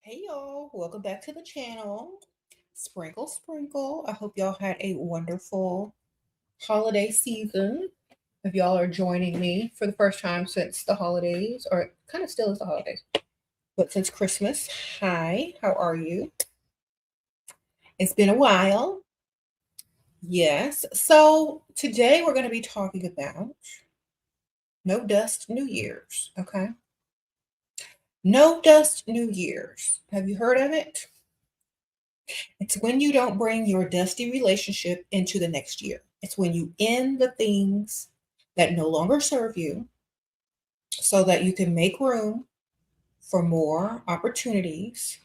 Hey y'all, welcome back to the channel. Sprinkle, sprinkle. I hope y'all had a wonderful holiday season. If y'all are joining me for the first time since the holidays, or it kind of still is the holidays, but since Christmas, hi, how are you? It's been a while. Yes, so today we're going to be talking about No Dust New Year's, okay? No Dust New Year's. Have you heard of it? It's when you don't bring your dusty relationship into the next year. It's when you end the things that no longer serve you so that you can make room for more opportunities,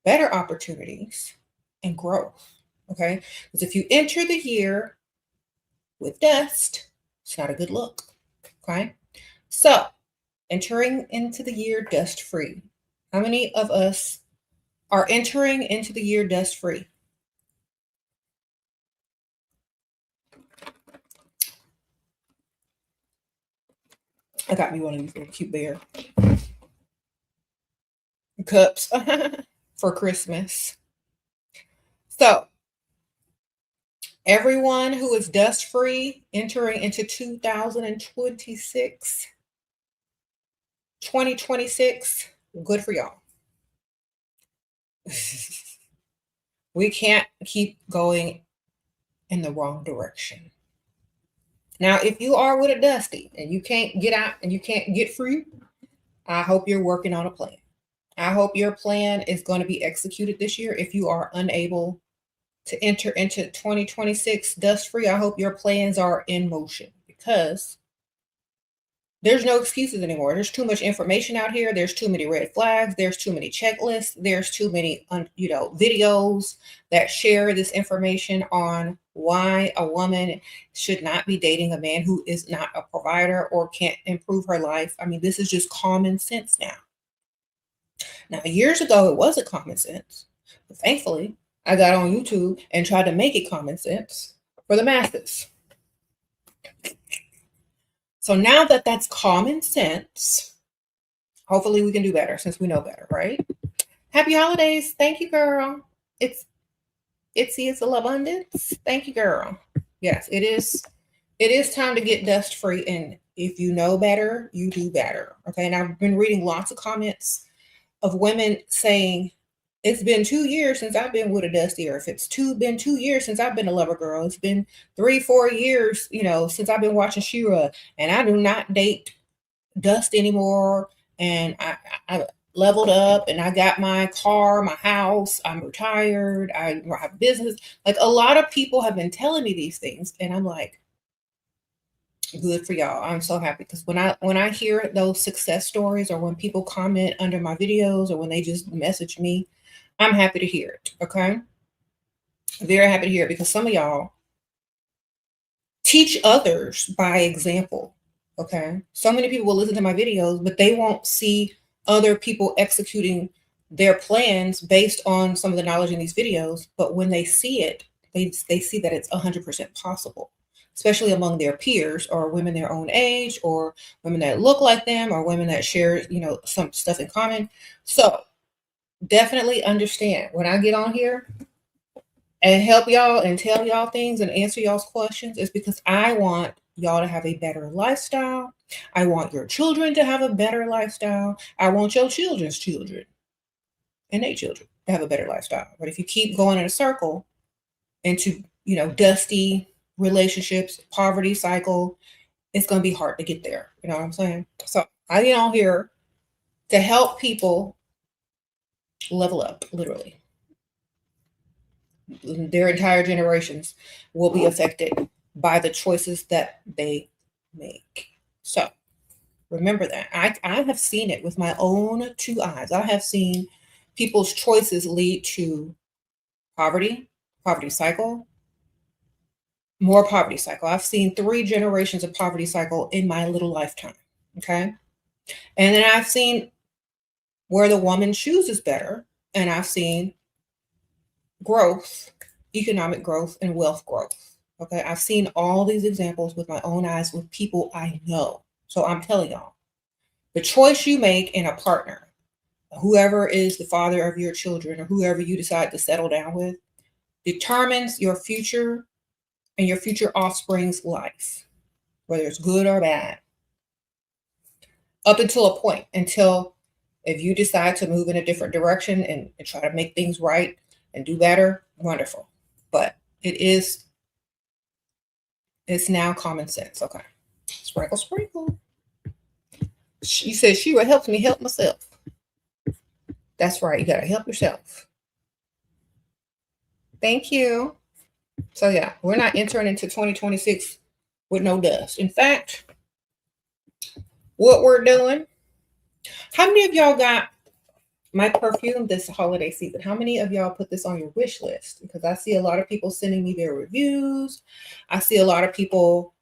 better opportunities, and growth. Okay? Because if you enter the year with dust, it's not a good look. Okay? So, entering into the year dust free. How many of us are entering into the year dust free? I got me one of these little cute bear cups for Christmas. So, everyone who is dust free entering into 2026, good for y'all. We can't keep going in the wrong direction. Now, if you are with a dusty and you can't get out and you can't get free, I hope you're working on a plan. I hope your plan is going to be executed this year. If you are unable to enter into 2026 dust free, I hope your plans are in motion because there's no excuses anymore. There's too much information out here. There's too many red flags. There's too many checklists. There's too many, videos that share this information on why a woman should not be dating a man who is not a provider or can't improve her life. I mean, this is just common sense now. Now, years ago, it wasn't common sense. But thankfully, I got on YouTube and tried to make it common sense for the masses. So now that that's common sense, hopefully we can do better since we know better, right? Happy holidays. Thank you, girl. It's a abundance. Thank you, girl. Yes, it is. It is time to get dust free. And if you know better, you do better. Okay. And I've been reading lots of comments of women saying, it's been 2 years since I've been with a dusty, or if it's been 2 years since I've been a lover girl, it's been 3-4 years, since I've been watching SHERA, and I do not date dust anymore. And I leveled up, and I got my car, my house. I'm retired. I have business. Like a lot of people have been telling me these things, and I'm like, good for y'all. I'm so happy because when I hear those success stories, or when people comment under my videos, or when they just message me, I'm happy to hear it. Okay. Very happy to hear it because some of y'all teach others by example. Okay. So many people will listen to my videos, but they won't see other people executing their plans based on some of the knowledge in these videos. But when they see it, they see that it's 100% possible, especially among their peers or women their own age, or women that look like them, or women that share, some stuff in common. So definitely understand when I get on here and help y'all and tell y'all things and answer y'all's questions, is because I want y'all to have a better lifestyle. I want your children to have a better lifestyle. I want your children's children and their children to have a better lifestyle. But if you keep going in a circle into, dusty relationships, poverty cycle, it's going to be hard to get there. You know what I'm saying? So I get on here to help people level up, literally. Their entire generations will be affected by the choices that they make. So remember that. I have seen it with my own 2 eyes. I have seen people's choices lead to poverty cycle, more poverty cycle. I've seen 3 generations of poverty cycle in my little lifetime. Okay. And then I've seen where the woman chooses better, and I've seen growth, economic growth, and wealth growth. Okay. I've seen all these examples with my own eyes with people I know. So I'm telling y'all, the choice you make in a partner whoever is the father of your children or whoever you decide to settle down with determines your future and your future offspring's life, whether it's good or bad, up until a point, until if you decide to move in a different direction and try to make things right and do better, wonderful. But it's now common sense. Okay. Sprinkle, sprinkle. She said, Shera helps me help myself. That's right. You got to help yourself. Thank you. So yeah, we're not entering into 2026 with no dust. In fact, what we're doing, how many of y'all got my perfume this holiday season? How many of y'all put this on your wish list? Because I see a lot of people sending me their reviews. I see a lot of people,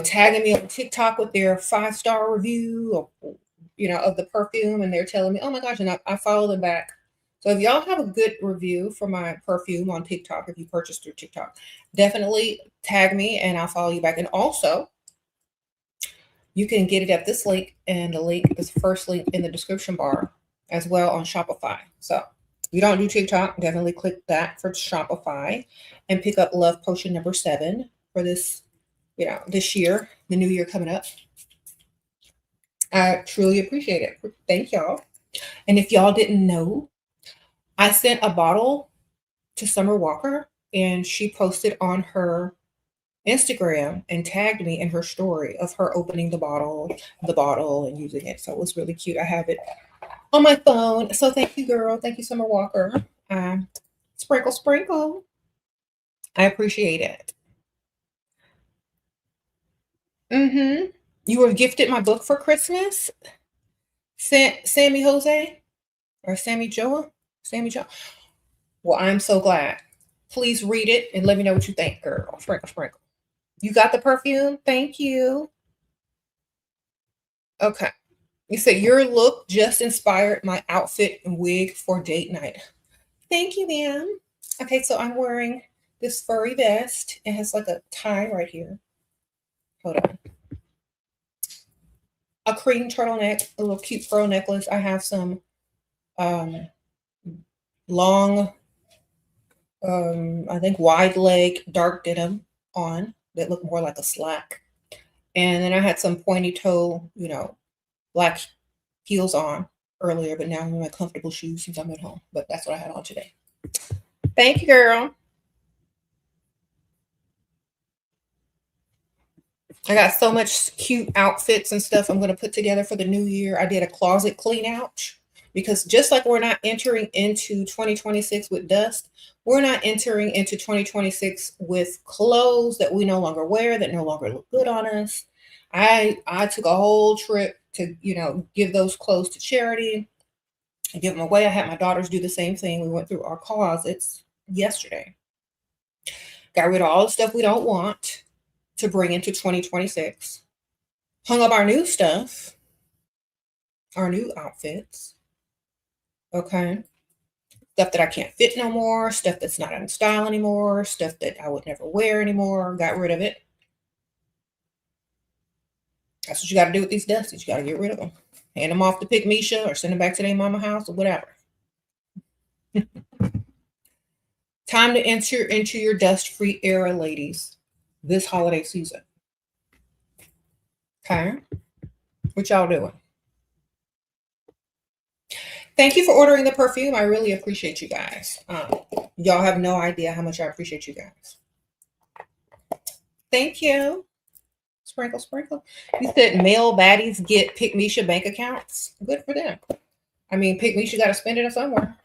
tagging me on TikTok with their 5-star review, of the perfume, and they're telling me, oh my gosh, and I follow them back. So if y'all have a good review for my perfume on TikTok, if you purchased through TikTok, definitely tag me and I'll follow you back. And also, you can get it at this link, and the link is the first link in the description bar as well on Shopify. So if you don't do TikTok, definitely click that for Shopify and pick up Love Potion number 7 for this, this year, the new year coming up. I truly appreciate it. Thank y'all. And if y'all didn't know, I sent a bottle to Summer Walker, and she posted on her Instagram and tagged me in her story of her opening the bottle and using it. So it was really cute. I have it on my phone. So thank you, girl. Thank you, Summer Walker. Sprinkle, sprinkle. I appreciate it. You were gifted my book for Christmas, Sammy Jose or Sammy Joa. Sammy Joe. Well, I'm so glad. Please read it and let me know what you think, girl. Sprinkle, sprinkle. You got the perfume? Thank you. Okay. You said your look just inspired my outfit and wig for date night. Thank you, ma'am. Okay, so I'm wearing this furry vest. It has like a tie right here. Hold on. A cream turtleneck, a little cute pearl necklace. I have some long, I think wide leg dark denim on that look more like a slack. And then I had some pointy toe, black heels on earlier, but now I'm in my comfortable shoes since I'm at home. But that's what I had on today. Thank you, girl. I got so much cute outfits and stuff I'm going to put together for the new year. I did a closet clean out because just like we're not entering into 2026 with dust, we're not entering into 2026 with clothes that we no longer wear, that no longer look good on us. I took a whole trip to, give those clothes to charity and give them away. I had my daughters do the same thing. We went through our closets yesterday. Got rid of all the stuff we don't want to bring into 2026. Hung up our new stuff, our new outfits. Okay. Stuff that I can't fit no more, stuff that's not in style anymore, stuff that I would never wear anymore. Got rid of it. That's what you got to do with these dusties. You got to get rid of them. Hand them off to Pick Misha or send them back to their mama house or whatever. Time to enter into your dust-free era, ladies, this holiday season. Okay. What y'all doing? Thank you for ordering the perfume. I really appreciate you guys. Y'all have no idea how much I appreciate you guys. Thank you. Sprinkle, sprinkle. You said male baddies get Pick Misha bank accounts. Good for them. I mean, Pick Misha got to spend it somewhere.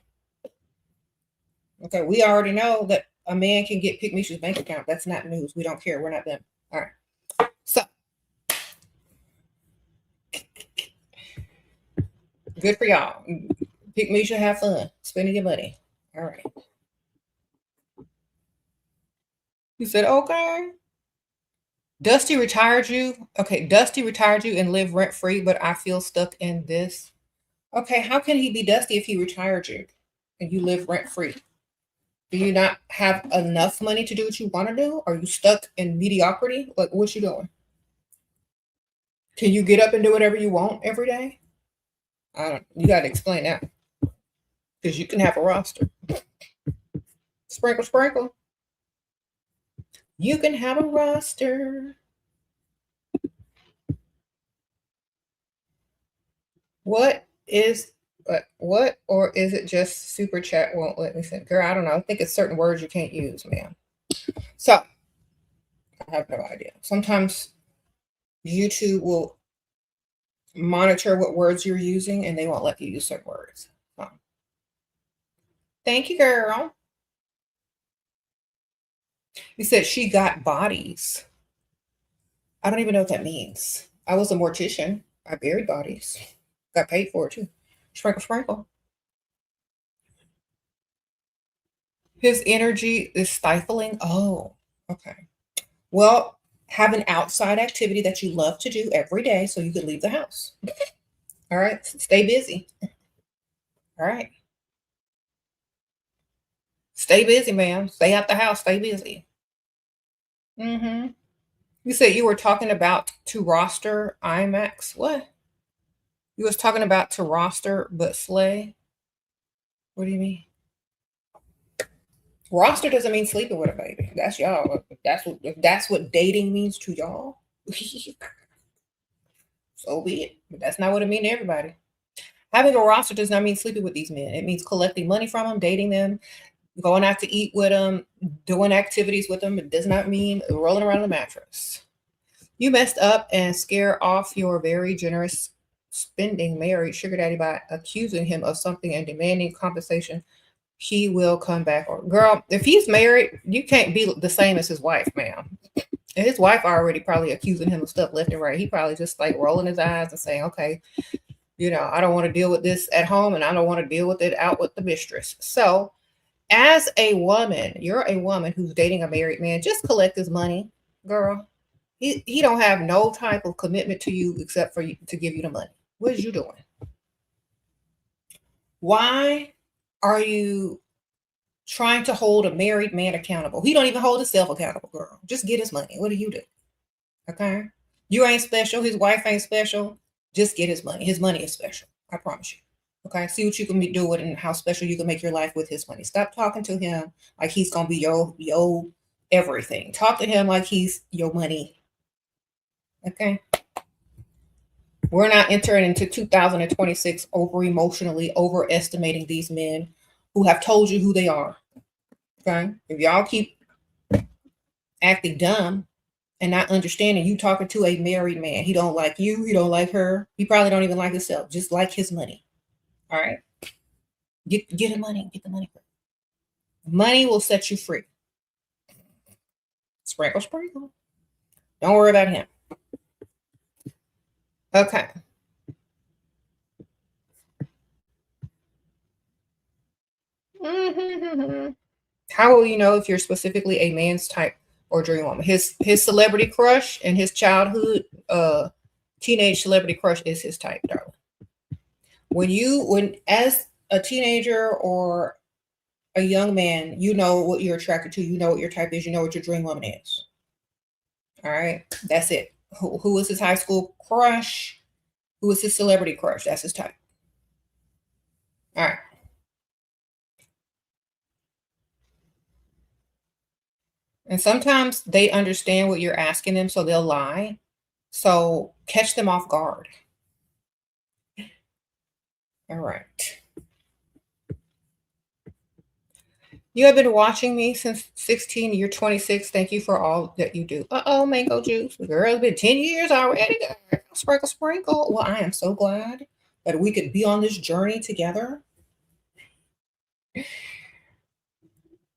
Okay, we already know that a man can get Pick Misha's bank account. That's not news. We don't care. We're not them. All right. So, good for y'all. Pick Misha, have fun spending your money. All right. You said, okay. Dusty retired you. Okay, Dusty retired you and live rent-free, but I feel stuck in this. Okay, how can he be Dusty if he retired you and you live rent-free? Do you not have enough money to do what you want to do? Are you stuck in mediocrity? Like, what you doing? Can you get up and do whatever you want every day? You got to explain that. because you can have a roster. Sprinkle, sprinkle. You can have a roster. What or is it just super chat won't let me send? Girl, I don't know. I think it's certain words you can't use, man. So I have no idea. Sometimes YouTube will monitor what words you're using and they won't let you use certain words. So. Thank you, girl. You said she got bodies. I don't even know what that means. I was a mortician. I buried bodies. Got paid for it too. Sprinkle, sprinkle. His energy is stifling. Oh, okay. Well, have an outside activity that you love to do every day so you can leave the house. All right. Stay busy. All right. Stay busy, ma'am. Stay out the house. Stay busy. Mm-hmm. You said you were talking about to roster IMAX. What? You was talking about to roster but slay. What do you mean? Roster doesn't mean sleeping with a baby. That's y'all. That's what dating means to y'all. So be it. But that's not what it means to everybody. Having a roster does not mean sleeping with these men. It means collecting money from them, dating them, going out to eat with them, doing activities with them. It does not mean rolling around the mattress. You messed up and scare off your very generous spending married sugar daddy by accusing him of something and demanding compensation. He will come back. Or girl, if he's married, you can't be the same as his wife, ma'am. And his wife already probably accusing him of stuff left and right. He probably just like rolling his eyes and saying, okay, I don't want to deal with this at home and I don't want to deal with it out with the mistress. So as a woman, you're a woman who's dating a married man, just collect his money, girl. He don't have no type of commitment to you except for you to give you the money. What is you doing? Why are you trying to hold a married man accountable? He don't even hold himself accountable, girl. Just get his money. What do you do? Okay. You ain't special. His wife ain't special. Just get his money. His money is special. I promise you. Okay. See what you can do with it and how special you can make your life with his money. Stop talking to him like he's gonna be your everything. Talk to him like he's your money. Okay. We're not entering into 2026 over emotionally overestimating these men who have told you who they are. Okay. If y'all keep acting dumb and not understanding, you talking to a married man. He don't like you. He don't like her. He probably don't even like himself. Just like his money. All right. Get him money. Get the money. Money will set you free. Sprinkle, sprinkle. Don't worry about him. Okay. How will you know if you're specifically a man's type or dream woman? His celebrity crush and his childhood teenage celebrity crush is his type, darling. When as a teenager or a young man, you know what you're attracted to, you know what your type is, you know what your dream woman is. All right, that's it. Who is his high school crush? Who is his celebrity crush? That's his type. All right. And sometimes they understand what you're asking them, so they'll lie. So catch them off guard. All right. You have been watching me since 16. You're 26. Thank you for all that you do. Uh-oh, mango juice. Girl, it's been 10 years already. Sprinkle, sprinkle. Well, I am so glad that we could be on this journey together.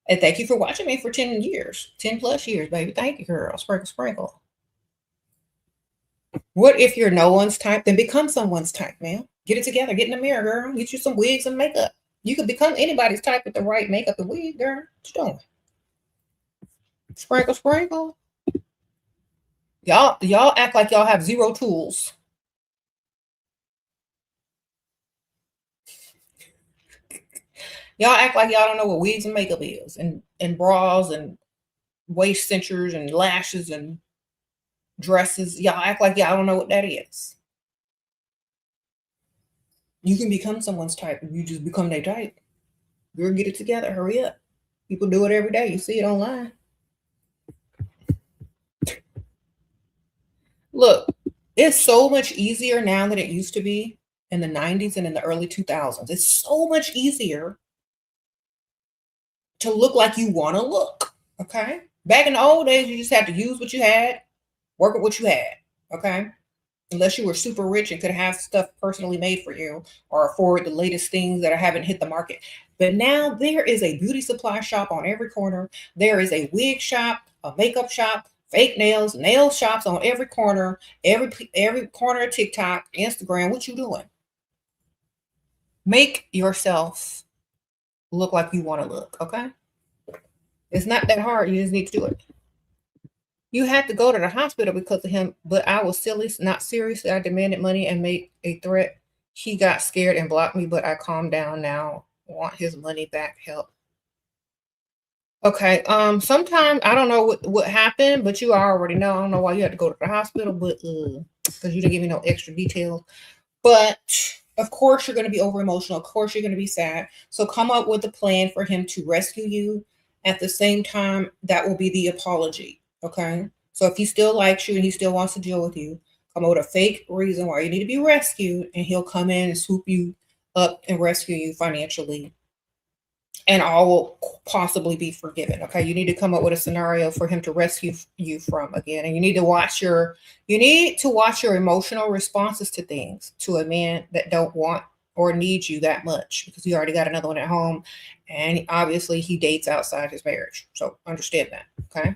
And thank you for watching me for 10 years. 10 plus years, baby. Thank you, girl. Sprinkle, sprinkle. What if you're no one's type? Then become someone's type, man. Get it together. Get in the mirror, girl. Get you some wigs and makeup. You could become anybody's type with the right makeup and wig, girl. What you doing? Sprinkle, sprinkle. Y'all act like y'all have zero tools. Y'all act like y'all don't know what wigs and makeup is, and bras and waist cinchers and lashes and dresses. Y'all act like y'all don't know what that is. You can become someone's type if you just become their type. Girl, get it together. Hurry up. People do it every day. You see it online. Look, it's so much easier now than it used to be in the 90s and in the early 2000s. It's so much easier to look like you want to look. Okay. Back in the old days, you just had to use what you had, work with what you had. Okay. Unless you were super rich and could have stuff personally made for you or afford the latest things that haven't hit the market. But now there is a beauty supply shop on every corner. There is a wig shop, a makeup shop, fake nails, nail shops on every corner, every corner of TikTok, Instagram. What you doing? Make yourself look like you want to look, okay? It's not that hard. You just need to do it. You had to go to the hospital because of him, but I was silly, not seriously. I demanded money and made a threat. He got scared and blocked me, but I calmed down now. Want his money back, help. Okay, sometimes I don't know what happened, but you already know. I don't know why you had to go to the hospital, but because you didn't give me no extra details. But of course you're going to be over emotional. Of course you're going to be sad. So come up with a plan for him to rescue you. At the same time, that will be the apology. Okay. So if he still likes you and he still wants to deal with you, come up with a fake reason why you need to be rescued, and he'll come in and swoop you up and rescue you financially. And all will possibly be forgiven. Okay. You need to come up with a scenario for him to rescue you from again. And you need to watch your emotional responses to things to a man that don't want or need you that much, because he already got another one at home. And obviously he dates outside his marriage. So understand that. Okay.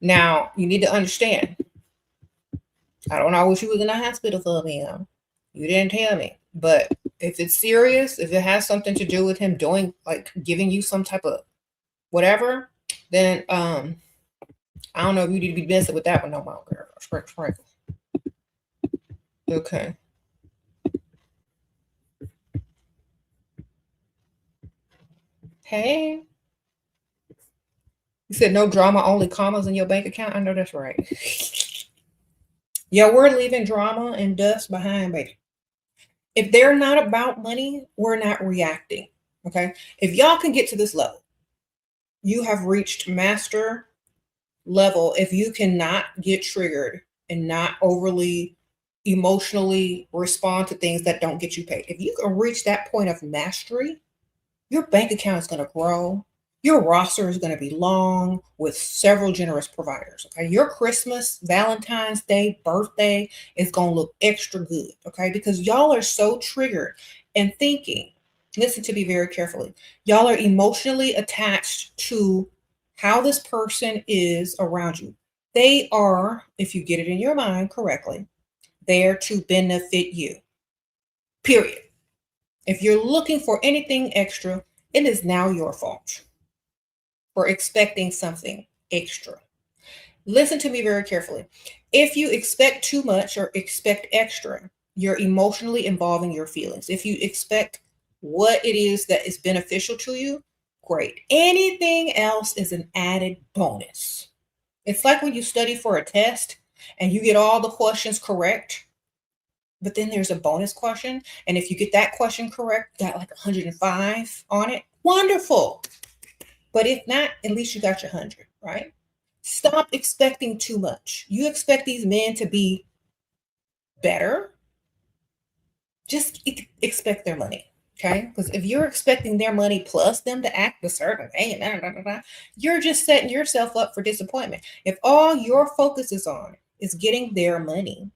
Now you need to understand. I don't know what you was in the hospital for, man. You didn't tell me. But if it's serious, if it has something to do with him doing, like giving you some type of whatever, then I don't know if you need to be messing with that one no more, girl. Sprinkle. Okay. Hey. You said no drama, only commas in your bank account. I know that's right. Yeah, we're leaving drama and dust behind, baby. If they're not about money, we're not reacting. Okay. If y'all can get to this level, you have reached master level. If you cannot get triggered and not overly emotionally respond to things that don't get you paid, if you can reach that point of mastery, your bank account is going to grow. Your roster is going to be long with several generous providers. Okay. Your Christmas, Valentine's Day, birthday is going to look extra good. Okay. Because y'all are so triggered and thinking, listen to me very carefully. Y'all are emotionally attached to how this person is around you. They are, if you get it in your mind correctly, there to benefit you. Period. If you're looking for anything extra, it is now your fault for expecting something extra. Listen to me very carefully. If you expect too much or expect extra, you're emotionally involving your feelings. If you expect what it is that is beneficial to you, great. Anything else is an added bonus. It's like when you study for a test and you get all the questions correct, but then there's a bonus question. And if you get that question correct, got like 105 on it, wonderful. But if not, at least you got your 100, right? Stop expecting too much. You expect these men to be better, just expect their money, okay? Because if you're expecting their money plus them to act a certain way, you're just setting yourself up for disappointment. If all your focus is on is getting their money,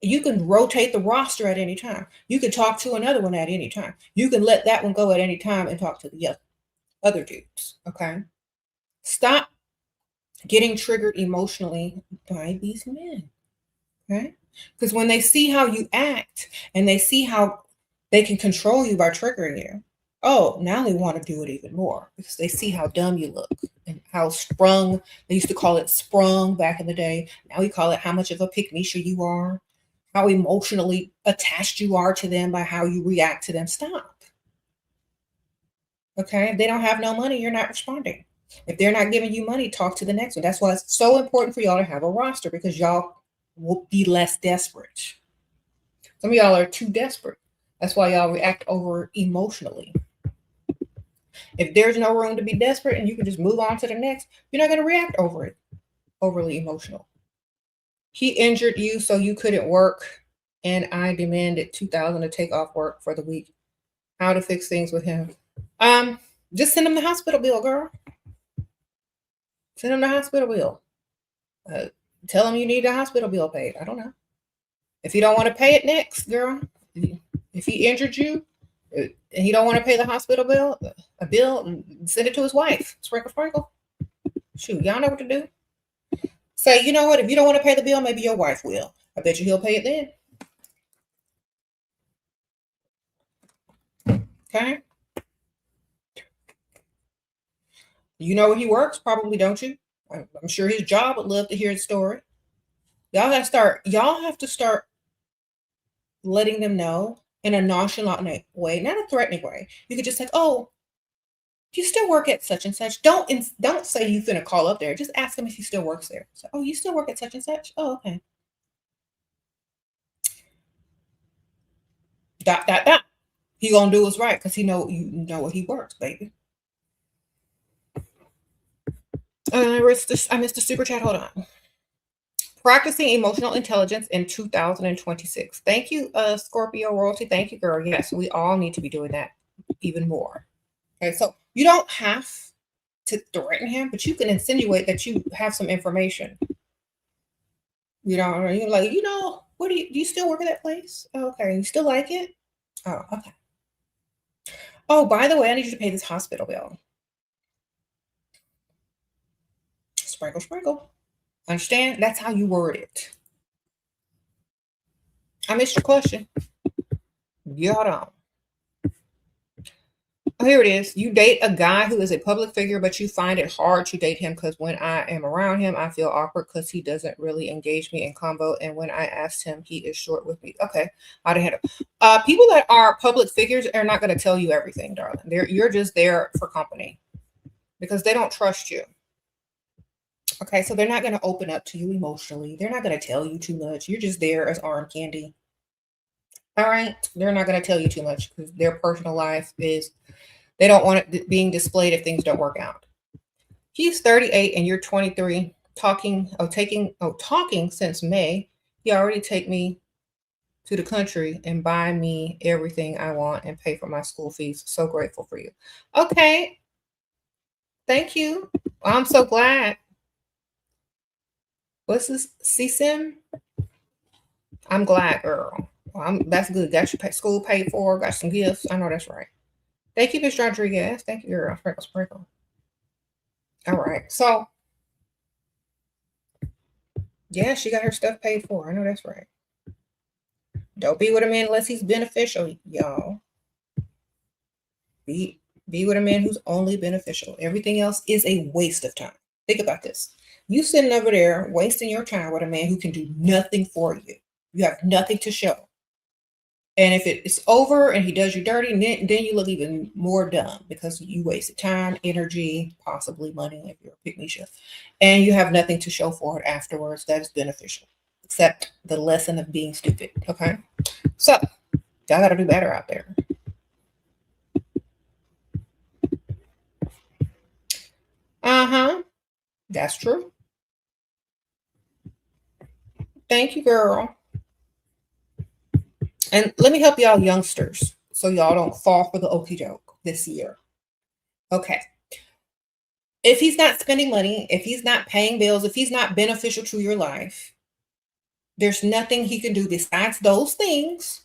you can rotate the roster at any time. You can talk to another one at any time. You can let that one go at any time and talk to the other dudes, okay? Stop getting triggered emotionally by these men, okay? Because when they see how you act and they see how they can control you by triggering you, oh, now they want to do it even more because they see how dumb you look and how sprung. They used to call it sprung back in the day. Now we call it how much of a pick-me-sure you are, how emotionally attached you are to them by how you react to them. Stop. Okay, if they don't have no money, you're not responding. If they're not giving you money, talk to the next one. That's why it's so important for y'all to have a roster, because y'all will be less desperate. Some of y'all are too desperate. That's why y'all react over emotionally. If there's no room to be desperate and you can just move on to the next, you're not going to react over it. Overly emotional. He injured you so you couldn't work, and I demanded $2,000 to take off work for the week. How to fix things with him? Just send him the hospital bill, girl. Send him the hospital bill. Tell him you need the hospital bill paid. I don't know. If you don't want to pay it next, girl, if he injured you and he don't want to pay the hospital bill, send it to his wife. Sprinkle, sprinkle. Shoot, y'all know what to do. Say, you know what? If you don't want to pay the bill, maybe your wife will. I bet you he'll pay it then. Okay. You know where he works? Probably, don't you? I'm sure his job would love to hear his story. Y'all have to start letting them know in a nonchalant way, not a threatening way. You could just say, oh, do you still work at such and such? Don't say you're going to call up there. Just ask him if he still works there. So, oh, you still work at such and such? Oh, okay. ... He gonna do what's right because you know where he works, baby. I missed the super chat. Hold on. Practicing emotional intelligence in 2026. Thank you, Scorpio Royalty. Thank you, girl. Yes, we all need to be doing that even more. Okay, so you don't have to threaten him, but you can insinuate that you have some information. You know, you're like, what do you still work at that place? Oh, okay, you still like it? Oh, okay. Oh, by the way, I need you to pay this hospital bill. Sprinkle, sprinkle. Understand? That's how you word it. I missed your question. Hold on. Oh, here it is. You date a guy who is a public figure, but you find it hard to date him because when I am around him, I feel awkward because he doesn't really engage me in combo. And when I asked him, he is short with me. Okay, how to handle. People that are public figures are not going to tell you everything, darling. You're just there for company because they don't trust you. Okay, so they're not going to open up to you emotionally. They're not going to tell you too much. You're just there as arm candy. All right, they're not going to tell you too much because their personal life is. They don't want it being displayed if things don't work out. He's 38 and you're 23. Talking since May. He already take me to the country and buy me everything I want and pay for my school fees. So grateful for you. Okay. Thank you. I'm so glad. What's this? CSIM? I'm glad, girl. That's good. Got your school paid for. Got some gifts. I know that's right. Thank you, Mr. Rodriguez. Thank you, girl. Sprinkle, sprinkle. All right. So, yeah, she got her stuff paid for. I know that's right. Don't be with a man unless he's beneficial, y'all. Be with a man who's only beneficial. Everything else is a waste of time. Think about this. You sitting over there wasting your time with a man who can do nothing for you. You have nothing to show. And if it's over and he does you dirty, then you look even more dumb because you wasted time, energy, possibly money if you're a pick-me-shit, and you have nothing to show for it afterwards that is beneficial, except the lesson of being stupid. Okay, so y'all got to do better out there. That's true. Thank you, girl. And let me help y'all youngsters so y'all don't fall for the okie doke this year. Okay. If he's not spending money, if he's not paying bills, if he's not beneficial to your life, there's nothing he can do besides those things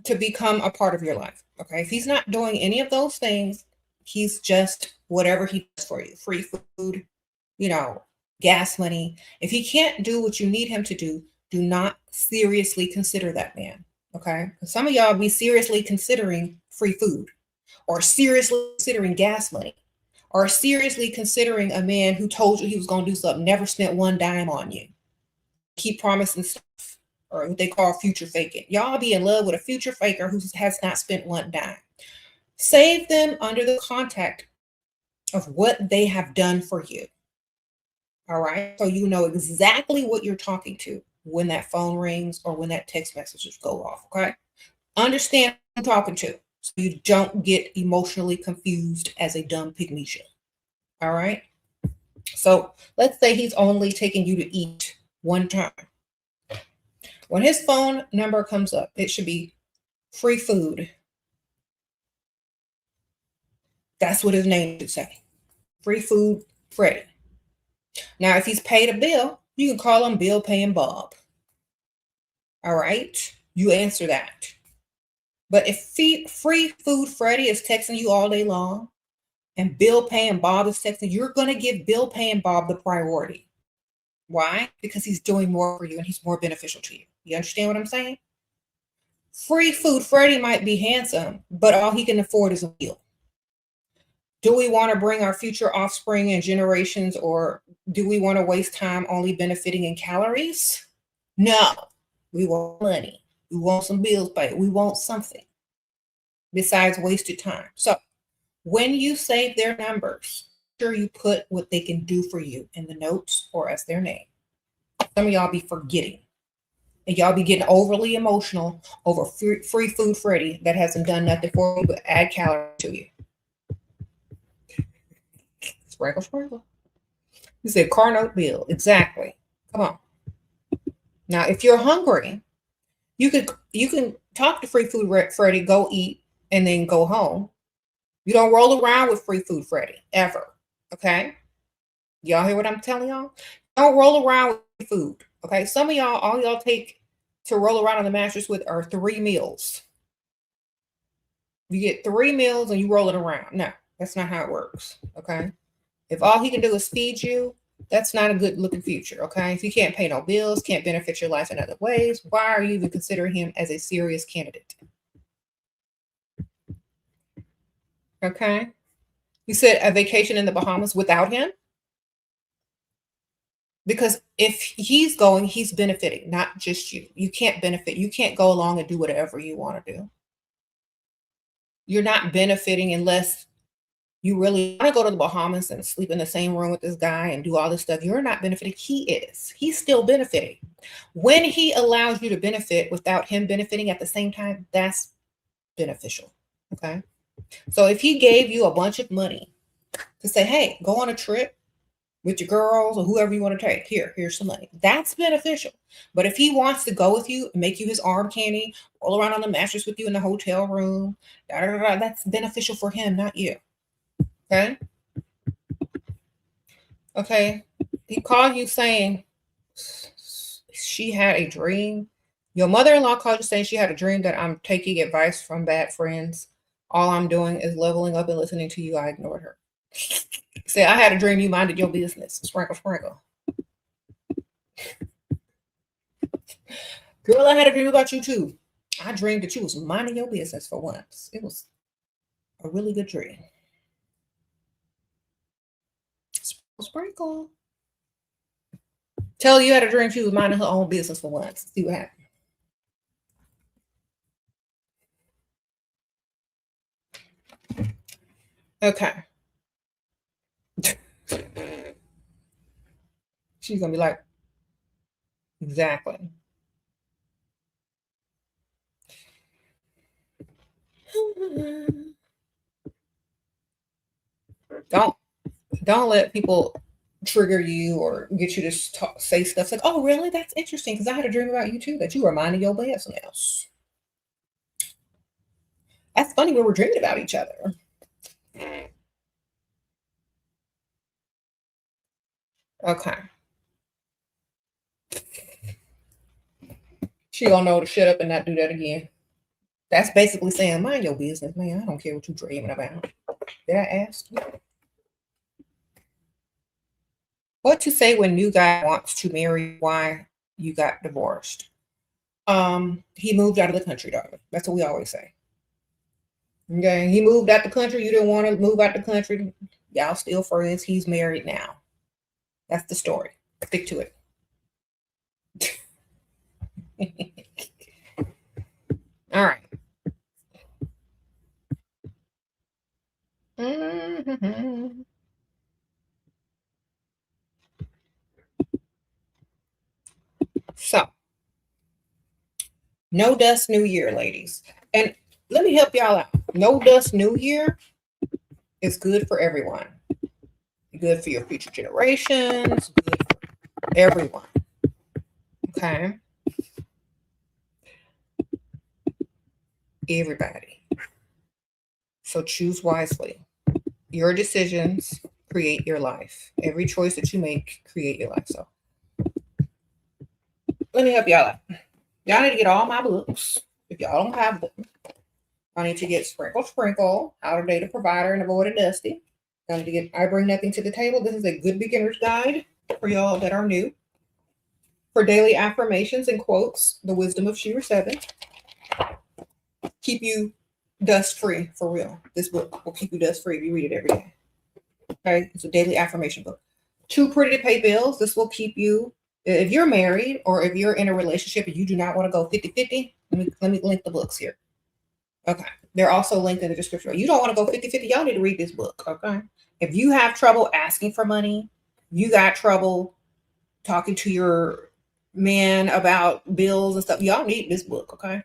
to become a part of your life. Okay. If he's not doing any of those things, he's just whatever he does for you. Free food, gas money. If he can't do what you need him to do not seriously consider that man. Okay. Some of y'all be seriously considering free food or seriously considering gas money or seriously considering a man who told you he was going to do something, never spent one dime on you. Keep promising stuff, or what they call future faking. Y'all be in love with a future faker who has not spent one dime. Save them under the contact of what they have done for you. All right. So you know exactly what you're talking to when that phone rings or when that text messages go off. Okay. Understand I'm talking to, so you don't get emotionally confused as a dumb pygmesia. All right. So let's say he's only taking you to eat one time. When his phone number comes up, it should be free food. That's what his name should say. Free food, Freddie. Now, if he's paid a bill, you can call him Bill Paying Bob. All right. You answer that. But if free food Freddie is texting you all day long and Bill Paying Bob is texting, you're going to give Bill Paying Bob the priority. Why? Because he's doing more for you and he's more beneficial to you. You understand what I'm saying? Free food Freddie might be handsome, but all he can afford is a meal. Do we want to bring our future offspring and generations, or do we want to waste time only benefiting in calories? No. We want money. We want some bills paid. We want something besides wasted time. So when you save their numbers, sure you put what they can do for you in the notes or as their name. Some of y'all be forgetting. And y'all be getting overly emotional over free food Freddy that hasn't done nothing for you but add calories to you. Sprinkle, sprinkle. You said car note bill. Exactly. Come on. Now, if you're hungry, you can talk to free food Freddy, go eat, and then go home. You don't roll around with free food Freddy ever. Okay? Y'all hear what I'm telling y'all? Don't roll around with food. Okay? Some of y'all, all y'all take to roll around on the mattress with are 3 meals. You get 3 meals and you roll it around. No, that's not how it works. Okay? If all he can do is feed you, that's not a good looking future. Okay? If you can't pay no bills, can't benefit your life in other ways, why are you even considering him as a serious candidate? Okay? You said a vacation in the Bahamas without him? Because if he's going, he's benefiting, not just you. You can't benefit. You can't go along and do whatever you want to do. You're not benefiting unless you really want to go to the Bahamas and sleep in the same room with this guy and do all this stuff. You're not benefiting. He is. He's still benefiting. When he allows you to benefit without him benefiting at the same time, that's beneficial. Okay. So if he gave you a bunch of money to say, hey, go on a trip with your girls or whoever you want to take, here's some money, that's beneficial. But if he wants to go with you and make you his arm candy, roll around on the mattress with you in the hotel room, that's beneficial for him, not you. Okay. Okay. He called you saying she had a dream. Your mother-in-law called you saying she had a dream that I'm taking advice from bad friends. All I'm doing is leveling up and listening to you. I ignored her. Say, I had a dream you minded your business. Sprinkle, sprinkle. Girl, I had a dream about you too. I dreamed that you was minding your business for once. It was a really good dream. Sprinkle, sprinkle. Tell her you had a dream she was minding her own business for once. See what happened. Okay. She's gonna be like, exactly. Don't let people trigger you or get you to say stuff like, oh, really? That's interesting because I had a dream about you too, that you were minding your business. That's funny, we were dreaming about each other. Okay. She gonna know to shut up and not do that again. That's basically saying, mind your business, man. I don't care what you're dreaming about. Did I ask you? What to say when new guy wants to marry, why you got divorced? He moved out of the country, darling. That's what we always say. Okay, he moved out the country. You didn't want to move out the country. Y'all still friends. He's married now. That's the story. Stick to it. All right. Mm-hmm. So, no dust, new year, ladies. And let me help y'all out. No Dust New Year is good for everyone. Good for your future generations. Good for everyone. Okay. Everybody. So choose wisely. Your decisions create your life. Every choice that you make create your life. So let me help y'all out. Y'all need to get all my books. If y'all don't have them, I need to get Sprinkle, How to Date a Provider and Avoid a Dusty. I need to get I Bring Nothing to the Table. This is a good beginner's guide for y'all that are new. For daily affirmations and quotes, The Wisdom of SheraSeven. Keep you dust free, for real. This book will keep you dust free if you read it every day. Okay, it's a daily affirmation book. Too Pretty to Pay Bills. This will keep you, if you're married or if you're in a relationship and you do not want to go 50-50, let me link the books here. Okay, they're also linked in the description. You don't want to go 50-50, y'all need to read this book. Okay, if you have trouble asking for money, you got trouble talking to your man about bills and stuff, y'all need this book. Okay.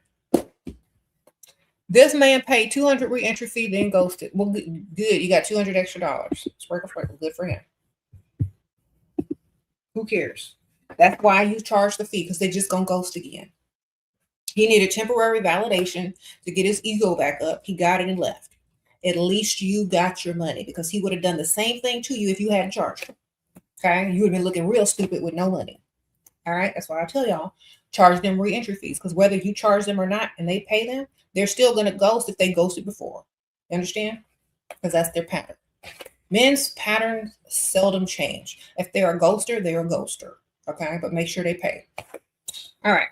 This man paid $200 re-entry fee, then ghosted. Well, good. You got $200 extra. Sprinkle. Good for him. Who cares? That's why you charge the fee, because they're just going to ghost again. He needed temporary validation to get his ego back up. He got it and left. At least you got your money, because he would have done the same thing to you if you hadn't charged him. Okay? You would have been looking real stupid with no money. All right? That's why I tell y'all, charge them re-entry fees, because whether you charge them or not and they pay them, they're still going to ghost if they ghosted before. You understand? Because that's their pattern. Men's patterns seldom change. If they're a ghoster, they're a ghoster. Okay? But make sure they pay. All right.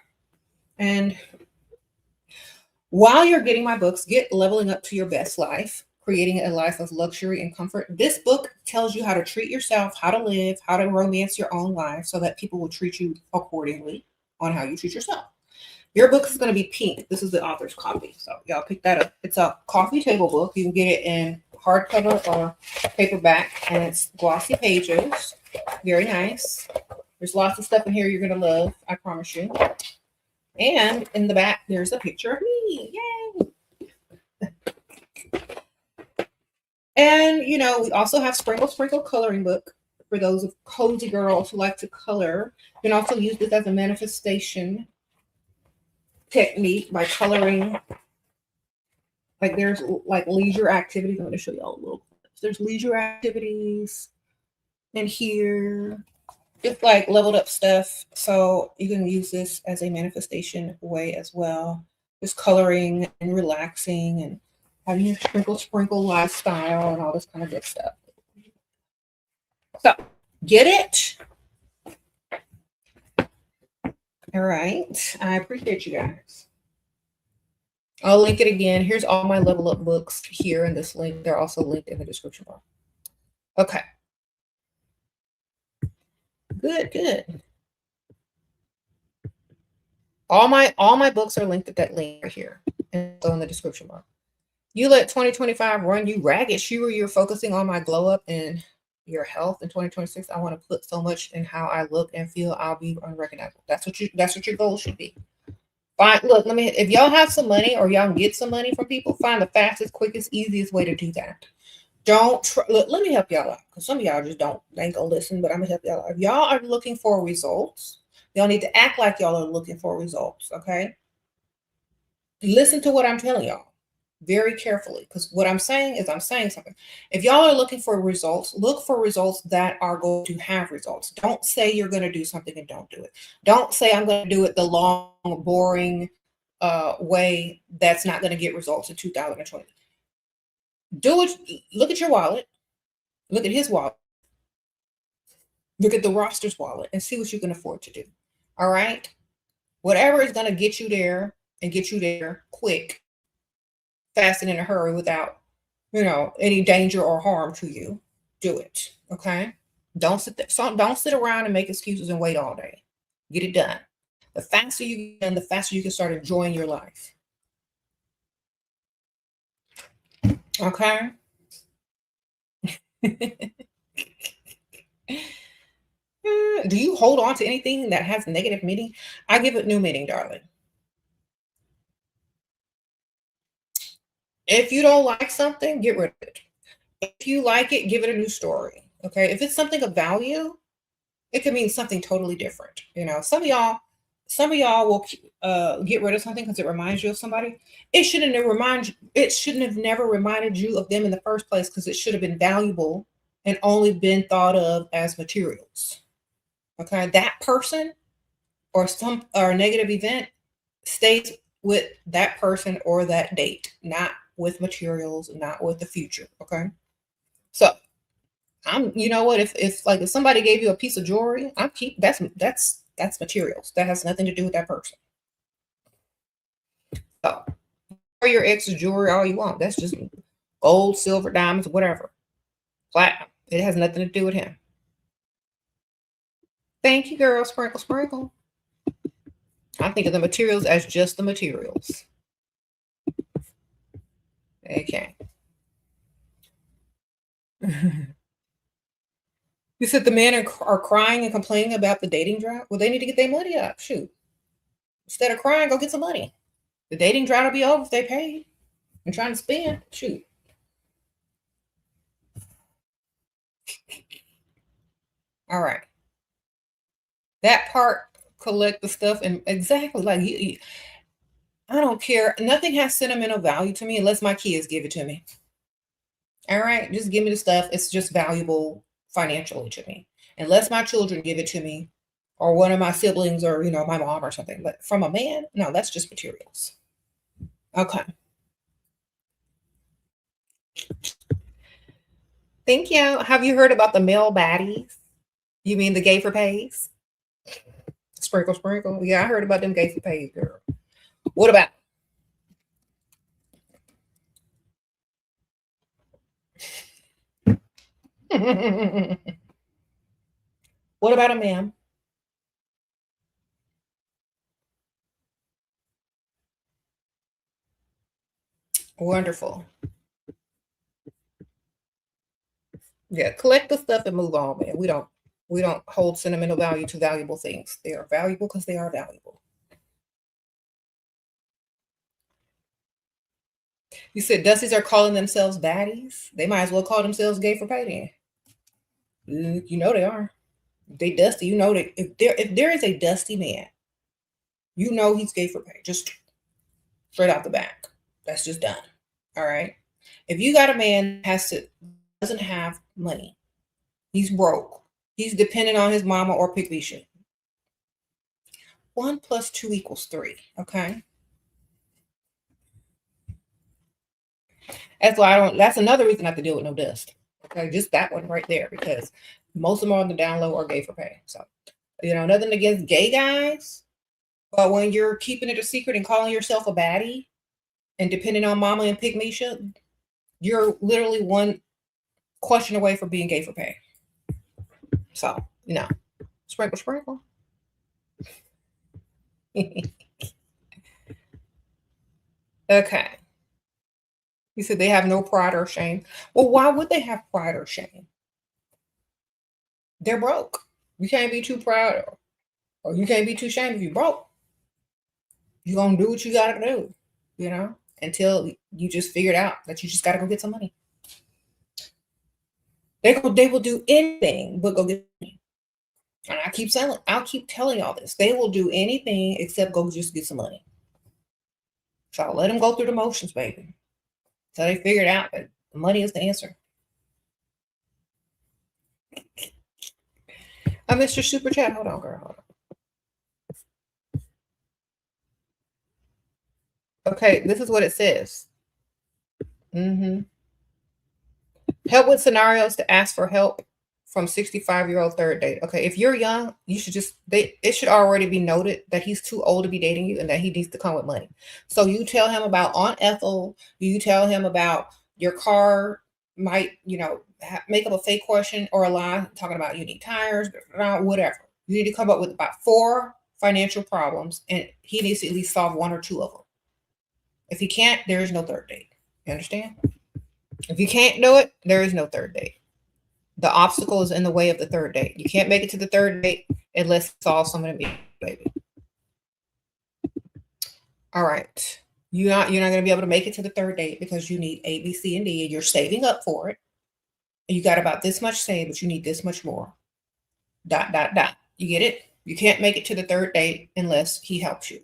And while you're getting my books, get Leveling Up to Your Best Life, Creating a Life of Luxury and Comfort. This book tells you how to treat yourself, how to live, how to romance your own life so that people will treat you accordingly on how you treat yourself. Your book is going to be pink. This is the author's copy. So y'all pick that up. It's a coffee table book. You can get it in hardcover or paperback, and it's glossy pages. Very nice. There's lots of stuff in here you're going to love. I promise you. And in the back, there's a picture of me. Yay! And, you know, we also have Sprinkle coloring book for those of cozy girls who like to color. You can also use this as a manifestation technique by coloring. Like there's like leisure activities. I'm going to show y'all a little. There's leisure activities in here. Just like leveled up stuff. So you can use this as a manifestation way as well. Just coloring and relaxing and having your sprinkle lifestyle and all this kind of good stuff. So get it. All right. I appreciate you guys. I'll link it again. Here's all my level up books here in this link. They're also linked in the description bar. Okay. Good. All my books are linked at that link right here and so in the description bar. You let 2025 run you ragged. You're focusing on my glow up and your health in 2026. I want to put so much in how I look and feel. I'll be unrecognizable. That's what your goal should be. Fine. Look, if y'all have some money or y'all can get some money from people, find the fastest, quickest, easiest way to do that. Look, let me help y'all out, because some of y'all just ain't gonna listen, but I'm gonna help y'all out. If y'all are looking for results, y'all need to act like y'all are looking for results. Okay. Listen to what I'm telling y'all very carefully, because what I'm saying is I'm saying something. If y'all are looking for results, look for results that are going to have results. Don't say you're going to do something and don't do it. Don't say I'm going to do it the long, boring way that's not going to get results in 2020. Do it. Look at your wallet. Look at his wallet. Look at the roster's wallet and see what you can afford to do. All right. Whatever is going to get you there and get you there quick, fast, and in a hurry without, any danger or harm to you, do it. Okay. Don't sit there. So don't sit around and make excuses and wait all day. Get it done. The faster you get done, the faster you can start enjoying your life. Okay. Do you hold on to anything that has negative meaning? I give it new meaning, darling. If you don't like something, get rid of it. If you like it, give it a new story. Okay. If it's something of value, it could mean something totally different. You know, some of y'all will get rid of something because it reminds you of somebody. It shouldn't have never reminded you of them in the first place because it should have been valuable and only been thought of as materials. Okay. That person or a negative event stays with that person or that date, not with materials, not with the future. Okay. So you know what, if somebody gave you a piece of jewelry, that's materials. That has nothing to do with that person. So or your ex's jewelry all you want. That's just gold, silver, diamonds, whatever. Platinum. It has nothing to do with him. Thank you, girl. Sprinkle, sprinkle. I think of the materials as just the materials. Okay. You said the men are crying and complaining about the dating drought. Well, they need to get their money up. Shoot. Instead of crying, go get some money. The dating drought will be over if they pay and trying to spend. Shoot. All right. That part, collect the stuff, and exactly like I don't care. Nothing has sentimental value to me unless my kids give it to me. All right, just give me the stuff. It's just valuable financially to me. Unless my children give it to me, or one of my siblings, or my mom or something. But from a man, no, that's just materials. Okay. Thank you. Have you heard about the male baddies? You mean the gay for pays? Sprinkle, sprinkle. Yeah, I heard about them gay for pays, girl. What about? What about a man? Wonderful. Yeah, collect the stuff and move on, man. We don't hold sentimental value to valuable things. They are valuable because they are valuable. You said Dusties are calling themselves baddies. They might as well call themselves gay for pay then. You know they are. They dusty. You know that if there is a dusty man, you know he's gay for pay. Just straight out the back. That's just done. All right. If you got a man that doesn't have money, he's broke. He's dependent on his mama or Piglisha. 1 + 2 = 3. Okay. That's why that's another reason not to deal with no dust. Okay, just that one right there, because most of them on the down low are gay for pay. So, nothing against gay guys, but when you're keeping it a secret and calling yourself a baddie and depending on mama and Pygmisha, you're literally one question away from being gay for pay. So, sprinkle, sprinkle. Okay. You said they have no pride or shame. Well, why would they have pride or shame? They're broke. You can't be too proud or you can't be too ashamed if you're broke. You're going to do what you got to do, until you just figured out that you just got to go get some money. They will do anything but go get money. And I'll keep telling y'all this. They will do anything except go just get some money. So let them go through the motions, baby. So they figured out that the money is the answer. I missed your super chat. Hold on, girl. Hold on. Okay, this is what it says. Help with scenarios to ask for help from 65-year-old third date. Okay, if you're young, you should it should already be noted that he's too old to be dating you and that he needs to come with money. So you tell him about Aunt Ethel. You tell him about your car might, make up a fake question or a lie talking about you need tires, whatever. You need to come up with about 4 financial problems, and he needs to at least solve 1 or 2 of them. If he can't, there is no third date. You understand? If you can't do it, there is no third date. The obstacle is in the way of the third date. You can't make it to the third date unless you solve some of them, baby. All right. You're not going to be able to make it to the third date because you need A, B, C, and D, and you're saving up for it. And you got about this much saved, but you need this much more. ... You get it? You can't make it to the third date unless he helps you.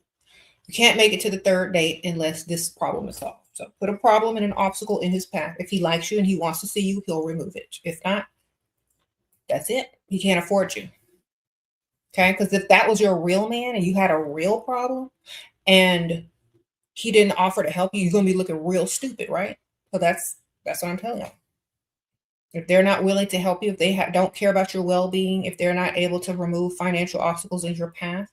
You can't make it to the third date unless this problem is solved. So put a problem and an obstacle in his path. If he likes you and he wants to see you, he'll remove it. If not, that's it. He can't afford you. Okay? Because if that was your real man and you had a real problem and he didn't offer to help you, you're going to be looking real stupid, right? So that's what I'm telling you. If they're not willing to help you, if they don't care about your well-being, if they're not able to remove financial obstacles in your path,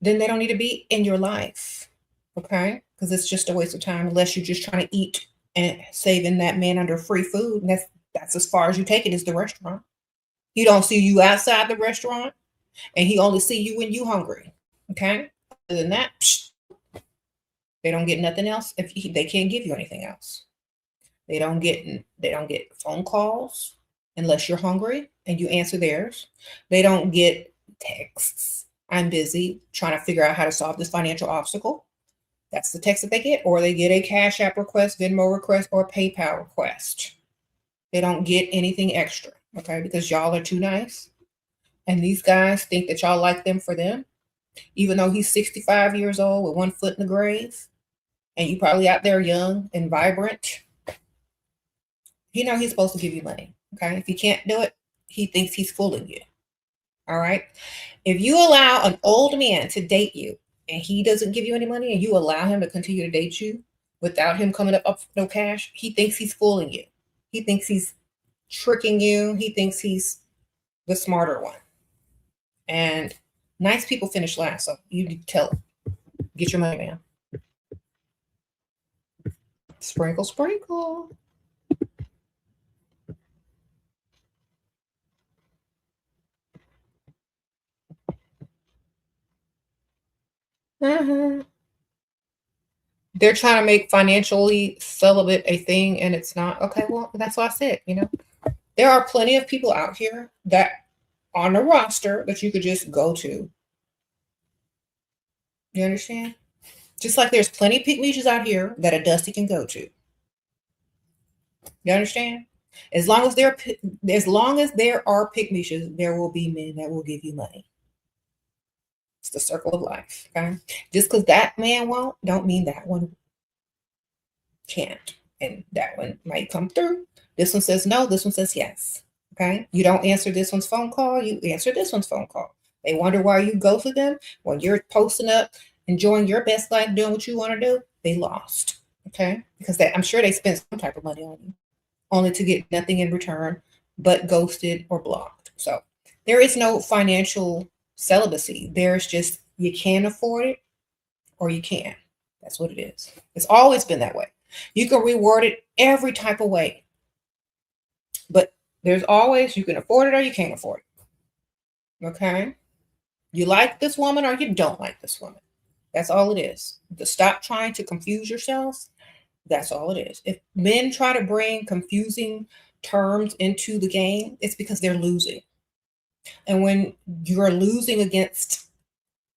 then they don't need to be in your life, okay? Because it's just a waste of time unless you're just trying to eat and saving that man under free food. And that's as far as you take it is the restaurant. He don't see you outside the restaurant, and he only see you when you hungry, okay? Other than that, they don't get nothing else. If they can't give you anything else. They don't get phone calls unless you're hungry and you answer theirs. They don't get texts. I'm busy trying to figure out how to solve this financial obstacle. That's the text that they get. Or they get a Cash App request, Venmo request, or PayPal request. They don't get anything extra, okay? Because y'all are too nice. And these guys think that y'all like them for them, even though he's 65 years old with one foot in the grave, and you probably out there young and vibrant. He's supposed to give you money, okay? If he can't do it, he thinks he's fooling you, all right? If you allow an old man to date you and he doesn't give you any money and you allow him to continue to date you without him coming up with no cash, he thinks he's fooling you. He thinks he's tricking you. He thinks he's the smarter one. And nice people finish last, so you need to tell him. Get your money, man. Sprinkle, sprinkle. They're trying to make financially celibate a thing, and it's not. Okay, well, that's what I said. There are plenty of people out here that on the roster that you could just go to. You understand? Just like there's plenty of pick measures out here that a Dusty can go to. You understand? As long as there are pick measures, there will be men that will give you money. It's the circle of life. Okay. Just because that man won't, don't mean that one can't. And that one might come through. This one says no, this one says yes. Okay. You don't answer this one's phone call, you answer this one's phone call. They wonder why you go to them when you're posting up, enjoying your best life, doing what you want to do. They lost. Okay. Because I'm sure they spent some type of money on you, only to get nothing in return but ghosted or blocked. So there is no financial celibacy. There's just you can't afford it or you can. That's what it is. It's always been that way. You can reward it every type of way, but there's always you can afford it or you can't afford it. Okay? You like this woman or you don't like this woman. That's all it is. To stop trying to confuse yourselves. That's all it is. If men try to bring confusing terms into the game, it's because they're losing. And when you're losing against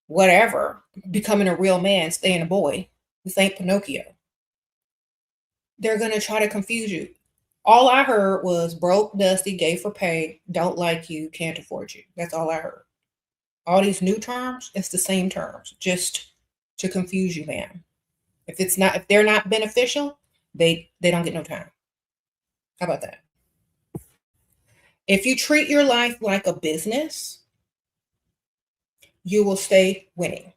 whatever, becoming a real man, staying a boy, this ain't Pinocchio. They're going to try to confuse you. All I heard was broke, dusty, gay for pay, don't like you, can't afford you. That's all I heard. All these new terms, it's the same terms, just to confuse you, man. If they're not beneficial, they don't get no time. How about that? If you treat your life like a business, you will stay winning.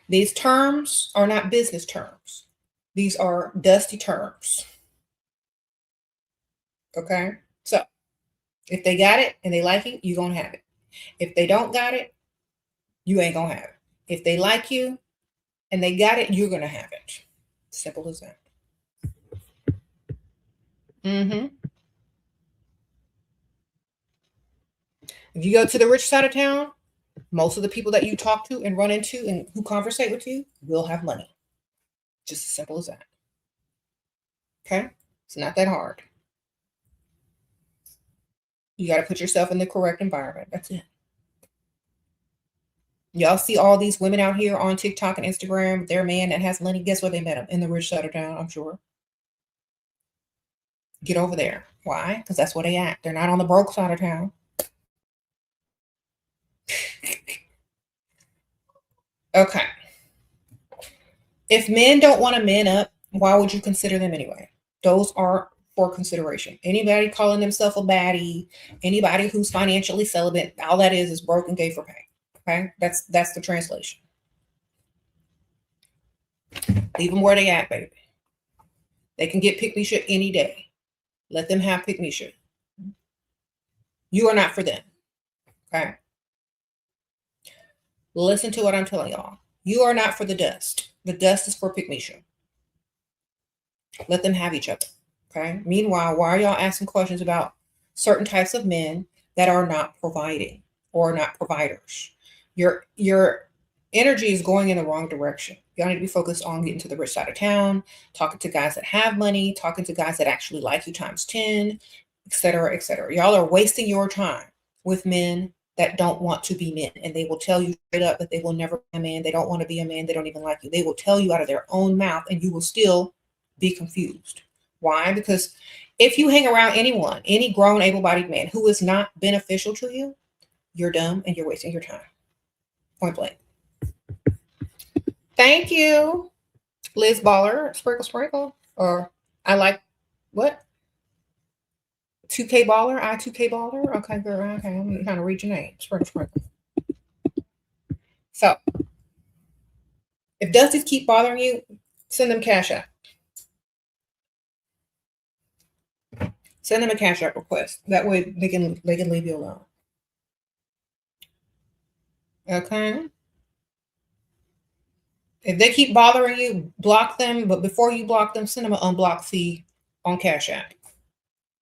These terms are not business terms. These are dusty terms. Okay? So, if they got it and they like it, you're going to have it. If they don't got it, you ain't going to have it. If they like you and they got it, you're going to have it. Simple as that. If you go to the rich side of town, most of the people that you talk to and run into and who conversate with you will have money. Just as simple as that. Okay? It's not that hard. You got to put yourself in the correct environment. That's it. Y'all see all these women out here on TikTok and Instagram, their man that has money. Guess where they met him? In the rich side of town, I'm sure. Get over there. Why? Because that's where they at. They're not on the broke side of town. Okay. If men don't want to man up, why would you consider them anyway? Those are for consideration. Anybody calling themselves a baddie, anybody who's financially celibate, all that is broke and gay for pay. Okay, that's the translation. Leave them where they at, baby. They can get pick me shit any day. Let them have pick me shit. You are not for them. Okay. Listen to what I'm telling y'all. You are not for the dust. The dust is for pick me shit. Let them have each other. Okay. Meanwhile, why are y'all asking questions about certain types of men that are not providing or not providers? Your energy is going in the wrong direction. Y'all need to be focused on getting to the rich side of town, talking to guys that have money, talking to guys that actually like you times 10, et cetera, et cetera. Y'all are wasting your time with men that don't want to be men. And they will tell you straight up that they will never be a man. They don't want to be a man. They don't even like you. They will tell you out of their own mouth and you will still be confused. Why? Because if you hang around anyone, any grown able-bodied man who is not beneficial to you, you're dumb and you're wasting your time. Point blank. Thank you, Liz Baller. Sprinkle, sprinkle. Or I like what? 2K Baller. I 2K Baller. Okay, girl. Okay, I'm trying to read your name. Sprinkle, sprinkle. So, if Dusties keep bothering you, send them cash out. Send them a cash app request. That way they can leave you alone. Okay. If they keep bothering you, block them. But before you block them, send them an unblock fee on Cash App.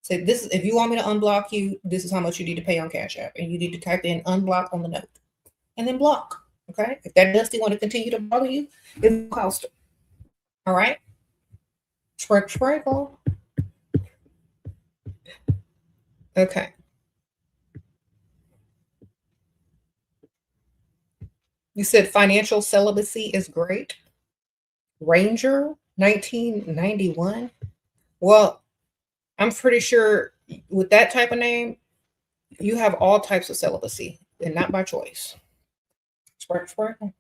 Say this is if you want me to unblock you, this is how much you need to pay on Cash App. And you need to type in unblock on the note. And then block. Okay. If that dusty want to continue to bother you, it will cost them. All right. Sprinkle, sprinkle. Okay. You said financial celibacy is great. Ranger, 1991. Well, I'm pretty sure with that type of name, you have all types of celibacy and not by choice. Spark, sparkle.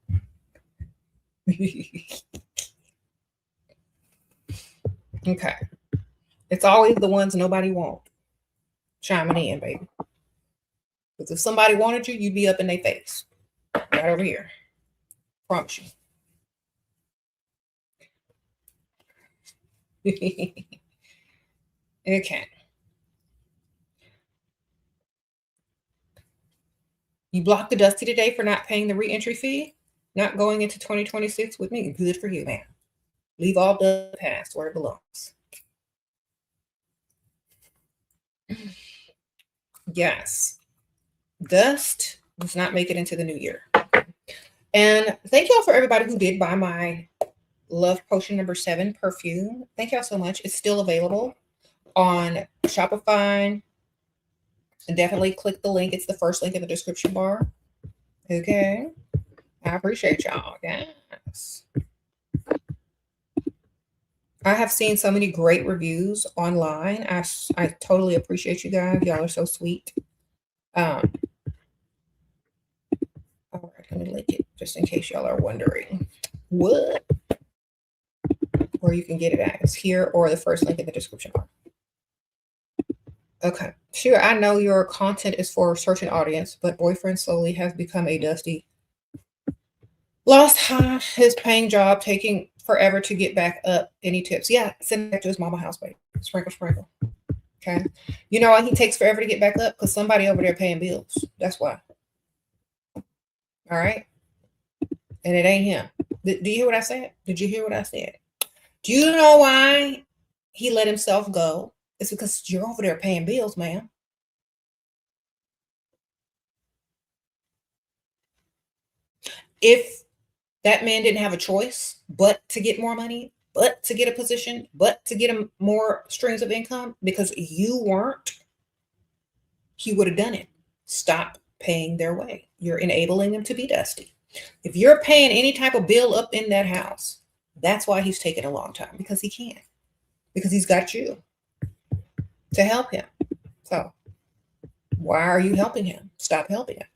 Okay. It's always the ones nobody wants. Chiming in, baby. Because if somebody wanted you, you'd be up in their face. Right over here. Promise you. Okay. You blocked the Dusty today for not paying the re-entry fee, not going into 2026 with me. Good for you, man. Leave all the past where it belongs. Yes. Dust does not make it into the new year. And thank y'all for everybody who did buy my Love Potion number 7 perfume. Thank y'all so much. It's still available on Shopify. And definitely click the link. It's the first link in the description bar. Okay. I appreciate y'all. Yes. I have seen so many great reviews online. I totally appreciate you guys. Y'all are so sweet. All right, let me link it just in case y'all are wondering what where you can get it at. It's here or the first link in the description bar. Okay, sure. I know your content is for a certain audience, but boyfriend slowly has become a dusty. Lost his paying job, taking forever to get back up. Any tips? Yeah, send it back to his mama house, baby. Sprinkle, sprinkle. Okay. You know why he takes forever to get back up? Because somebody over there paying bills. That's why. All right. And it ain't him. Do you hear what I said? Did you hear what I said? Do you know why he let himself go? It's because you're over there paying bills, man. If that man didn't have a choice but to get more money, but to get a position, but to get him more streams of income because you weren't, he would have done it. Stop paying their way. You're enabling them to be dusty. If you're paying any type of bill up in that house, that's why he's taking a long time, because he can. Because he's got you to help him. So why are you helping him? Stop helping him.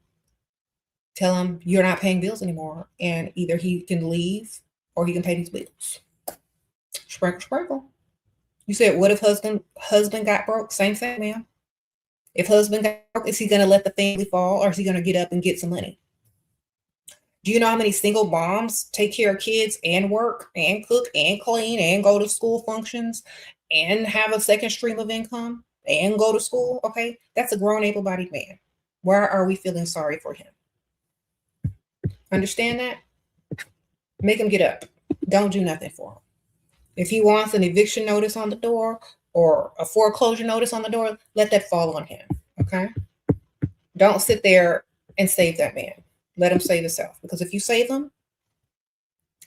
Tell him you're not paying bills anymore, and either he can leave or he can pay these bills. Sprinkle, sprinkle. You said, what if husband got broke? Same thing, ma'am. If husband got broke, is he going to let the family fall, or is he going to get up and get some money? Do you know how many single moms take care of kids and work and cook and clean and go to school functions and have a second stream of income and go to school? Okay, that's a grown, able-bodied man. Why are we feeling sorry for him? Understand that? Make him get up. Don't do nothing for him. If he wants an eviction notice on the door or a foreclosure notice on the door, let that fall on him, okay? Don't sit there and save that man. Let him save himself, because if you save him,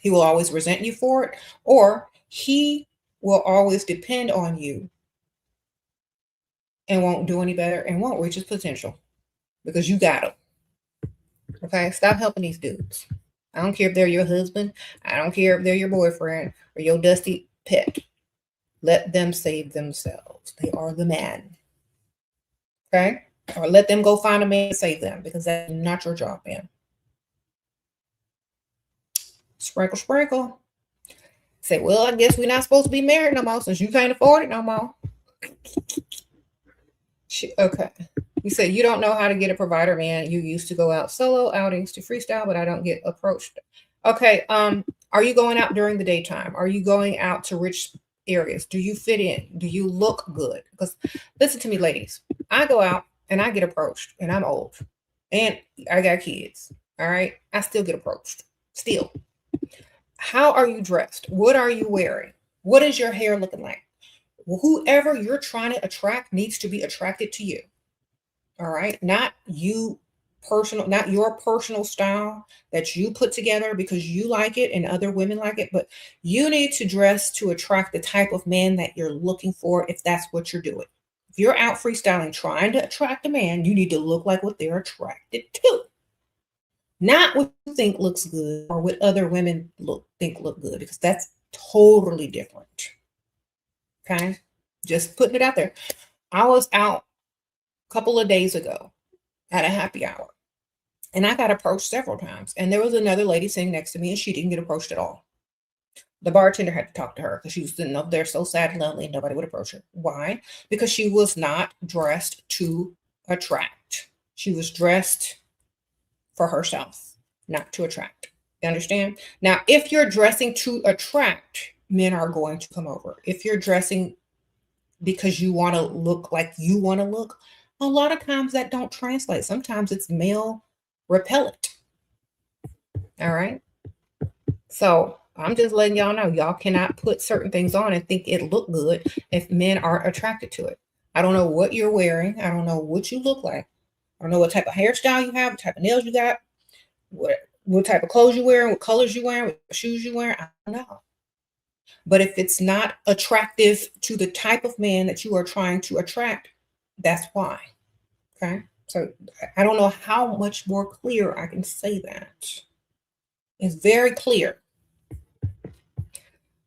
he will always resent you for it, or he will always depend on you and won't do any better and won't reach his potential because you got him. Okay, stop helping these dudes. I don't care if they're your husband. I don't care if they're your boyfriend or your dusty pet. Let them save themselves. They are the man. Okay? Or let them go find a man to save them, because that's not your job, man. Sprinkle, sprinkle. Say, well, I guess we're not supposed to be married no more since you can't afford it no more. Okay. You said you don't know how to get a provider, man. You used to go out solo outings to freestyle, but I don't get approached. Okay. Are you going out during the daytime? Are you going out to rich areas? Do you fit in? Do you look good? Because listen to me, ladies. I go out and I get approached, and I'm old and I got kids. All right. I still get approached. Still. How are you dressed? What are you wearing? What is your hair looking like? Whoever you're trying to attract needs to be attracted to you. All right. Not your personal style that you put together because you like it and other women like it, but you need to dress to attract the type of man that you're looking for, if that's what you're doing. If you're out freestyling, trying to attract a man, you need to look like what they're attracted to. Not what you think looks good or what other women think look good, because that's totally different. Okay. Just putting it out there. I was out a couple of days ago at a happy hour, and I got approached several times, and there was another lady sitting next to me, and she didn't get approached at all. The bartender had to talk to her because she was sitting up there so sad and lonely, and nobody would approach her. Why? Because she was not dressed to attract. She was dressed for herself, not to attract. You understand? Now, if you're dressing to attract, men are going to come over. If you're dressing because you want to look like you want to look, a lot of times that don't translate. Sometimes it's male repellent. All right. So I'm just letting y'all know, y'all cannot put certain things on and think it look good if men aren't attracted to it. I don't know what you're wearing. I don't know what you look like. I don't know what type of hairstyle you have, what type of nails you got, what type of clothes you're wearing, what colors you're wearing, what shoes you're wearing. I don't know. But if it's not attractive to the type of man that you are trying to attract, that's why. Okay. So I don't know how much more clear I can say that. It's very clear.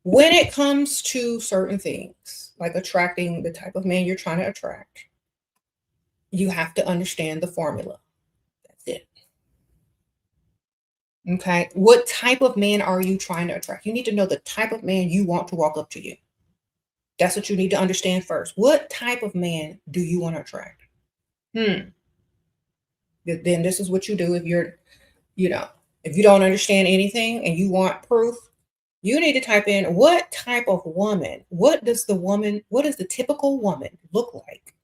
When it comes to certain things, like attracting the type of man you're trying to attract, you have to understand the formula. That's it. Okay. What type of man are you trying to attract? You need to know the type of man you want to walk up to you. That's what you need to understand first. What type of man do you want to attract? Then this is what you do if you're, if you don't understand anything and you want proof, you need to type in what type of woman, what does the typical woman look like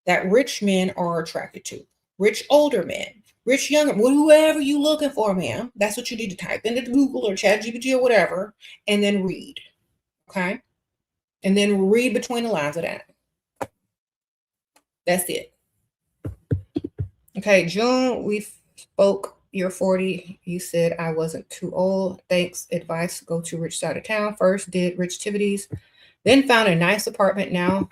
that rich men are attracted to? Rich older men, rich younger, whoever you looking for, ma'am. That's what you need to type into Google or ChatGPT or whatever, and then read. Okay. And then read between the lines of that. That's it. Okay, June, we spoke. You're 40. You said I wasn't too old. Thanks. Advice, go to rich side of town. First did rich activities, then found a nice apartment now.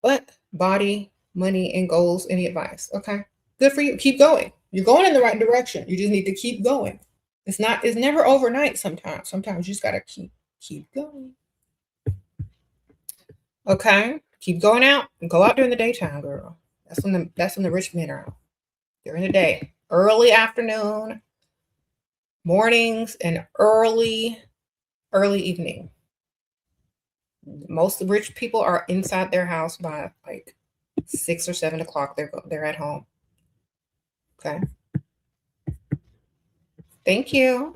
But body, money, and goals, any advice? Okay, good for you. Keep going. You're going in the right direction. You just need to keep going. It's never overnight sometimes. Sometimes you just gotta keep going. Okay? Keep going out and go out during the daytime, girl. That's when the rich men are out. During the day. Early afternoon, mornings, and early evening. Most rich people are inside their house by like 6 or 7 o'clock. They're at home. Okay. Thank you.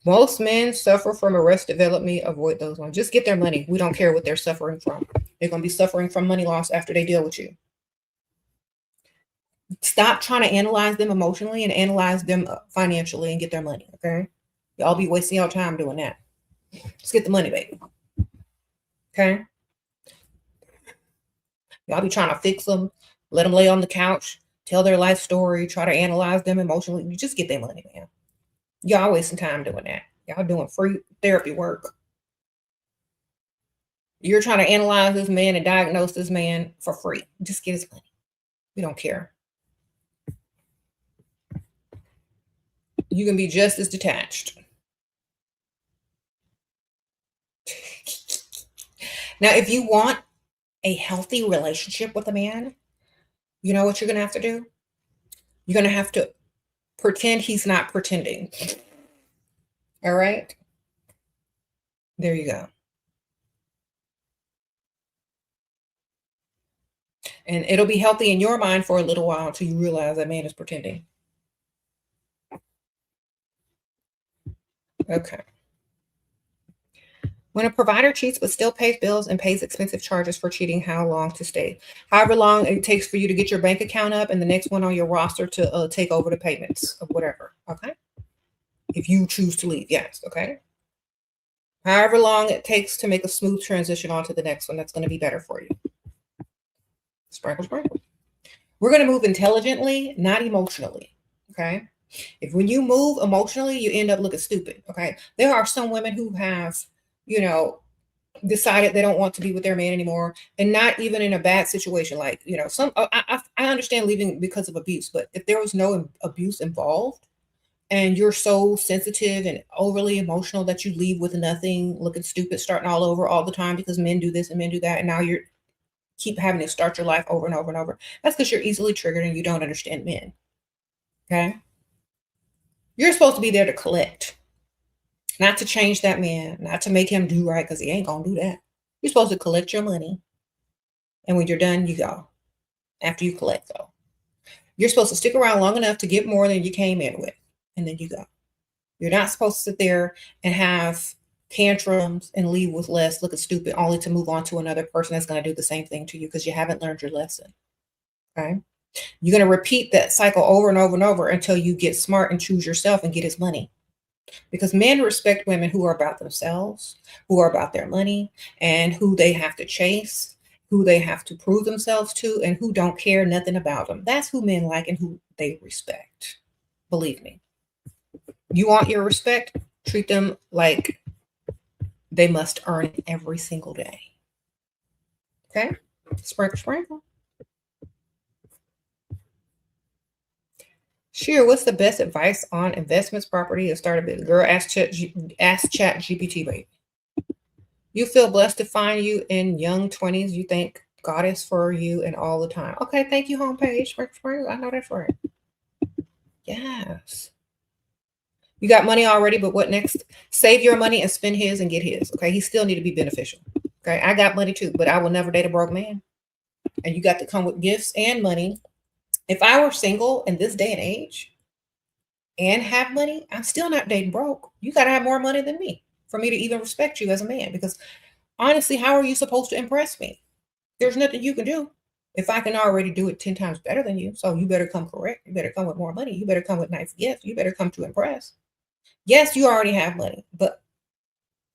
Most men suffer from arrested development. Avoid those ones. Just get their money. We don't care what they're suffering from. They're going to be suffering from money loss after they deal with you. Stop trying to analyze them emotionally and analyze them financially and get their money. Okay. Y'all be wasting your time doing that. Just get the money, baby. Okay. Y'all be trying to fix them, let them lay on the couch, tell their life story, try to analyze them emotionally. You just get their money, man. Y'all wasting time doing that. Y'all doing free therapy work. You're trying to analyze this man and diagnose this man for free. Just get his money. We don't care. You can be just as detached. Now, if you want a healthy relationship with a man, you know what you're going to have to do? You're going to have to pretend he's not pretending. All right? There you go. And it'll be healthy in your mind for a little while until you realize that man is pretending. Okay. When a provider cheats but still pays bills and pays expensive charges for cheating, how long to stay? However long it takes for you to get your bank account up and the next one on your roster to take over the payments of whatever. Okay. If you choose to leave, yes. Okay. However long it takes to make a smooth transition onto the next one, that's going to be better for you. Sprinkle, sprinkle. We're going to move intelligently, not emotionally. Okay. If when you move emotionally, you end up looking stupid. Okay. There are some women who have, decided they don't want to be with their man anymore, and not even in a bad situation. Like, I understand leaving because of abuse, but if there was no abuse involved and you're so sensitive and overly emotional that you leave with nothing, looking stupid, starting all over all the time because men do this and men do that, and now you're keep having to start your life over and over and over. That's because you're easily triggered and you don't understand men. Okay. You're supposed to be there to collect. Not to change that man, not to make him do right, because he ain't going to do that. You're supposed to collect your money. And when you're done, you go. After you collect, though. You're supposed to stick around long enough to get more than you came in with. And then you go. You're not supposed to sit there and have tantrums and leave with less, looking stupid, only to move on to another person that's going to do the same thing to you because you haven't learned your lesson. Okay? You're going to repeat that cycle over and over and over until you get smart and choose yourself and get his money. Because men respect women who are about themselves, who are about their money, and who they have to chase, who they have to prove themselves to, and who don't care nothing about them. That's who men like and who they respect. Believe me. You want your respect? Treat them like they must earn it every single day. Okay? Sprinkle, sprinkle. Shera, what's the best advice on investments, property, and start a business? Girl, ask Chat GPT, baby. You feel blessed to find you in young 20s. You think God is for you and all the time. Okay, thank you, homepage. I know that's right. Yes. You got money already, but what next? Save your money and spend his and get his. Okay, he still need to be beneficial. Okay, I got money too, but I will never date a broke man. And you got to come with gifts and money. If I were single in this day and age and have money, I'm still not dating broke. You got to have more money than me for me to even respect you as a man. Because honestly, how are you supposed to impress me? There's nothing you can do if I can already do it 10 times better than you. So you better come correct. You better come with more money. You better come with nice gifts. You better come to impress. Yes, you already have money, but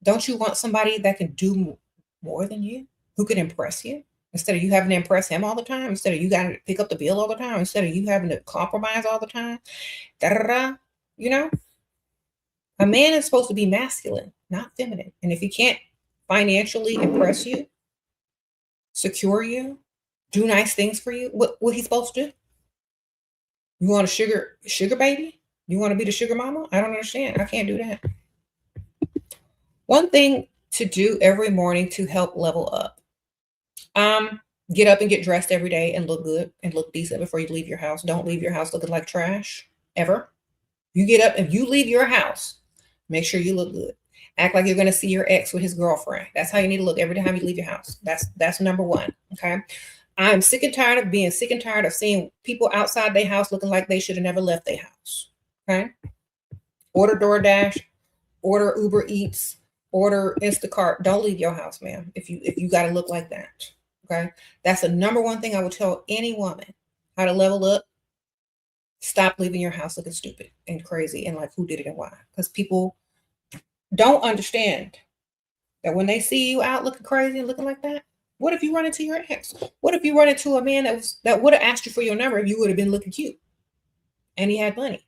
don't you want somebody that can do more than you, who can impress you? Instead of you having to impress him all the time, instead of you got to pick up the bill all the time, instead of you having to compromise all the time, you know, a man is supposed to be masculine, not feminine. And if he can't financially impress you, secure you, do nice things for you, what he's supposed to do? You want a sugar baby? You want to be the sugar mama? I don't understand. I can't do that. One thing to do every morning to help level up. Get up and get dressed every day and look good and look decent before you leave your house. Don't leave your house looking like trash ever. You get up and you leave your house, make sure you look good. Act like you're going to see your ex with his girlfriend. That's how you need to look every time you leave your house. That's number one. Okay. I'm sick and tired of being sick and tired of seeing people outside their house looking like they should have never left their house. Okay. Order DoorDash, order Uber Eats, order Instacart. Don't leave your house, ma'am, if you got to look like that. Okay. That's the number one thing I would tell any woman, how to level up. Stop leaving your house looking stupid and crazy and like who did it and why. Because people don't understand that when they see you out looking crazy and looking like that, what if you run into your ex? What if you run into a man that would have asked you for your number if you would have been looking cute and he had money?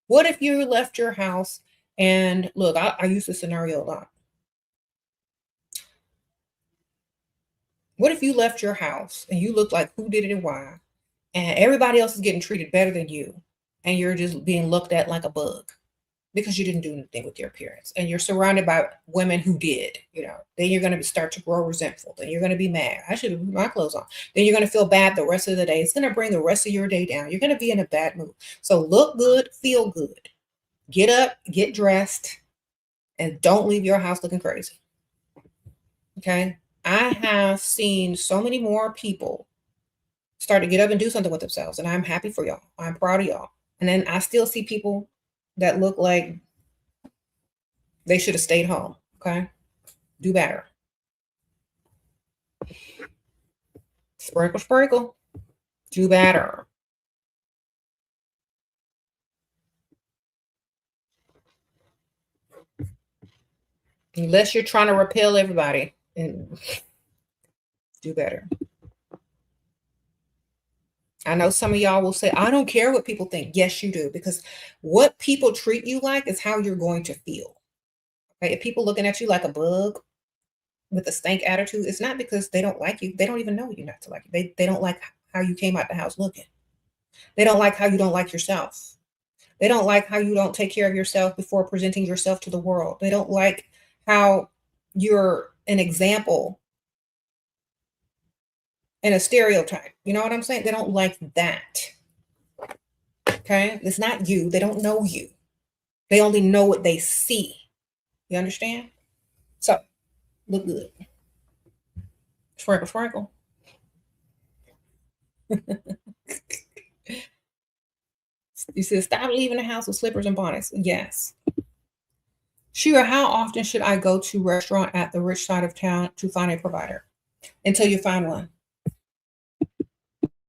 What if you left your house and look, I use this scenario a lot. What if you left your house and you look like who did it and why, and everybody else is getting treated better than you, and you're just being looked at like a bug because you didn't do anything with your appearance, and you're surrounded by women who did, then you're going to start to grow resentful. Then you're going to be mad. I should have put my clothes on. Then you're going to feel bad the rest of the day. It's going to bring the rest of your day down. You're going to be in a bad mood. So look good, feel good. Get up, get dressed, and don't leave your house looking crazy. Okay? I have seen so many more people start to get up and do something with themselves, and I'm happy for y'all. I'm proud of y'all. And then I still see people that look like they should have stayed home. Okay? Do better. Sprinkle, sprinkle. Do better. Unless you're trying to repel everybody, and do better. I know some of y'all will say, I don't care what people think. Yes, you do. Because what people treat you like is how you're going to feel. Okay? If people looking at you like a bug with a stank attitude, it's not because they don't like you. They don't even know you not to like you. They don't like how you came out the house looking. They don't like how you don't like yourself. They don't like how you don't take care of yourself before presenting yourself to the world. They don't like how you're an example and a stereotype. You know what I'm saying? They don't like that. Okay? It's not you. They don't know you. They only know what they see. You understand? So, look good. Sprinkle, sprinkle. You said, stop leaving the house with slippers and bonnets. Yes. Shera, how often should I go to restaurant at the rich side of town to find a provider? Until you find one.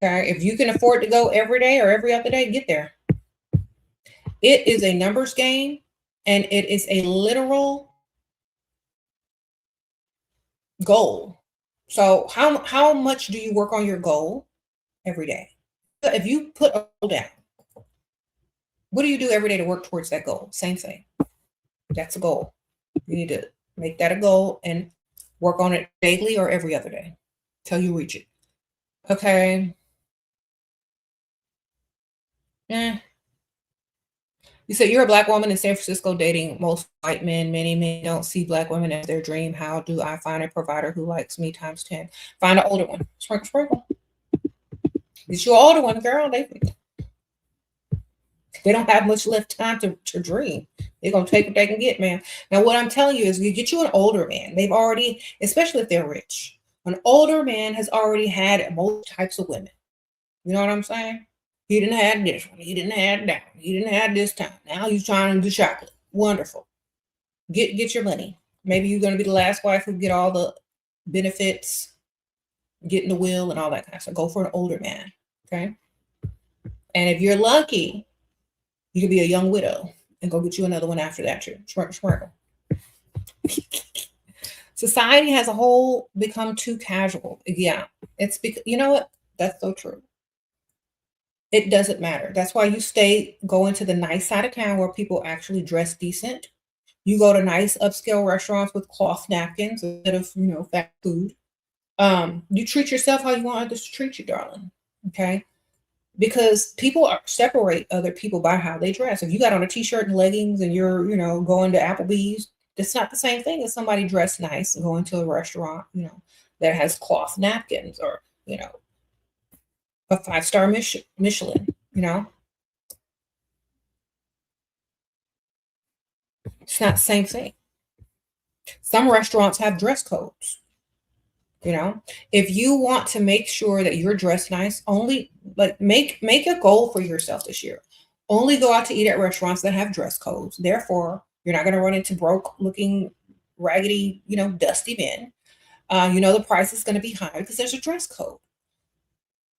Okay. If you can afford to go every day or every other day, get there. It is a numbers game, and it is a literal goal. So how much do you work on your goal every day? If you put a goal down, what do you do every day to work towards that goal? Same thing. That's a goal. You need to make that a goal and work on it daily or every other day till you reach it. Okay. You said you're a Black woman in San Francisco dating most white men. Many men don't see Black women as their dream. How do I find a provider who likes me times 10? Find an older one. Sprinkle, sprinkle. Get you an older one, girl. They don't have much left time to dream. They're going to take what they can get, man. Now, what I'm telling you is you get you an older man. They've already, especially if they're rich, an older man has already had most types of women. You know what I'm saying? He didn't have this one. He didn't have that one. He didn't have this time. Now he's trying to do chocolate. Wonderful. Get your money. Maybe you're going to be the last wife who get all the benefits, get in the will and all that kind of stuff. Go for an older man. Okay? And if you're lucky, you could be a young widow and go get you another one after that too. Sprinkle, sprinkle. Society as a whole become too casual. Yeah, it's because you know what? That's so true. It doesn't matter. That's why you go into the nice side of town where people actually dress decent. You go to nice upscale restaurants with cloth napkins instead of, fast food. You treat yourself how you want others to treat you, darling. Okay. Because separate other people by how they dress. If you got on a t-shirt and leggings and you're, going to Applebee's, that's not the same thing as somebody dressed nice and going to a restaurant, that has cloth napkins or, a 5-star Michelin, it's not the same thing. Some restaurants have dress codes. If you want to make sure that you're dressed nice, only like make a goal for yourself this year. Only go out to eat at restaurants that have dress codes. Therefore, you're not going to run into broke looking, raggedy, dusty men. The price is going to be high because there's a dress code.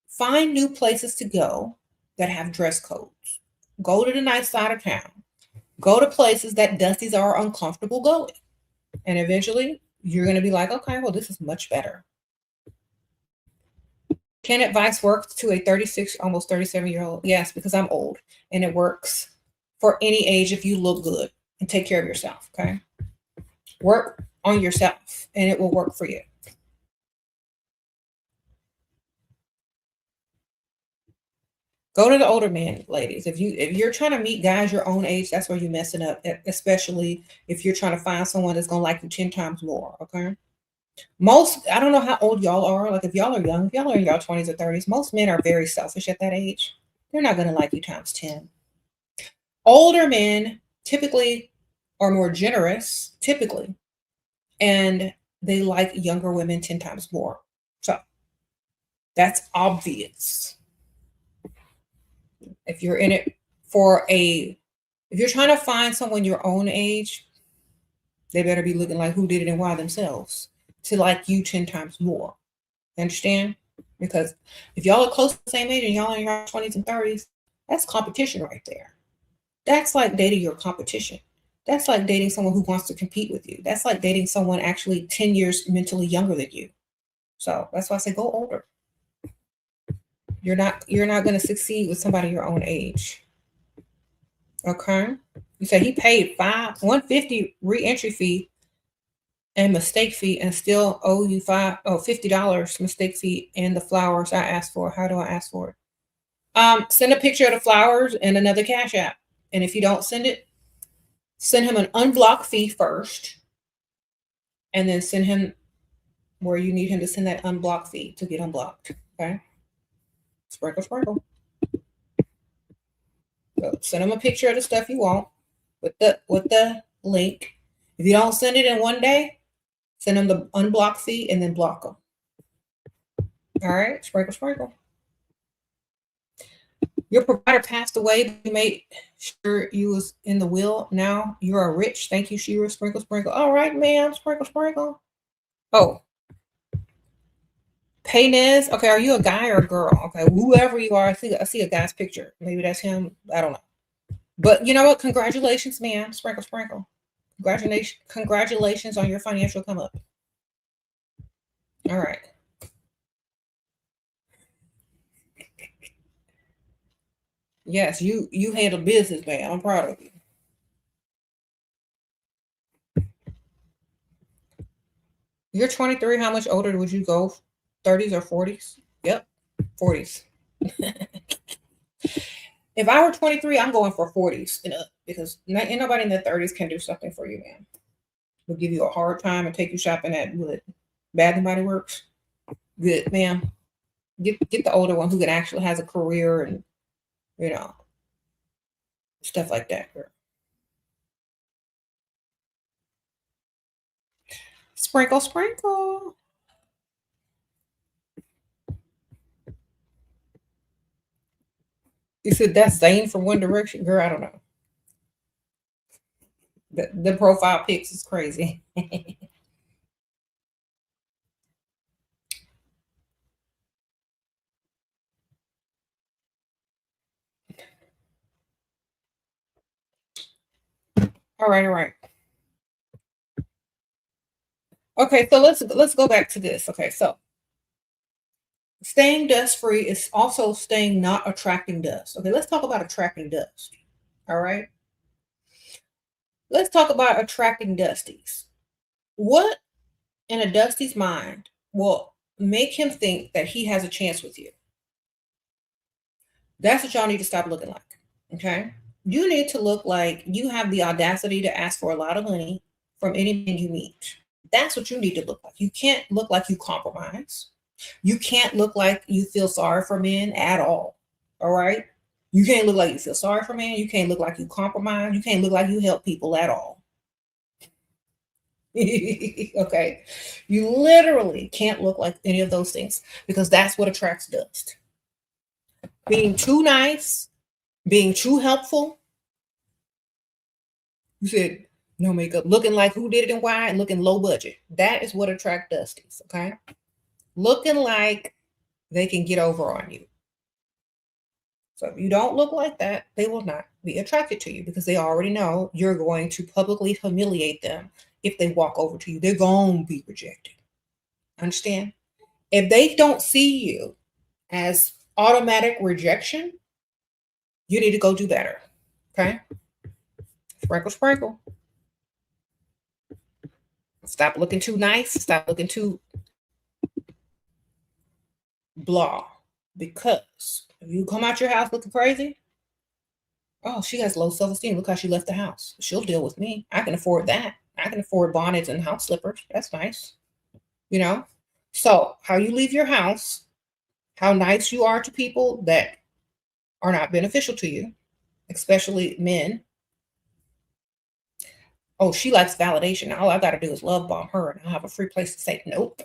Find new places to go that have dress codes. Go to the nice side of town. Go to places that dusties are uncomfortable going. And eventually you're going to be like, okay, well, this is much better. Can advice work to a 36, almost 37-year-old? Yes, because I'm old and it works for any age if you look good and take care of yourself. Okay. Work on yourself and it will work for you. Go to the older men, ladies. If you're trying to meet guys your own age, that's where you're messing up, especially if you're trying to find someone that's gonna like you 10 times more. Okay. I don't know how old y'all are. Like if y'all are young, if y'all are in y'all 20s or 30s, most men are very selfish at that age. They're not gonna like you times 10. Older men typically are more generous, typically, and they like younger women 10 times more. So that's obvious. If you're in it if you're trying to find someone your own age, they better be looking like who did it and why themselves to like you 10 times more. Understand? Because if y'all are close to the same age and y'all in your 20s and 30s, that's competition right there. That's like dating your competition. That's like dating someone who wants to compete with you. That's like dating someone actually 10 years mentally younger than you. So that's why I say go older. You're not going to succeed with somebody your own age. Okay. You say he paid 150 re-entry fee and mistake fee and still owe you $50 mistake fee and the flowers I asked for. How do I ask for it? Send a picture of the flowers and another cash app. And if you don't send it, send him an unblock fee first. And then send him where you need him to send that unblock fee to get unblocked. Okay. Sprinkle, sprinkle. So send him a picture of the stuff you want with the link. If you don't send it in one day, send him the unblock fee and then block them. All right, sprinkle, sprinkle. Your provider passed away. You made sure you was in the will. Now you are rich. Thank you, Shira. Sprinkle, sprinkle. All right, ma'am. Sprinkle, sprinkle. Oh, Paynez. Okay, are you a guy or a girl? Okay, whoever you are, I see a guy's picture. Maybe that's him. I don't know. But you know what? Congratulations, ma'am. Sprinkle, sprinkle. Congratulations on your financial come up. All right. Yes, you handle business, man. I'm proud of you. You're 23. How much older would you go? 30s or 40s? Yep, 40s. If I were 23, I'm going for 40s and up because ain't nobody in their 30s can do something for you, man. Will give you a hard time and take you shopping at what Bath and Body Works. Good, ma'am. Get the older one who can actually has a career and you know stuff like that. Girl. Sprinkle, sprinkle. You said that's Zane from One Direction, girl. I don't know. The profile pics is crazy. All right, all right. Okay, so let's go back to this. Okay, so staying dust free is also staying not attracting dust. Okay, let's talk about attracting dust. All right, let's talk about attracting dusties. What in a dusty's mind will make him think that he has a chance with you? That's what y'all need to stop looking like. Okay, you need to look like you have the audacity to ask for a lot of money from any man you meet. That's what you need to look like. You can't look like you compromise. You can't look like you feel sorry for men at all. All right. You can't look like you feel sorry for men. You can't look like you compromise. You can't look like you help people at all. Okay. You literally can't look like any of those things because that's what attracts dust. Being too nice, being too helpful. You said no makeup, looking like who did it and why, and looking low budget. That is what attracts dusties. Okay. Looking like they can get over on you. So if you don't look like that, they will not be attracted to you because they already know you're going to publicly humiliate them if they walk over to you. They're going to be rejected. Understand? If they don't see you as automatic rejection, you need to go do better. Okay? Sprinkle, sprinkle. Stop looking too nice. Stop looking too blah. Because if you come out your house looking crazy, oh, she has low self-esteem. Look how she left the house. She'll deal with me. I can afford that. I can afford bonnets and house slippers. That's nice. You know? So how you leave your house, how nice you are to people that are not beneficial to you, especially men. Oh, she likes validation. All I got to do is love bomb her and I'll have a free place to say nope.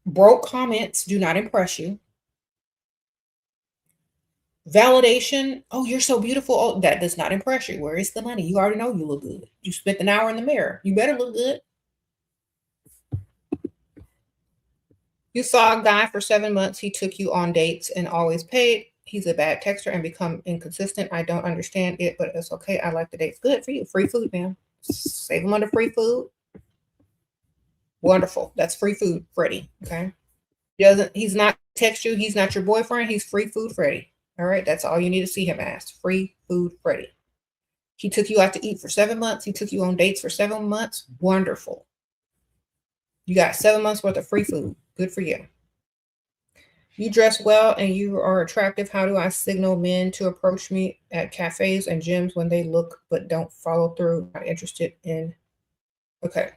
Broke comments do not impress you. Validation, oh, you're so beautiful. Oh, that does not impress you. Where is the money? You already know you look good. You spent an hour in the mirror. You better look good. You saw a guy for 7 months. He took you on dates and always paid. He's a bad texter and become inconsistent. I don't understand it, but it's okay. I like the dates. Good for you. Free food, man. Save him under free food. Wonderful. That's free food, Freddie. Okay. He's not text you. He's not your boyfriend. He's free food, Freddie. All right. That's all you need to see him as. Free food, Freddie. He took you out to eat for 7 months. He took you on dates for 7 months. Wonderful. You got 7 months worth of free food. Good for you. You dress well and you are attractive. How do I signal men to approach me at cafes and gyms when they look but don't follow through? Not interested in. Okay.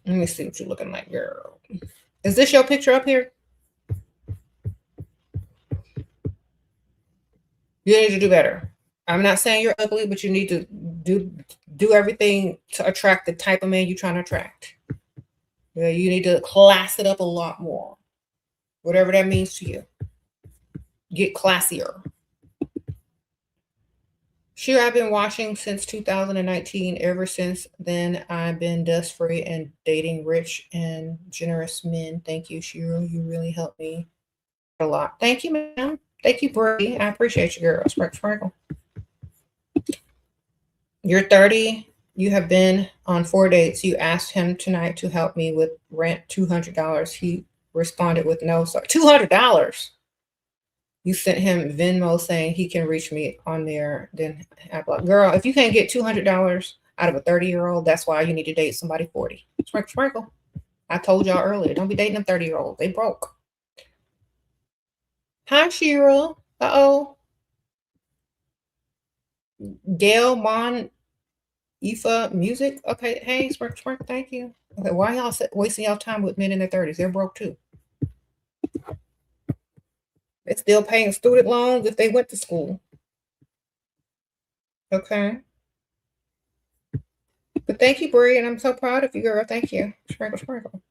Let me see what you're looking like, girl. Is this your picture up here? You need to do better. I'm not saying you're ugly, but you need to do everything to attract the type of man you're trying to attract. Yeah, you need to class it up a lot more. Whatever that means to you. Get classier. Sure, I've been watching since 2019. Ever since then, I've been dust free and dating rich and generous men. Thank you, Shira. You really helped me a lot. Thank you, ma'am. Thank you, Brady. I appreciate you, girl. Sprinkle. You're 30. You have been on 4 dates. You asked him tonight to help me with rent, $200. He responded with no. So $200. You sent him Venmo saying he can reach me on there. Then I blocked. Girl, if you can't get $200 out of a 30-year-old, that's why you need to date somebody 40. Sprinkle. I told y'all earlier, don't be dating a 30-year-old. They broke. Hi, Shira. Uh-oh. Gail Mon Ifa Music. Okay. Hey, Sprinkle. Thank you. Okay. Why y'all wasting y'all time with men in their 30s? They're broke too. They're still paying student loans if they went to school. Okay. But thank you, Brie, and I'm so proud of you, girl. Thank you. Sprinkle.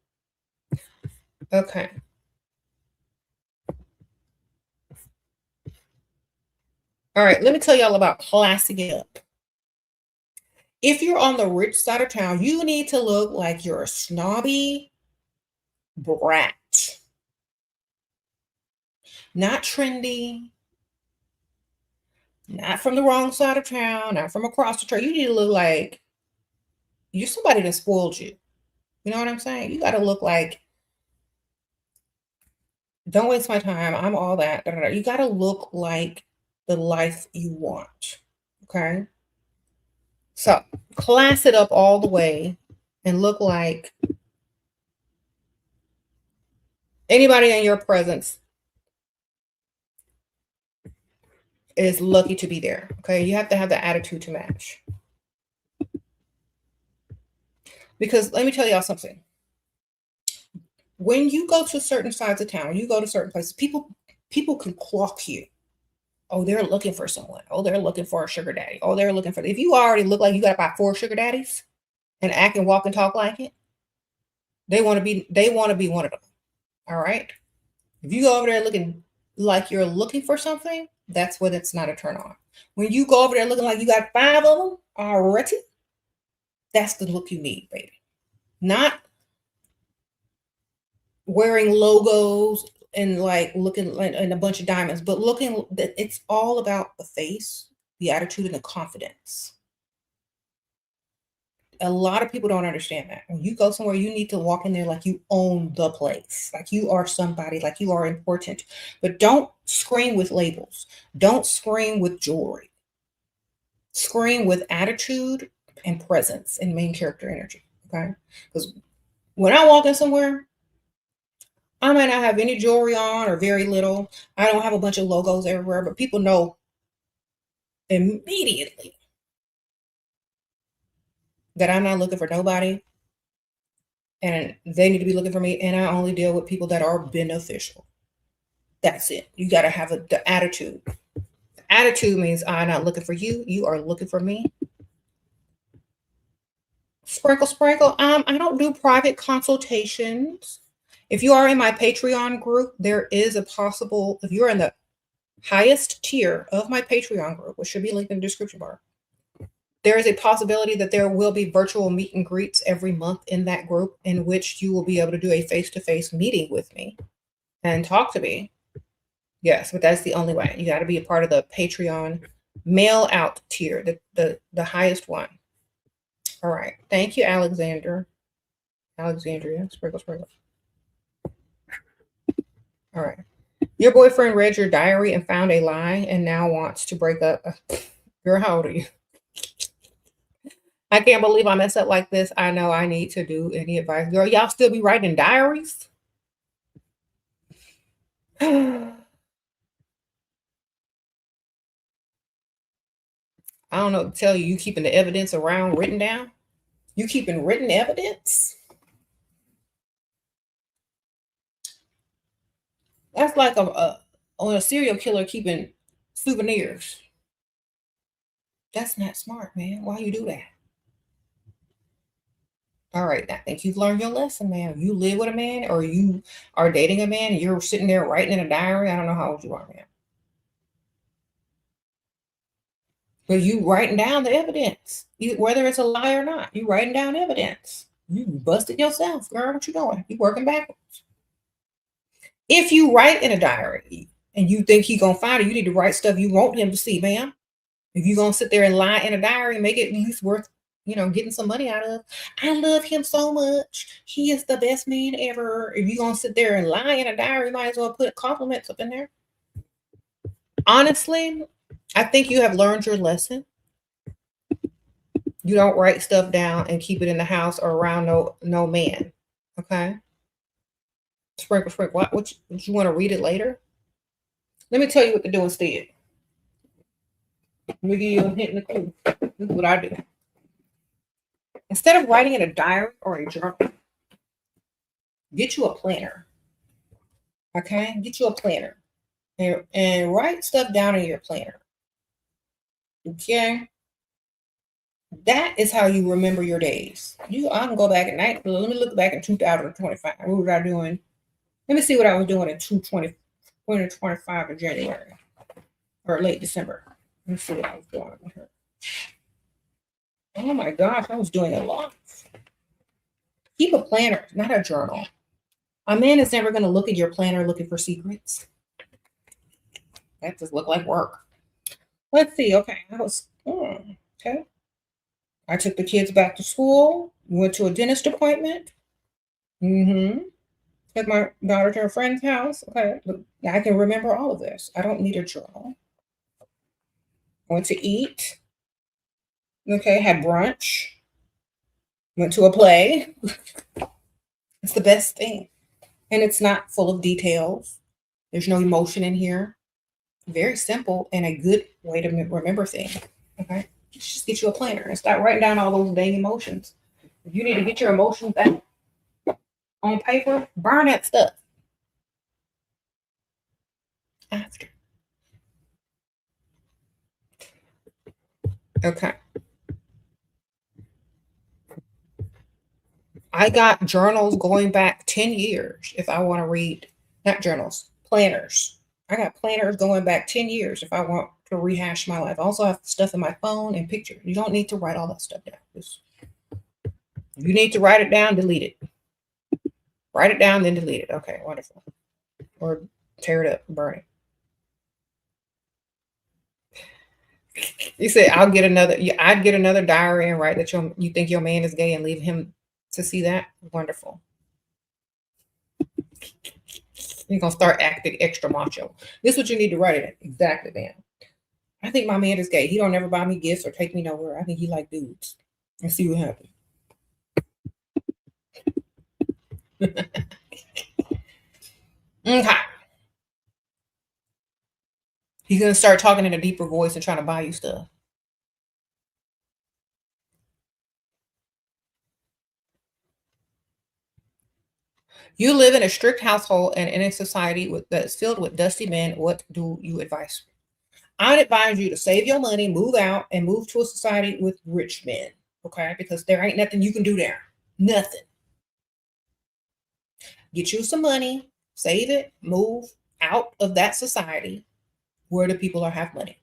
Okay. All right, let me tell y'all about classing it up. If you're on the rich side of town, you need to look like you're a snobby brat. Not trendy. Not from the wrong side of town. Not from across the trail. You need to look like you're somebody that spoiled you. You know what I'm saying? You got to look like, don't waste my time. I'm all that. Da, da, da. You got to look like the life you want. Okay. So class it up all the way and look like anybody in your presence is lucky to be there. Okay. You have to have the attitude to match. Because let me tell y'all something. When you go to certain sides of town, you go to certain places, people can clock you. Oh, they're looking for someone. Oh, they're looking for a sugar daddy. Oh, they're looking for, if you already look like you got about 4 sugar daddies and act and walk and talk like it, they want to be one of them. All right. If you go over there looking like you're looking for something, that's when it's not a turn on. When you go over there looking like you got 5 of them already, that's the look you need, baby. Not wearing logos and like looking like in a bunch of diamonds, but looking that it's all about the face, the attitude, and the confidence. A lot of people don't understand that. When you go somewhere, you need to walk in there like you own the place, like you are somebody, like you are important. But don't scream with labels. Don't scream with jewelry. Scream with attitude and presence and main character energy. Okay? Because when I walk in somewhere, I might not have any jewelry on or very little. I don't have a bunch of logos everywhere, but people know immediately that I'm not looking for nobody and they need to be looking for me. And I only deal with people that are beneficial. That's it. You got to have the attitude. The attitude means I'm not looking for you. You are looking for me. Sprinkle, sprinkle. I don't do private consultations. If you are in my Patreon group, there is a possible, if you're in the highest tier of my Patreon group, which should be linked in the description bar, there is a possibility that there will be virtual meet and greets every month in that group in which you will be able to do a face-to-face meeting with me and talk to me. Yes, but that's the only way. You got to be a part of the Patreon mail out tier, the highest one. All right. Thank you, Alexandria. Sprinkle, sprinkle. All right. Your boyfriend read your diary and found a lie and now wants to break up. Girl, how old are you? I can't believe I messed up like this. I know I need to do any advice. Girl, y'all still be writing diaries? I don't know what to tell you. You keeping the evidence around written down? You keeping written evidence? That's like on a serial killer keeping souvenirs. That's not smart, man. Why you do that? All right, I think you've learned your lesson, man. You live with a man or you are dating a man and you're sitting there writing in a diary. I don't know how old you are, man. But you writing down the evidence, whether it's a lie or not. You writing down evidence. You busted yourself, girl. What you doing? You working backwards. If you write in a diary and you think he gonna find it, you need to write stuff you want him to see, ma'am. If you gonna sit there and lie in a diary and make it at least worth, getting some money out of. I love him so much. He is the best man ever. If you gonna sit there and lie in a diary, you might as well put compliments up in there. Honestly, I think you have learned your lesson. You don't write stuff down and keep it in the house or around no man. Okay. Sprinkle, sprinkle. What you want to read it later? Let me tell you what to do instead. Let me give you a hint and a clue. This is what I do. Instead of writing in a diary or a journal, get you a planner. Okay? Get you a planner. And write stuff down in your planner. Okay? That is how you remember your days. I can go back at night. Let me look back in 2025. What was I doing? Let me see what I was doing in 2025 in January or late December. Let me see what I was doing with her. Oh my gosh, I was doing a lot. Keep a planner, not a journal. A man is never going to look at your planner looking for secrets. That just look like work. Let's see. Okay. Okay. I took the kids back to school, went to a dentist appointment. Took my daughter to a friend's house. Okay, look, I can remember all of this. I don't need a journal. Went to eat. Okay, had brunch. Went to a play. It's the best thing. And it's not full of details. There's no emotion in here. Very simple and a good way to remember things. Okay, just get you a planner and start writing down all those dang emotions. If you need to get your emotions back on paper, burn that stuff after. Okay. I got journals going back 10 years if I want to read, not journals, planners. I got planners going back 10 years if I want to rehash my life. I also have stuff in my phone and pictures. You don't need to write all that stuff down. You need to write it down, delete it. Write it down, then delete it. Okay, wonderful. Or tear it up, burn it. You say I'd get another diary and write that you think your man is gay and leave him to see that. Wonderful. You're gonna start acting extra macho. This is what you need to write it in. Exactly, man. I think my man is gay. He don't ever buy me gifts or take me nowhere. I think he like dudes. And see what happens. Okay. He's gonna start talking in a deeper voice and trying to buy you stuff. You live in a strict household and in a society that's filled with dusty men. What do you advise? I'd advise you to save your money, move out, and move to a society with rich men. Okay, because there ain't nothing you can do there. Nothing. Get you some money, save it, move out of that society where the people have money.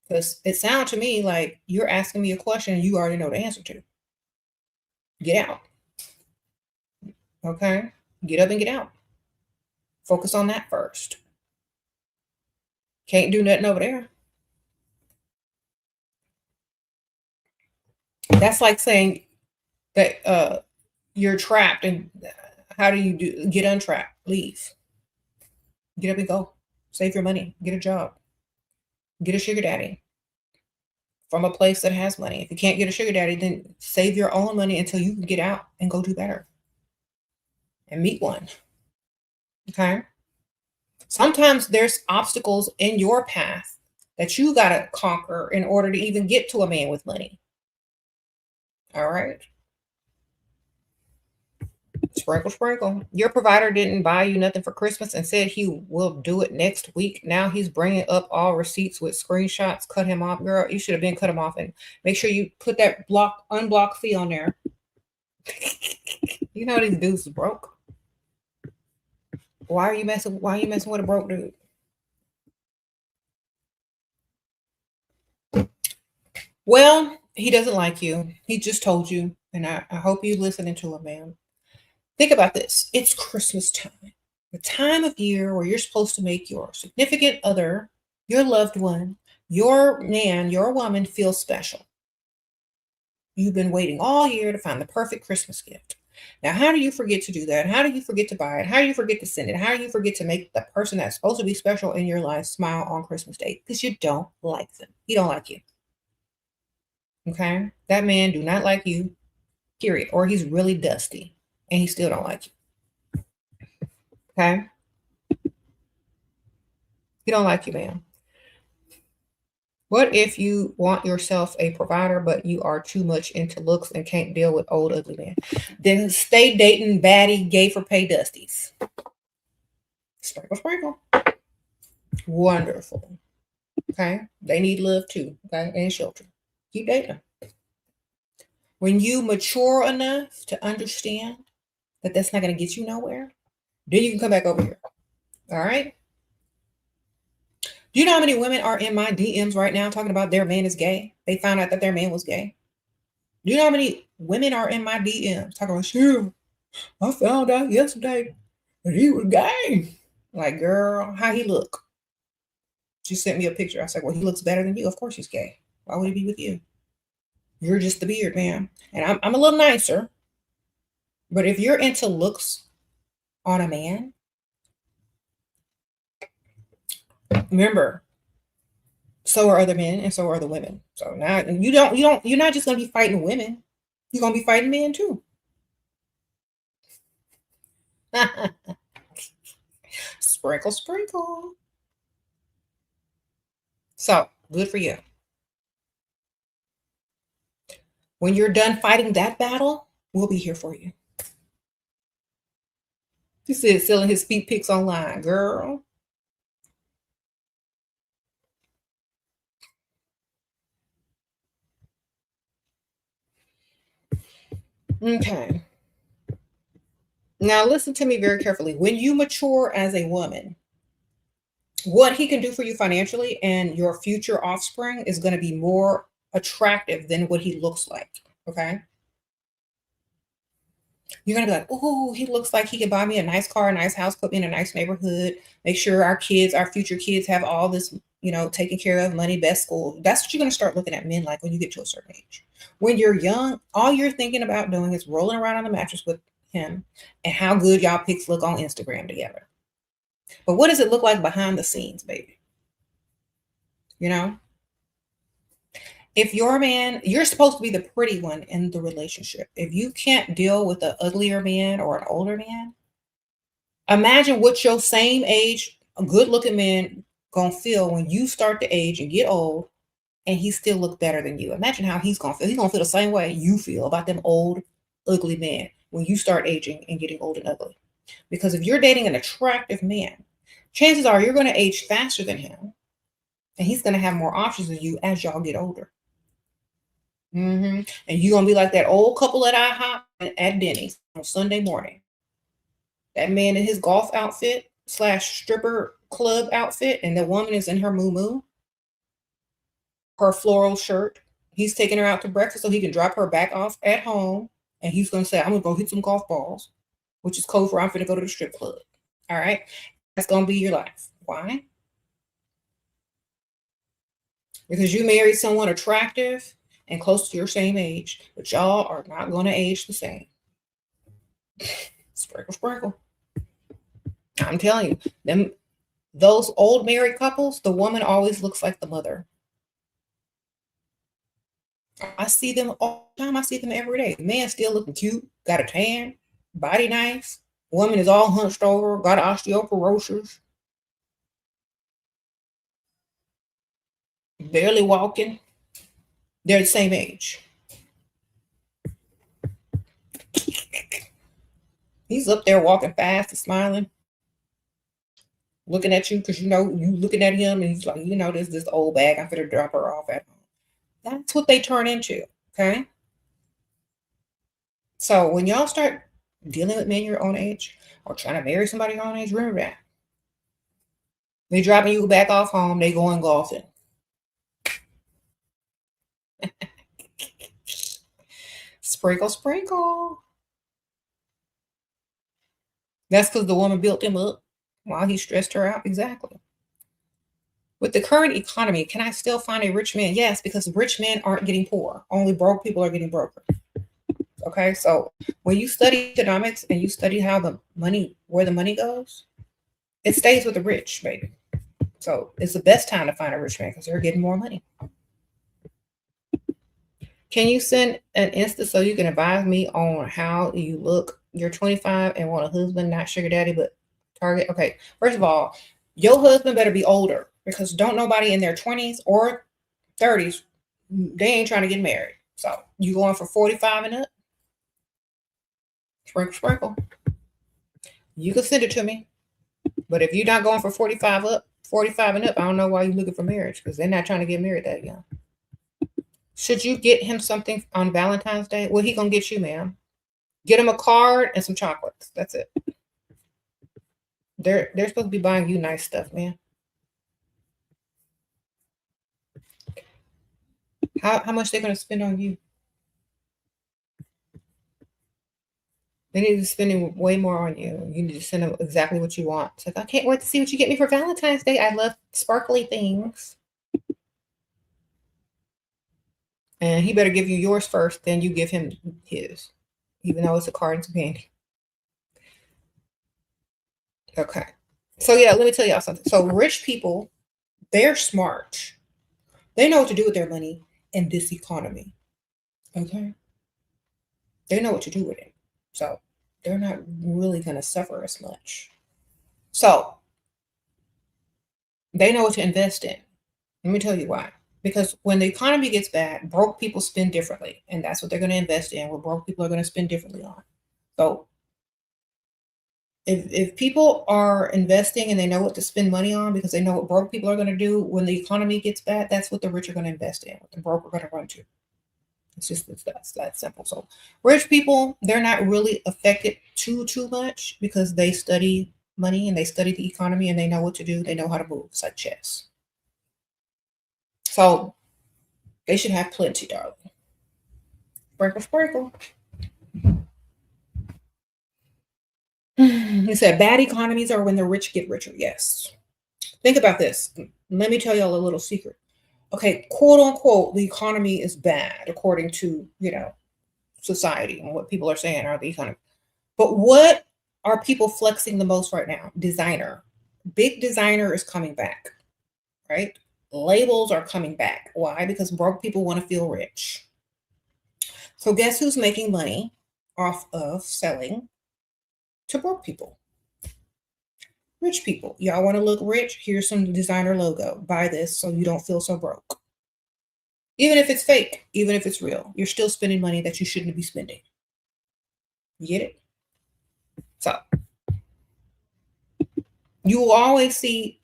Because it sounds to me like you're asking me a question you already know the answer to. Get out. Okay? Get up and get out. Focus on that first. Can't do nothing over there. That's like saying that you're trapped and how do you get untrapped? Leave. Get up and go. Save your money. Get a job. Get a sugar daddy from a place that has money. If you can't get a sugar daddy, then save your own money until you can get out and go do better and meet one. Okay? Sometimes there's obstacles in your path that you got to conquer in order to even get to a man with money. All right? Sprinkle, sprinkle. Your provider didn't buy you nothing for Christmas and said he will do it next week. Now he's bringing up all receipts with screenshots. Cut him off, girl. You should have been cut him off and make sure you put that unblock fee on there. You know these dudes is broke. Why are you messing with a broke dude? Well, he doesn't like you. He just told you, and I hope you listening to him, man. Think about this. It's Christmas time, the time of year where you're supposed to make your significant other, your loved one, your man, your woman feel special. You've been waiting all year to find the perfect Christmas gift. Now, how do you forget to do that? How do you forget to buy it? How do you forget to send it? How do you forget to make the person that's supposed to be special in your life smile on Christmas Day? Because you don't like them. He don't like you. Okay? That man do not like you, period. Or he's really dusty and he still don't like you. Okay? He don't like you, man. What if you want yourself a provider, but you are too much into looks and can't deal with old, ugly men? Then stay dating baddie, gay for pay dusties. Sprinkle, sprinkle. Wonderful. Okay? They need love too, okay? And shelter. Keep dating. When you mature enough to understand that that's not going to get you nowhere, then you can come back over here. All right? Do you know how many women are in my DMs right now talking about their man is gay? They found out that their man was gay. Do you know how many women are in my DMs talking about, Shera, I found out yesterday that he was gay. Like, girl, how he look? She sent me a picture. I said, well, he looks better than you. Of course he's gay. Why would he be with you? You're just the beard, man. And I'm a little nicer. But if you're into looks on a man, remember, so are other men and so are the women. So now you're not just gonna be fighting women, you're gonna be fighting men too. Sprinkle, sprinkle. So good for you. When you're done fighting that battle, we'll be here for you. He said selling his feet pics online, girl. Okay. Now listen to me very carefully. When you mature as a woman, what he can do for you financially and your future offspring is going to be more attractive than what he looks like. Okay. You're going to be like, oh, he looks like he could buy me a nice car, a nice house, put me in a nice neighborhood, make sure our kids, our future kids have all this, taken care of, money, best school. That's what you're going to start looking at men like when you get to a certain age. When you're young, all you're thinking about doing is rolling around on the mattress with him and how good y'all pics look on Instagram together. But what does it look like behind the scenes, baby? If you're a man, you're supposed to be the pretty one in the relationship. If you can't deal with an uglier man or an older man, imagine what your same age, a good looking man gonna feel when you start to age and get old and he still look better than you. Imagine how he's gonna feel. He's gonna feel the same way you feel about them old, ugly men when you start aging and getting old and ugly. Because if you're dating an attractive man, chances are you're gonna age faster than him and he's gonna have more options than you as y'all get older. And you're gonna be like that old couple at IHOP and at Denny's on Sunday morning. That man in his golf outfit / stripper club outfit, and the woman is in her moo her floral shirt. He's taking her out to breakfast so he can drop her back off at home, and he's gonna say, "I'm gonna go hit some golf balls," which is code for "I'm gonna go to the strip club." All right, that's gonna be your life. Why? Because you married someone attractive and close to your same age, but y'all are not going to age the same. Sprinkle, sprinkle. I'm telling you, those old married couples, the woman always looks like the mother. I see them all the time. I see them every day. Man still looking cute, got a tan, body nice. Woman is all hunched over, got osteoporosis, barely walking. They're the same age. He's up there walking fast and smiling, looking at you because you looking at him and he's like, there's this old bag. I'm gonna drop her off at home. That's what they turn into. Okay. So when y'all start dealing with men your own age or trying to marry somebody your own age, remember that. They dropping you back off home, they going golfing. Sprinkle, sprinkle. That's because the woman built him up while he stressed her out. Exactly. With the current economy, can I still find a rich man? Yes, because rich men aren't getting poor. Only broke people are getting broker. Okay, so when you study economics and you study where the money goes, it stays with the rich, baby. So it's the best time to find a rich man because they're getting more money. Can you send an Insta so you can advise me on how you look? You're 25 and want a husband, not sugar daddy, but target. Okay, first of all, your husband better be older because don't nobody in their 20s or 30s, they ain't trying to get married. So you going for 45 and up? Sprinkle, sprinkle. You can send it to me. But if you're not going for 45 and up, I don't know why you're looking for marriage because they're not trying to get married that young. Should you get him something on Valentine's Day? What he gonna get you, ma'am? Get him a card and some chocolates. That's it. They're supposed to be buying you nice stuff, man. How much they're gonna spend on you? They need to be spending way more on you. You need to send them exactly what you want. It's like, I can't wait to see what you get me for Valentine's Day. I love sparkly things. And he better give you yours first, then you give him his, even though it's a carton of candy. Okay. So yeah, let me tell y'all something. So rich people, they're smart. They know what to do with their money in this economy. Okay. They know what to do with it. So they're not really going to suffer as much. So they know what to invest in. Let me tell you why. Because when the economy gets bad, broke people spend differently. And that's what they're going to invest in, what broke people are going to spend differently on. So if people are investing and they know what to spend money on because they know what broke people are going to do when the economy gets bad, that's what the rich are going to invest in, what the broke are going to run to. That's that simple. So rich people, they're not really affected too much because they study money and they study the economy and they know what to do. They know how to move. It's like chess. So they should have plenty, darling. Sprinkle, sprinkle. He said bad economies are when the rich get richer. Yes. Think about this. Let me tell y'all a little secret. Okay, quote unquote, the economy is bad according to, society and what people are saying are the economy. But what are people flexing the most right now? Designer. Big designer is coming back, right? Labels are coming back. Why? Because broke people want to feel rich. So guess who's making money off of selling to broke people? Rich people. Y'all want to look rich? Here's some designer logo. Buy this so you don't feel so broke. Even if it's fake, even if it's real, you're still spending money that you shouldn't be spending. You get it? So you will always see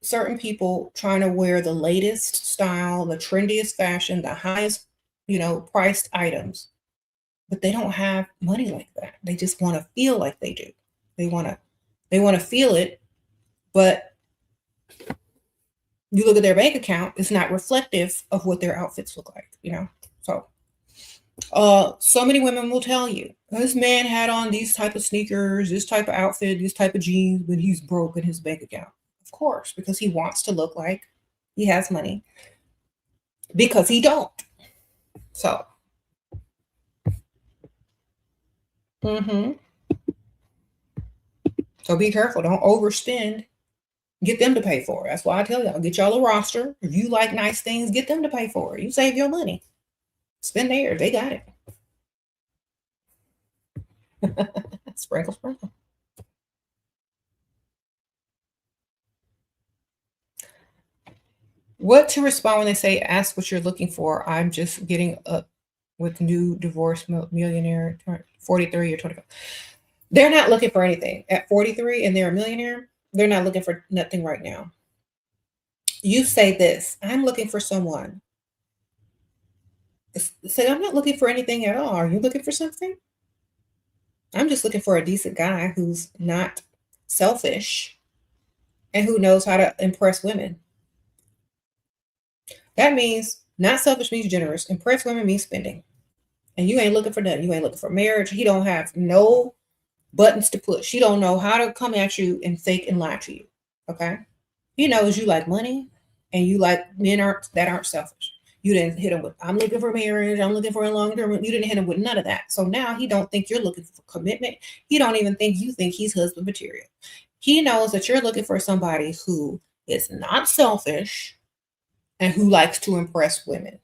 certain people trying to wear the latest style, the trendiest fashion, the highest, priced items, but they don't have money like that. They just want to feel like they do. They want to feel it, but you look at their bank account, it's not reflective of what their outfits look like, So so many women will tell you, this man had on these type of sneakers, this type of outfit, this type of jeans, but he's broke in his bank account. Of course, because he wants to look like he has money, because he don't. So, so be careful. Don't overspend. Get them to pay for it. That's why I tell y'all, get y'all a roster. If you like nice things, get them to pay for it. You save your money. Spend theirs. They got it. Sprinkle, sprinkle. What to respond when they say, ask what you're looking for? I'm just getting up with new divorced millionaire, 43 or 25. They're not looking for anything. At 43 and they're a millionaire, they're not looking for nothing right now. You say this, I'm looking for someone. Say, I'm not looking for anything at all. Are you looking for something? I'm just looking for a decent guy who's not selfish and who knows how to impress women. That means not selfish means generous. Impress women means spending. And you ain't looking for nothing. You ain't looking for marriage. He don't have no buttons to push. He don't know how to come at you and fake and lie to you. Okay? He knows you like money and you like men that aren't selfish. You didn't hit him with, I'm looking for marriage. I'm looking for a long term. You didn't hit him with none of that. So now he don't think you're looking for commitment. He don't even think you think he's husband material. He knows that you're looking for somebody who is not selfish and who likes to impress women.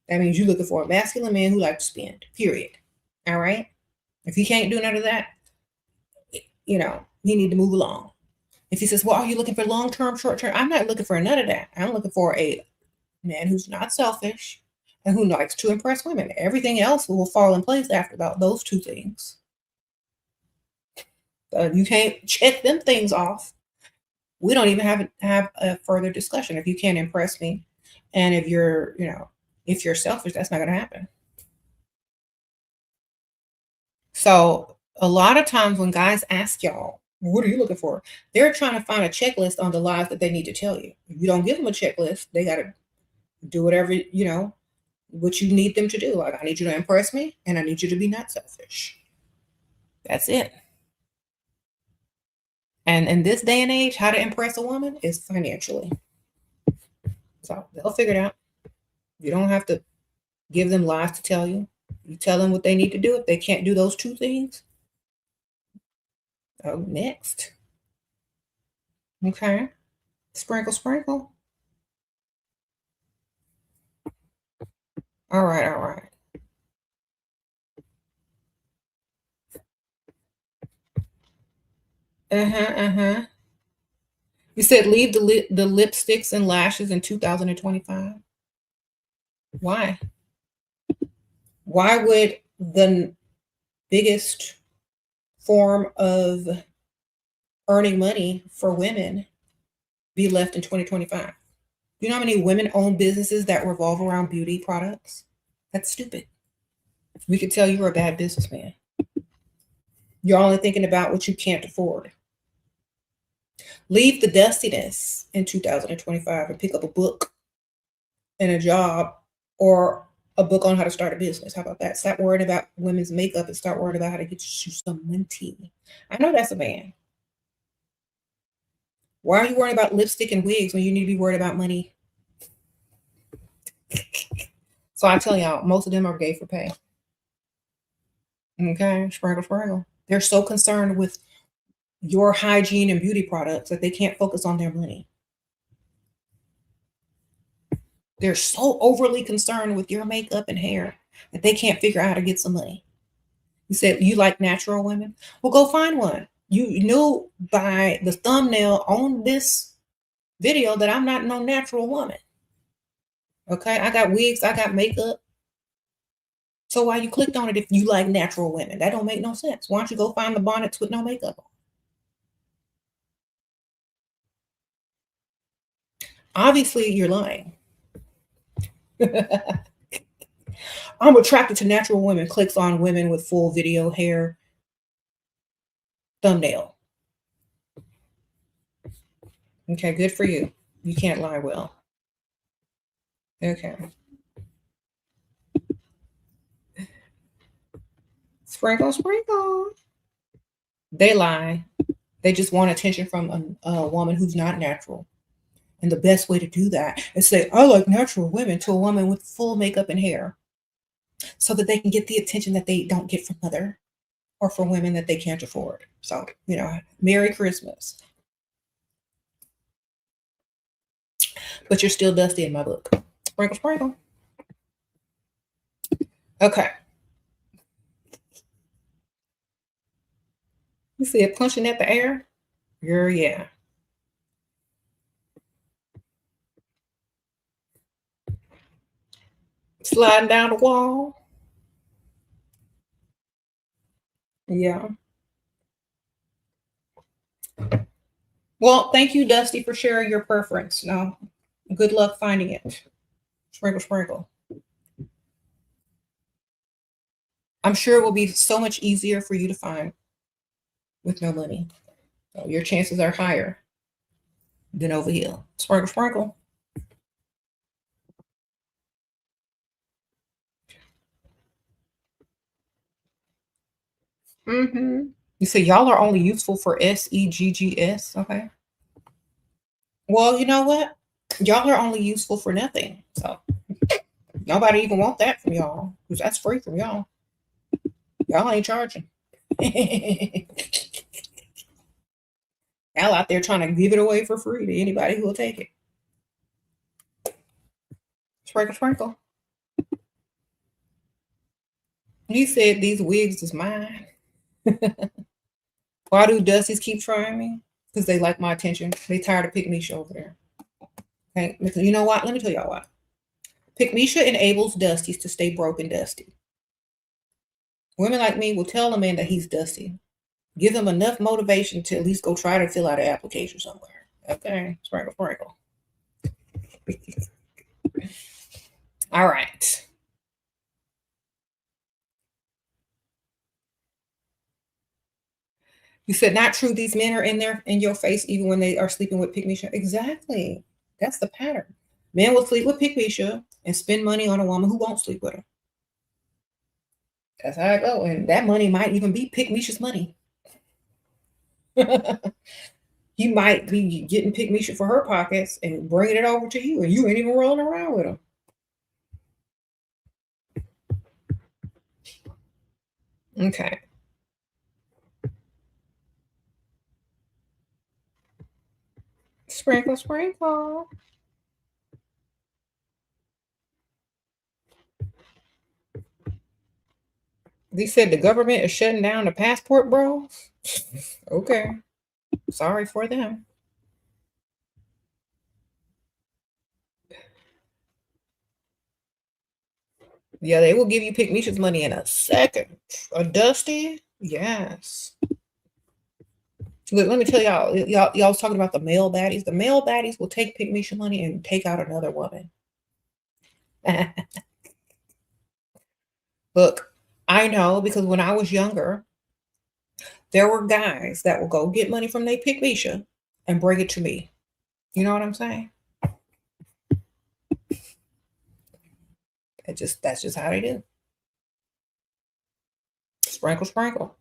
That means you're looking for a masculine man who likes to spend, period. All right? If he can't do none of that, you need to move along. If he says, well, are you looking for long-term, short-term? I'm not looking for none of that. I'm looking for a man who's not selfish and who likes to impress women. Everything else will fall in place after about those two things. You can't check them things off. We don't even have a further discussion. If you can't impress me and if you're selfish, that's not going to happen. So a lot of times when guys ask y'all, what are you looking for? They're trying to find a checklist on the lies that they need to tell you. If you don't give them a checklist, they got to do whatever, what you need them to do. Like, I need you to impress me and I need you to be not selfish. That's it. And in this day and age, how to impress a woman is financially. So they'll figure it out. You don't have to Give them lies to tell you. You tell them what they need to do. If they can't do those two things, oh, next. Okay. Sprinkle, sprinkle. All right, all right. Uh-huh. You said leave the lipsticks and lashes in 2025. Why? Why would the biggest form of earning money for women be left in 2025? You know how many women own businesses that revolve around beauty products? That's stupid. We could tell you're a bad businessman. You're only thinking about what you can't afford. Leave the dustiness in 2025 and pick up a book and a job or a book on how to start a business. How about that? Stop worrying about women's makeup and start worrying about how to get you some money. I know that's a man. Why are you worrying about lipstick and wigs when you need to be worried about money? So I tell y'all, most of them are gay for pay. Okay, sprinkle, sprinkle. They're so concerned with your hygiene and beauty products that they can't focus on their money. They're so overly concerned with your makeup and hair that they can't figure out how to get some money. You said you like natural women? Well, go find one. You knew by the thumbnail on this video that I'm not no natural woman. Okay, I got wigs, I got makeup. So why you clicked on it if you like natural women? That don't make no sense. Why don't you go find the bonnets with no makeup on? Obviously, you're lying. I'm attracted to natural women. Clicks on women with full video hair thumbnail. Okay, good for you. You can't lie well. Okay. Sprinkle, sprinkle. They lie. They just want attention from a woman who's not natural. And the best way to do that is say, I like natural women to a woman with full makeup and hair so that they can get the attention that they don't get from other or from women that they can't afford. So, Merry Christmas. But you're still dusty in my book. Sprinkle, sprinkle. Okay. You see it punching at the air? Girl, yeah. Sliding down the wall. Yeah. Well, thank you, Dusty, for sharing your preference. Now, good luck finding it. Sprinkle, sprinkle. I'm sure it will be so much easier for you to find with no money. So your chances are higher than over here. Sprinkle, sprinkle. You say y'all are only useful for SEGGS, okay? Well, you know what? Y'all are only useful for nothing. So nobody even want that from y'all because that's free from y'all. Y'all ain't charging. Y'all out there trying to give it away for free to anybody who will take it. Sprinkle, sprinkle. He said these wigs is mine. Why do Dusties keep trying me? Because they like my attention. They tired of Pick Misha over there. Okay, you know what? Let me tell y'all what. Pick Misha enables Dusties to stay broke and dusty. Women like me will tell a man that he's dusty. Give them enough motivation to at least go try to fill out an application somewhere. Okay, sprinkle, sprinkle. All right. You said not true. These men are in your face even when they are sleeping with Pick Misha. Exactly. That's the pattern. Men will sleep with Pick Misha and spend money on a woman who won't sleep with her. That's how I go. And that money might even be Pick Misha's money. You might be getting Pick Misha for her pockets and bringing it over to you, and you ain't even rolling around with them. Okay. Sprinkle, sprinkle. They said the government is shutting down the passport bros. Okay. Sorry for them. Yeah, they will give you Pick Misha's money in a second. A Dusty? Yes. Look, let me tell y'all was talking about the male baddies. The male baddies will take Pick Misha money and take out another woman. Look, I know because when I was younger, there were guys that will go get money from their Pick Misha and bring it to me. You know what I'm saying? That's just how they do. Sprinkle, sprinkle.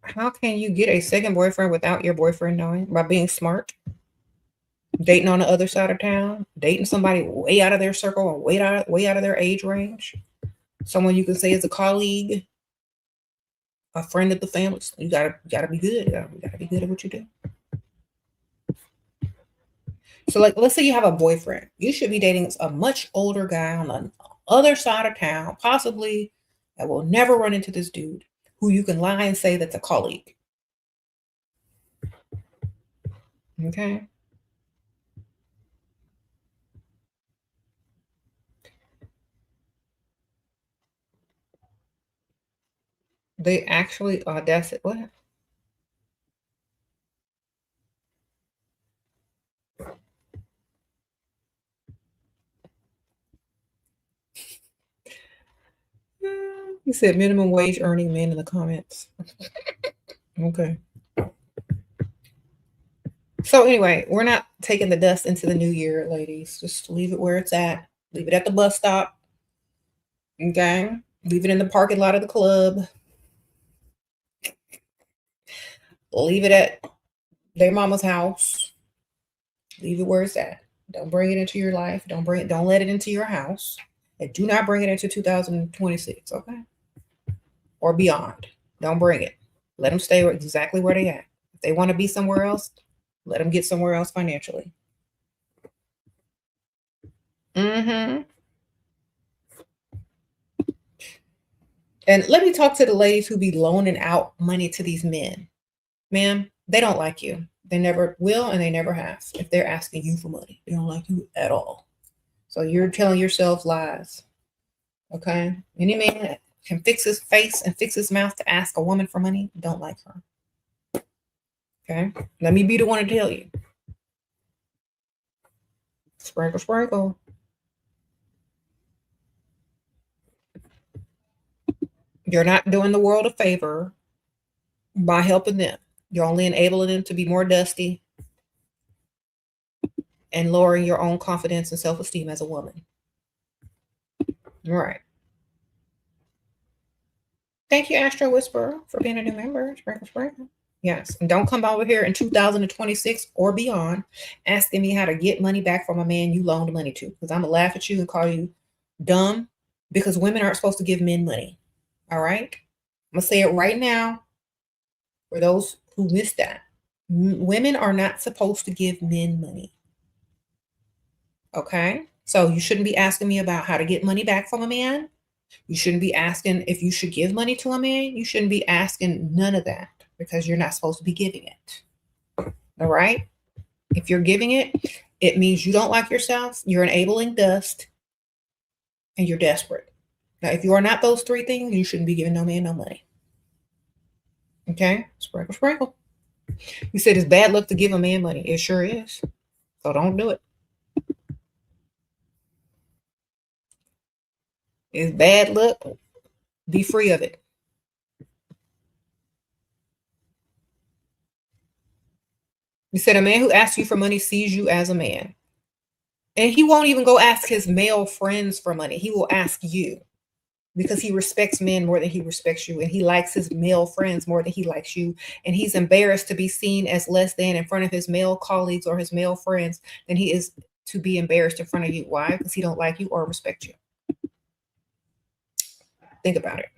How can you get a second boyfriend without your boyfriend knowing? By being smart, dating on the other side of town, dating somebody way out of their circle and way out of their age range, someone you can say is a colleague, a friend of the family. You gotta be good. You gotta be good at what you do. So, like, let's say you have a boyfriend. You should be dating a much older guy on the other side of town, possibly that will never run into this dude who you can lie and say that's a colleague. Okay. They actually that's it. What? You said minimum wage earning men in the comments. Okay. So anyway, we're not taking the dust into the new year, ladies. Just leave it where it's at. Leave it at the bus stop. Okay. Leave it in the parking lot of the club. Leave it at their mama's house. Leave it where it's at. Don't bring it into your life. Don't let it into your house. And do not bring it into 2026, okay? Or beyond. Don't bring it. Let them stay exactly where they at. If they want to be somewhere else, let them get somewhere else financially. Mm-hmm. And let me talk to the ladies who be loaning out money to these men. Ma'am, they don't like you. They never will and they never have. If they're asking you for money, they don't like you at all. So you're telling yourself lies. Okay? Any man that can fix his face and fix his mouth to ask a woman for money, don't like her. Okay? Let me be the one to tell you. Sprinkle, sprinkle. You're not doing the world a favor by helping them. You're only enabling them to be more dusty and lowering your own confidence and self-esteem as a woman. All right. Thank you, Astro Whisperer, for being a new member. Sprinkle, sprinkle. Yes. And don't come over here in 2026 or beyond asking me how to get money back from a man you loaned money to. Because I'm going to laugh at you and call you dumb because women aren't supposed to give men money. All right? I'm going to say it right now for those who missed that. Women are not supposed to give men money. Okay? So you shouldn't be asking me about how to get money back from a man. You shouldn't be asking if you should give money to a man. You shouldn't be asking none of that because you're not supposed to be giving it. All right? If you're giving it, it means you don't like yourself, you're enabling dust, and you're desperate. Now, if you are not those three things, you shouldn't be giving no man no money. Okay? Sprinkle, sprinkle. You said it's bad luck to give a man money. It sure is. So don't do it. It's bad luck. Be free of it. You said a man who asks you for money sees you as a man. And he won't even go ask his male friends for money. He will ask you because he respects men more than he respects you. And he likes his male friends more than he likes you. And he's embarrassed to be seen as less than in front of his male colleagues or his male friends than he is to be embarrassed in front of you. Why? Because he don't like you or respect you. Think about it.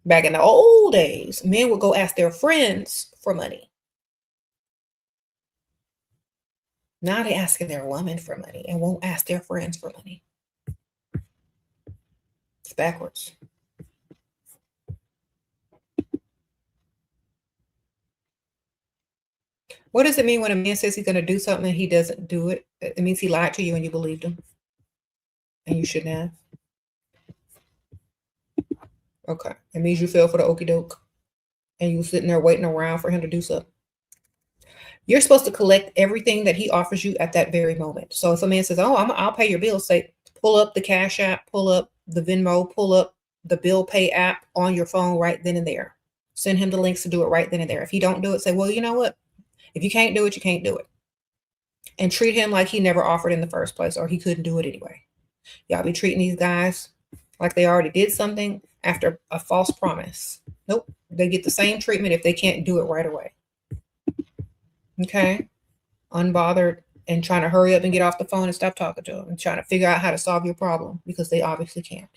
Back in the old days, men would go ask their friends for money. Now they're asking their woman for money and won't ask their friends for money. It's backwards. What does it mean when a man says he's going to do something and he doesn't do it? It means he lied to you and you believed him. And you shouldn't have. Okay. It means you fell for the okie doke. And you were sitting there waiting around for him to do something. You're supposed to collect everything that he offers you at that very moment. So if a man says, oh, I'll pay your bills, say, pull up the Cash App, pull up the Venmo, pull up the Bill Pay app on your phone right then and there. Send him the links to do it right then and there. If he don't do it, say, well, you know what? If you can't do it, you can't do it. And treat him like he never offered in the first place or he couldn't do it anyway. Y'all be treating these guys like they already did something after a false promise. Nope. They get the same treatment if they can't do it right away. Okay? Unbothered and trying to hurry up and get off the phone and stop talking to them and trying to figure out how to solve your problem because they obviously can't.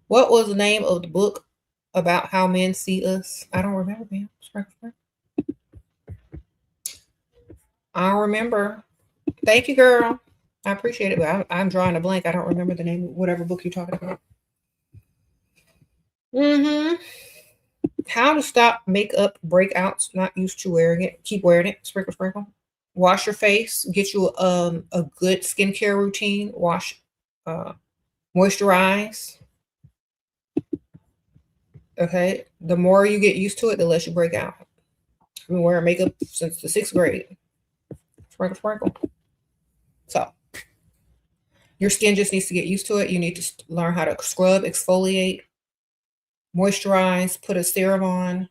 What was the name of the book about how men see us? I don't remember, man. I remember. Thank you, girl. I appreciate it, but I'm drawing a blank. I don't remember the name of whatever book you're talking about. How to stop makeup breakouts. Not used to wearing it. Keep wearing it. Sprinkle, sprinkle. Wash your face. Get you a good skincare routine. Wash, moisturize. Okay. The more you get used to it, the less you break out. I've been wearing makeup since the 6th grade. Sprinkle, sprinkle. So your skin just needs to get used to it. You need to learn how to scrub, exfoliate, moisturize, put a serum on,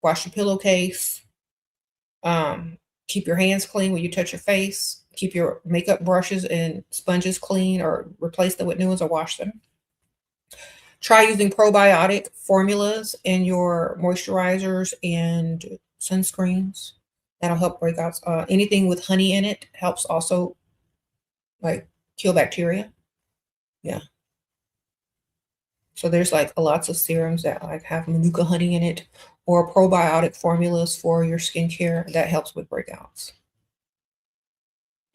wash your pillowcase, keep your hands clean when you touch your face, keep your makeup brushes and sponges clean or replace them with new ones or wash them. Try using probiotic formulas in your moisturizers and sunscreens. That'll help breakouts. Anything with honey in it helps also like kill bacteria. Yeah. So there's like lots of serums that like have manuka honey in it or probiotic formulas for your skincare that helps with breakouts.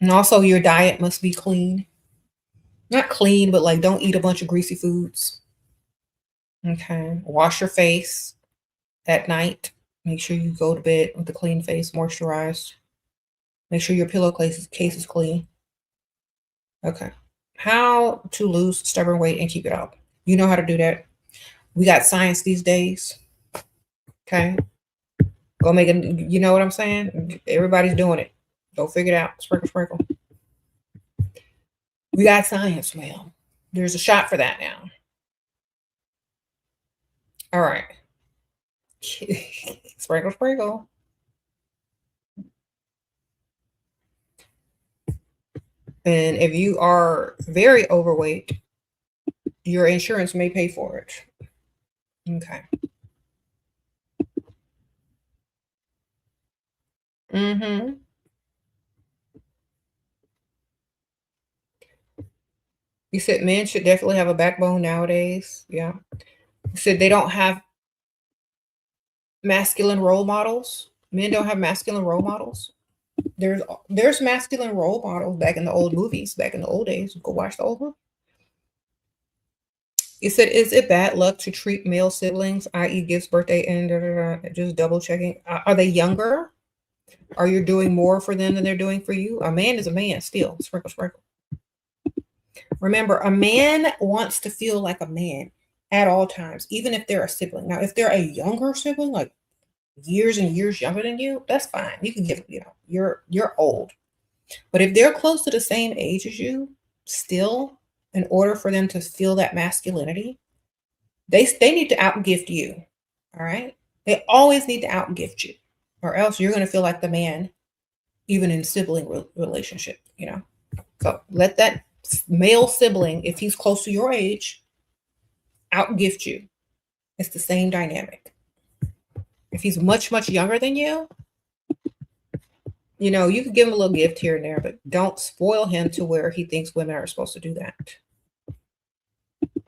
And also your diet must be clean. Not clean, but like don't eat a bunch of greasy foods. Okay. Wash your face at night. Make sure you go to bed with a clean face, moisturized. Make sure your pillowcase is clean. Okay. How to lose stubborn weight and keep it off. You know how to do that. We got science these days. Okay. Go make it. You know what I'm saying? Everybody's doing it. Go figure it out. Sprinkle, sprinkle. We got science, ma'am. There's a shot for that now. All right. Sprinkle, sprinkle. And if you are very overweight, your insurance may pay for it. Okay. You said men should definitely have a backbone nowadays. Yeah. You said they don't have masculine role models. Men don't have masculine role models. There's masculine role models back in the old movies, back in the old days. Go watch the old movie. You said, is it bad luck to treat male siblings, i.e. gifts, birthday, and just double checking? Are they younger? Are you doing more for them than they're doing for you? A man is a man still. Sprinkle, sprinkle. Remember, a man wants to feel like a man at all times, even if they're a sibling. Now, if they're a younger sibling, like years and years younger than you, that's fine. You can give, you're old. But if they're close to the same age as you, still, in order for them to feel that masculinity, they need to outgift you. All right. They always need to outgift you, or else you're going to feel like the man, even in sibling relationship, So let that male sibling, if he's close to your age, outgift you. It's the same dynamic. If he's much, much younger than you, You know, you could give him a little gift here and there, but don't spoil him to where he thinks women are supposed to do that.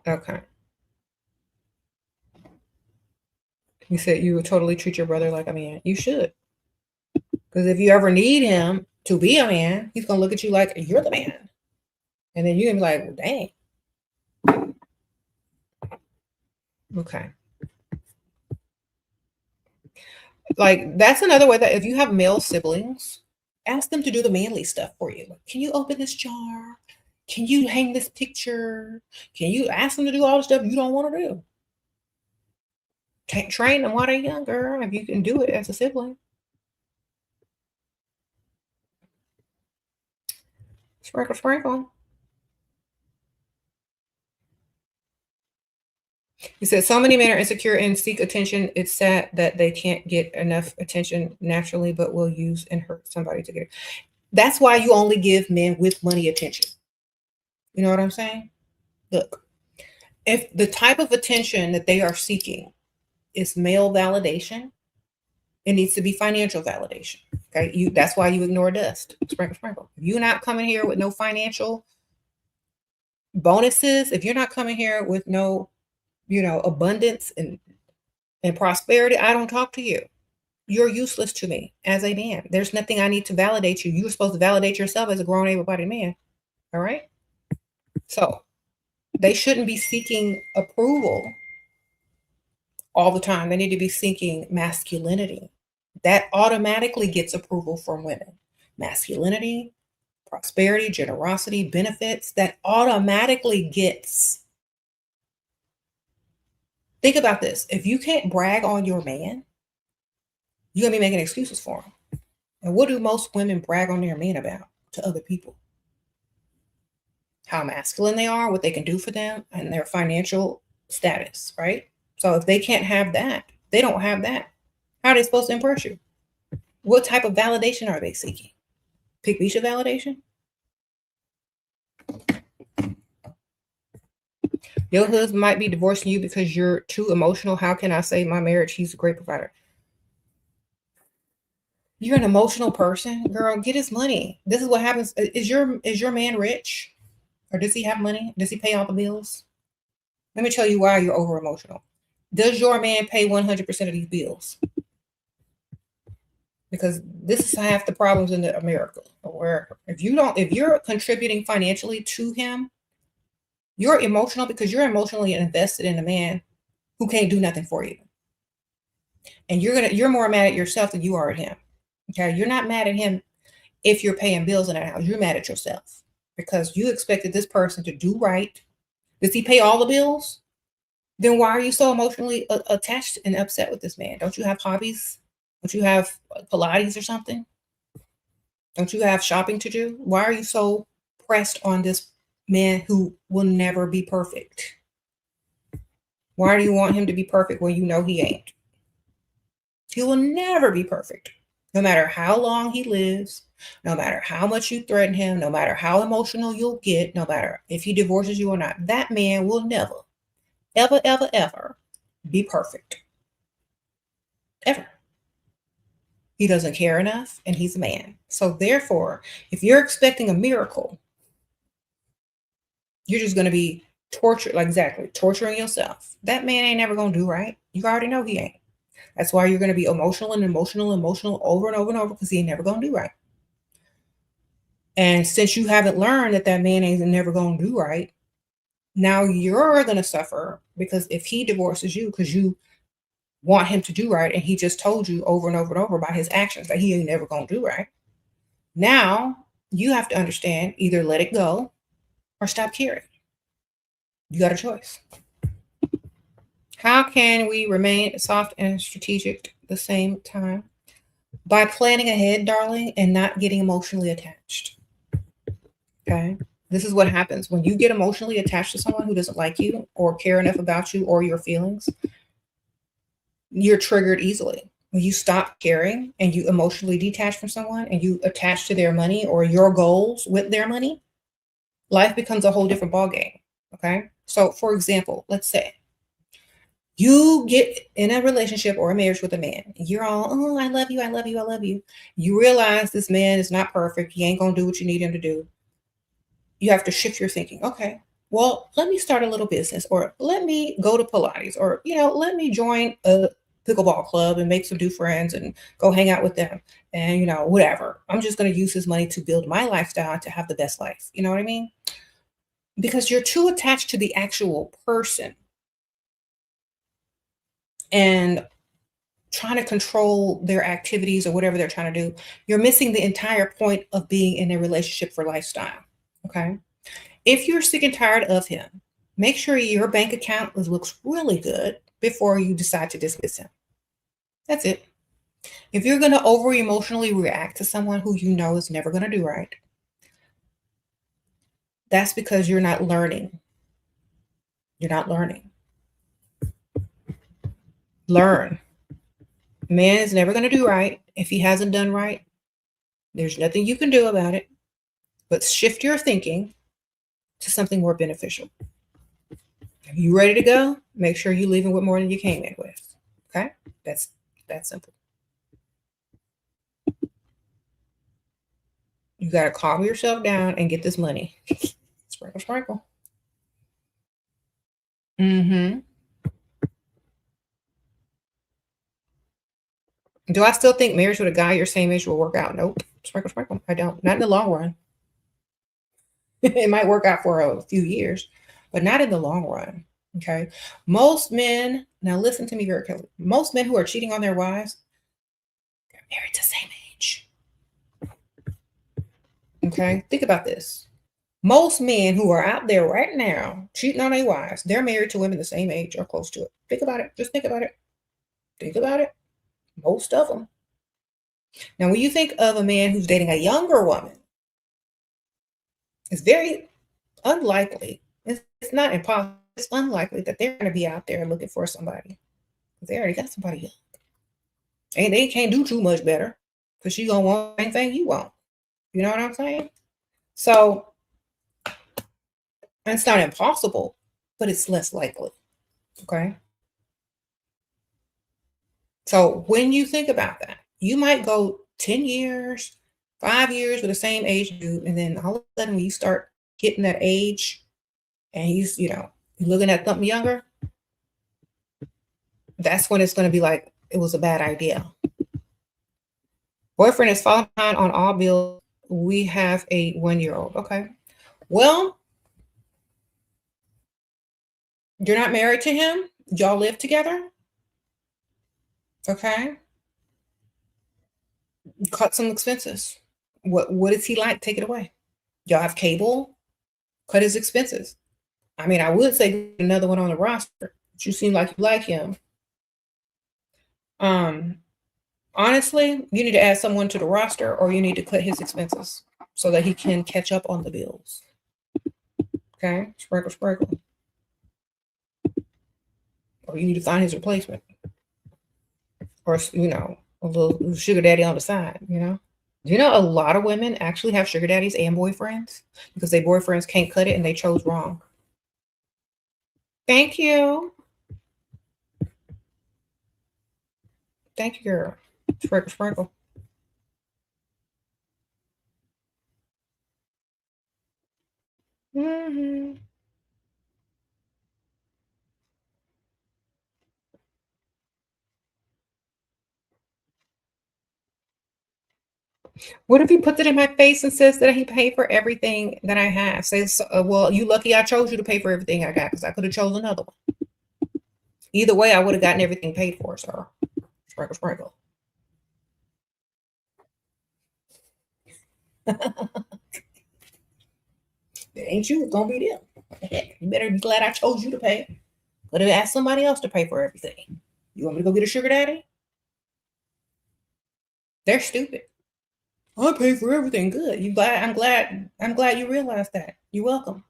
Okay. You said you would totally treat your brother like a man. You should. Because if you ever need him to be a man, he's going to look at you like you're the man. And then you're going to be like, well, dang. Okay. Like, that's another way that if you have male siblings, ask them to do the manly stuff for you. Like, can you open this jar? Can you hang this picture? Can you ask them to do all the stuff you don't want to do? Train them while they're younger if you can do it as a sibling. Sprinkle, sprinkle. He said, so many men are insecure and seek attention. It's sad that they can't get enough attention naturally, but will use and hurt somebody to get it. That's why you only give men with money attention. You know what I'm saying? Look, if the type of attention that they are seeking is male validation, it needs to be financial validation. Okay, that's why you ignore Dust. Sprinkle, sprinkle. If you're not coming here with no financial bonuses, if you're not coming here with no, abundance and prosperity, I don't talk to you. You're useless to me as a man. There's nothing I need to validate you. You're supposed to validate yourself as a grown, able-bodied man. All right. So they shouldn't be seeking approval all the time. They need to be seeking masculinity. That automatically gets approval from women. Masculinity, prosperity, generosity, benefits, that automatically gets. Think about this. If you can't brag on your man, you're going to be making excuses for him. And what do most women brag on their men about to other people? How masculine they are, what they can do for them, and their financial status, right? So if they can't have that, they don't have that. How are they supposed to impress you? What type of validation are they seeking? Pygmisha validation? Your husband might be divorcing you because you're too emotional. How can I save my marriage? He's a great provider. You're an emotional person, girl. Get his money. This is what happens. Is your man rich? Or does he have money? Does he pay all the bills? Let me tell you why you're over emotional. Does your man pay 100% of these bills? Because this is half the problems in America or wherever. If you're contributing financially to him, you're emotional because you're emotionally invested in a man who can't do nothing for you. And you're more mad at yourself than you are at him. Okay, you're not mad at him if you're paying bills in that house. You're mad at yourself because you expected this person to do right. Does he pay all the bills? Then why are you so emotionally attached and upset with this man? Don't you have hobbies? Don't you have Pilates or something? Don't you have shopping to do? Why are you so pressed on this man who will never be perfect? Why do you want him to be perfect when you know he ain't? He will never be perfect. No matter how long he lives, no matter how much you threaten him, no matter how emotional you'll get, no matter if he divorces you or not, that man will never, ever, ever, ever be perfect. Ever. He doesn't care enough, and he's a man. So therefore, if you're expecting a miracle, you're just going to be torturing yourself. That man ain't never going to do right. You already know he ain't. That's why you're going to be emotional over and over and over because he ain't never going to do right. And since you haven't learned that man ain't never going to do right, now you're going to suffer because if he divorces you because you want him to do right and he just told you over and over and over about his actions that he ain't never going to do right. Now you have to understand, either let it go or stop caring. You got a choice. How can we remain soft and strategic at the same time? By planning ahead, darling, and not getting emotionally attached. Okay? This is what happens when you get emotionally attached to someone who doesn't like you or care enough about you or your feelings. You're triggered easily. When you stop caring and you emotionally detach from someone and you attach to their money or your goals with their money, life becomes a whole different ballgame. Okay? So, for example, let's say You get in a relationship or a marriage with a man. You're all, oh, I love you, I love you, I love you. You realize this man is not perfect. He ain't going to do what you need him to do. You have to shift your thinking. Okay, well, let me start a little business, or let me go to Pilates, or, let me join a pickleball club and make some new friends and go hang out with them. And, whatever. I'm just going to use this money to build my lifestyle to have the best life. You know what I mean? Because you're too attached to the actual person and trying to control their activities or whatever they're trying to do. You're missing the entire point of being in a relationship for lifestyle. Okay. If you're sick and tired of him, make sure your bank account looks really good before you decide to dismiss him. That's it. If you're going to over emotionally react to someone who you know is never going to do right, that's because you're not learning. You're not learning. Learn. Man is never going to do right. If he hasn't done right, there's nothing you can do about it, but shift your thinking to something more beneficial. If you're ready to go, make sure you're leaving with more than you came in with. Okay? That's simple. You got to calm yourself down and get this money. Sprinkle, sprinkle. Mm-hmm. Do I still think marriage with a guy your same age will work out? Nope. Sprinkle, sprinkle. I don't. Not in the long run. It might work out for a few years, but not in the long run. Okay. Most men, now listen to me very carefully. Most men who are cheating on their wives, they're married to the same age. Okay. Think about this. Most men who are out there right now cheating on their wives, they're married to women the same age or close to it. Think about it. Just think about it. Think about it. Most of them. Now, when you think of a man who's dating a younger woman, it's very unlikely. It's not impossible. It's unlikely that they're going to be out there looking for somebody. They already got somebody young. And they can't do too much better because she's going to want anything you want. You know what I'm saying? So, it's not impossible, but it's less likely. Okay? So, when you think about that, you might go 10 years, 5 years with the same age dude, and then all of a sudden when you start hitting that age and he's, looking at something younger, that's when it's going to be like, it was a bad idea. Boyfriend is falling behind on all bills. We have a 1-year-old. Okay. Well, you're not married to him. Y'all live together. Okay. Cut some expenses. What is he like? Take it away. Y'all have cable. Cut his expenses. I mean, I would say another one on the roster, but you seem like you like him. Honestly, you need to add someone to the roster, or you need to cut his expenses so that he can catch up on the bills. Okay, sprinkle, sprinkle. Or you need to find his replacement, or a little sugar daddy on the side. A lot of women actually have sugar daddies and boyfriends because their boyfriends can't cut it and they chose wrong. Thank you. Thank you, girl. Sprinkle, sprinkle. Mm-hmm. What if he puts it in my face and says that he paid for everything that I have? Says, well, you lucky I chose you to pay for everything I got because I could have chosen another one. Either way, I would have gotten everything paid for, sir. Sprinkle, sprinkle. It ain't you, it's gonna be them. Heck, you better be glad I chose you to pay. Could have asked somebody else to pay for everything. You want me to go get a sugar daddy? They're stupid. I pay for everything. Good. I'm glad you realized that. You're welcome.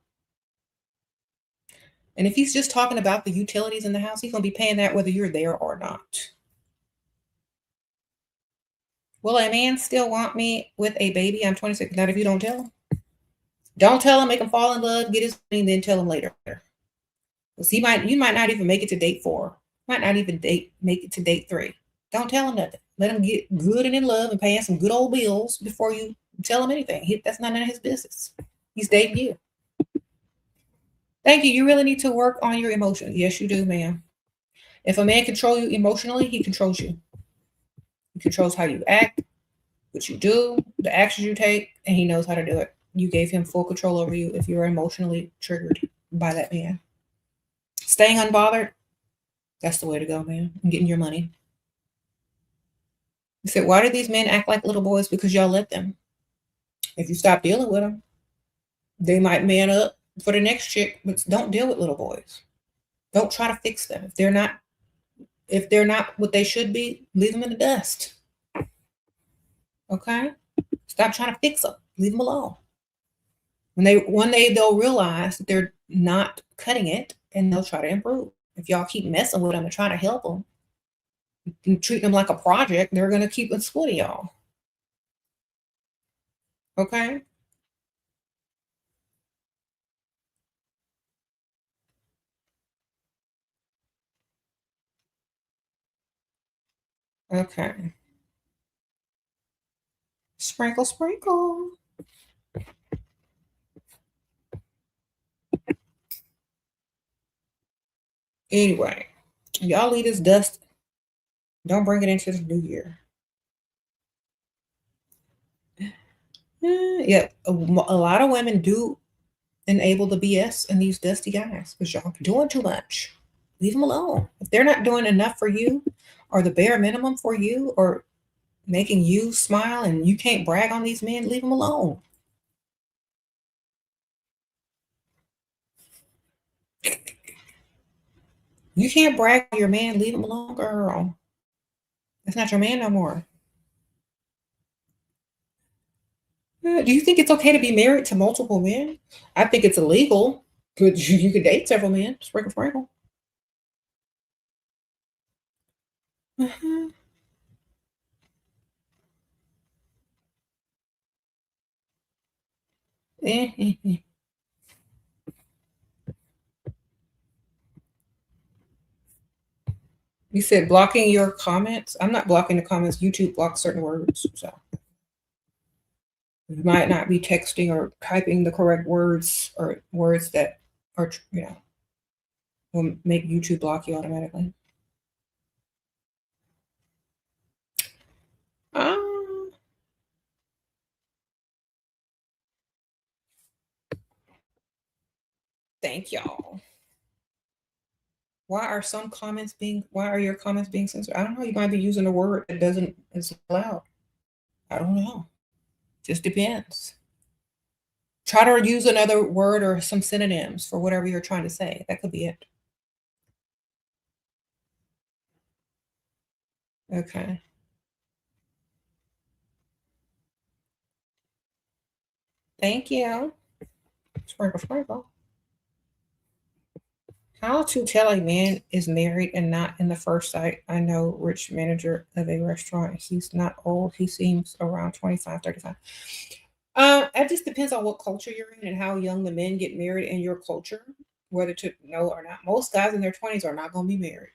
And if he's just talking about the utilities in the house, he's gonna be paying that whether you're there or not. Will a man still want me with a baby? I'm 26. Not if you don't tell him. Don't tell him, make him fall in love, get his money, and then tell him later. Because you might not even make it to date 4. Might not even make it to date 3. Don't tell him nothing. Let him get good and in love and paying some good old bills before you tell him anything. That's not none of his business. He's dating you. Thank you. You really need to work on your emotions. Yes, you do, ma'am. If a man controls you emotionally, he controls you. He controls how you act, what you do, the actions you take, and he knows how to do it. You gave him full control over you if you're emotionally triggered by that man. Staying unbothered, that's the way to go, man. And getting your money. You said, why do these men act like little boys? Because y'all let them. If you stop dealing with them, they might man up for the next chick, but don't deal with little boys. Don't try to fix them. If they're not what they should be, leave them in the dust. Okay? Stop trying to fix them. Leave them alone. One day they'll realize that they're not cutting it and they'll try to improve. If y'all keep messing with them and trying to help them and treat them like a project, they're going to keep splitting y'all. Okay? Okay. Sprinkle, sprinkle. Anyway, y'all leave this dust. Don't bring it into the new year. Yeah, a lot of women do enable the BS in these dusty guys because y'all doing too much. Leave them alone. If they're not doing enough for you or the bare minimum for you or making you smile and you can't brag on these men, leave them alone. You can't brag on your man, leave him alone, girl. That's not your man no more. Do you think it's okay to be married to multiple men? I think it's illegal, but you can date several men. Sprinkle, sprinkle. Uh-huh. You said blocking your comments. I'm not blocking the comments. YouTube blocks certain words. So you might not be texting or typing the correct words or words that are, will make YouTube block you automatically. Thank y'all. Why are your comments being censored? I don't know. You might be using a word that is allowed. I don't know. Just depends. Try to use another word or some synonyms for whatever you're trying to say. That could be it. Okay. Thank you. Sprinkle, sprinkle. How to tell a man is married and not in the first sight. I know rich manager of a restaurant. He's not old. He seems around 25, 35. It just depends on what culture you're in and how young the men get married in your culture, whether to know or not. Most guys in their 20s are not going to be married.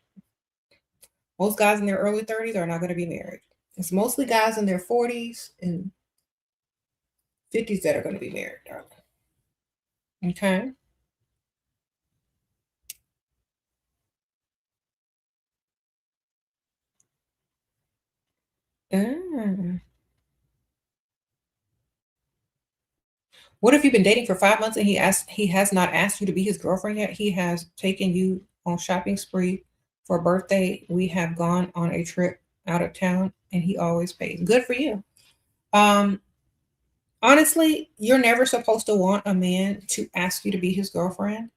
Most guys in their early 30s are not going to be married. It's mostly guys in their 40s and 50s that are going to be married, darling. Okay. Ah. What if you've been dating for 5 months and he has not asked you to be his girlfriend yet? He has taken you on shopping spree for a birthday. We have gone on a trip out of town and he always pays. Good for you. Honestly, you're never supposed to want a man to ask you to be his girlfriend.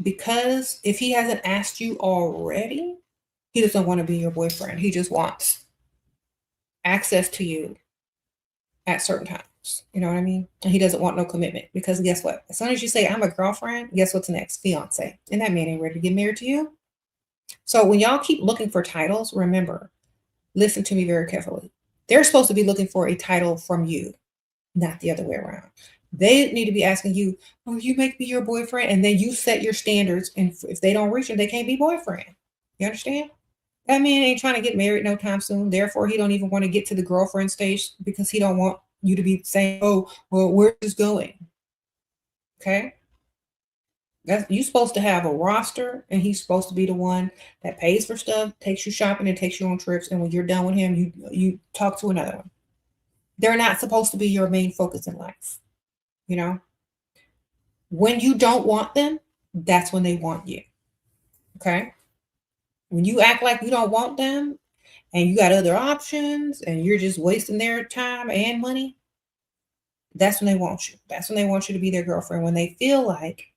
Because if he hasn't asked you already, he doesn't want to be your boyfriend. He just wants access to you at certain times. You know what I mean? And he doesn't want no commitment because guess what? As soon as you say, I'm a girlfriend, guess what's next? Fiance. And that man ain't ready to get married to you. So when y'all keep looking for titles, remember, listen to me very carefully. They're supposed to be looking for a title from you, not the other way around. They need to be asking you, "Oh, you make me your boyfriend," and then you set your standards. And if they don't reach them, they can't be boyfriend. You understand? That man ain't trying to get married no time soon. Therefore, he don't even want to get to the girlfriend stage because he don't want you to be saying, "Oh, well, where's this going?" Okay. That's you supposed to have a roster, and he's supposed to be the one that pays for stuff, takes you shopping, and takes you on trips. And when you're done with him, you talk to another one. They're not supposed to be your main focus in life. You know, when you don't want them, that's when they want you. Okay. When you act like you don't want them and you got other options and you're just wasting their time and money, that's when they want you. That's when they want you to be their girlfriend. When they feel like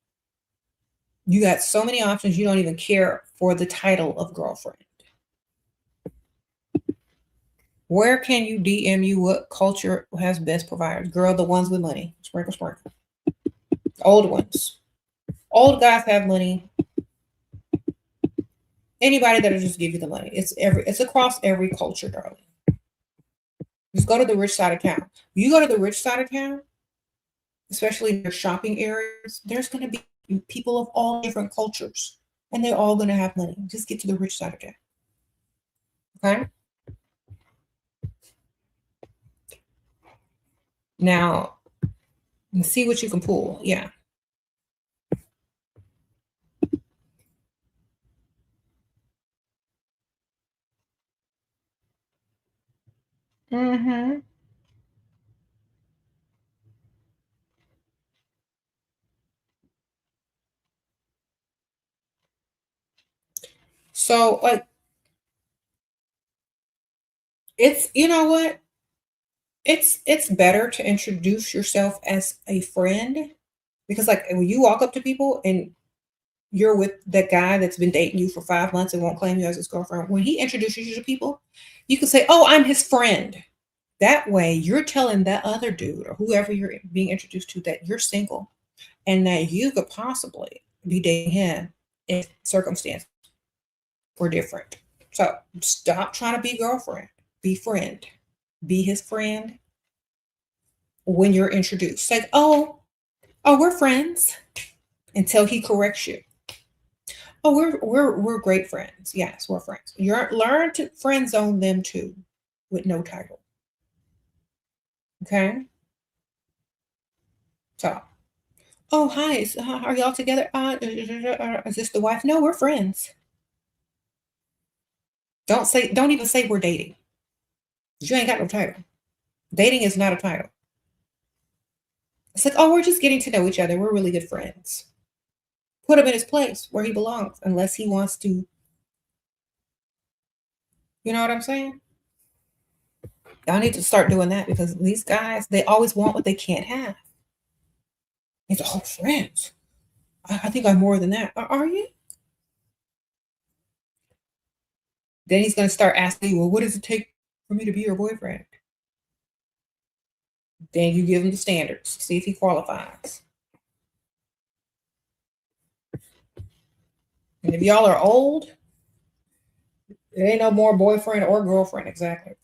you got so many options, you don't even care for the title of girlfriend. Where can you DM you? What culture has best providers? Girl, the ones with money. Sprinkle, sprinkle. Old ones. Old guys have money. Anybody that'll just give you the money. It's across every culture, darling. Just go to the rich side of town. You go to the rich side of town, especially in your shopping areas, there's going to be people of all different cultures, and they're all going to have money. Just get to the rich side of town. Okay? Now, see what you can pull. Yeah. Mm-hmm. So, like, it's, you know what? It's better to introduce yourself as a friend because, like, when you walk up to people and you're with that guy that's been dating you for 5 months and won't claim you as his girlfriend, when he introduces you to people, you can say, "Oh, I'm his friend." That way, you're telling that other dude or whoever you're being introduced to that you're single and that you could possibly be dating him if circumstances were different. So stop trying to be girlfriend, be friend, be his friend when you're introduced. Like, oh, we're friends until he corrects you. Oh, we're great friends. Yes, we're friends. You're learn to friend zone them too with no title. Okay. So, oh, hi. Are y'all together? Is this the wife? No, we're friends. Don't even say we're dating. You ain't got no title. Dating is not a title. It's like, oh, we're just getting to know each other. We're really good friends. Put him in his place where he belongs, unless he wants to. You know what I'm saying? Y'all need to start doing that because these guys, they always want what they can't have. It's all friends. I think I'm more than that. Are you? Then he's going to start asking you, well, what does it take for me to be your boyfriend? Then you give him the standards, see if he qualifies. And if y'all are old, there ain't no more boyfriend or girlfriend exactly.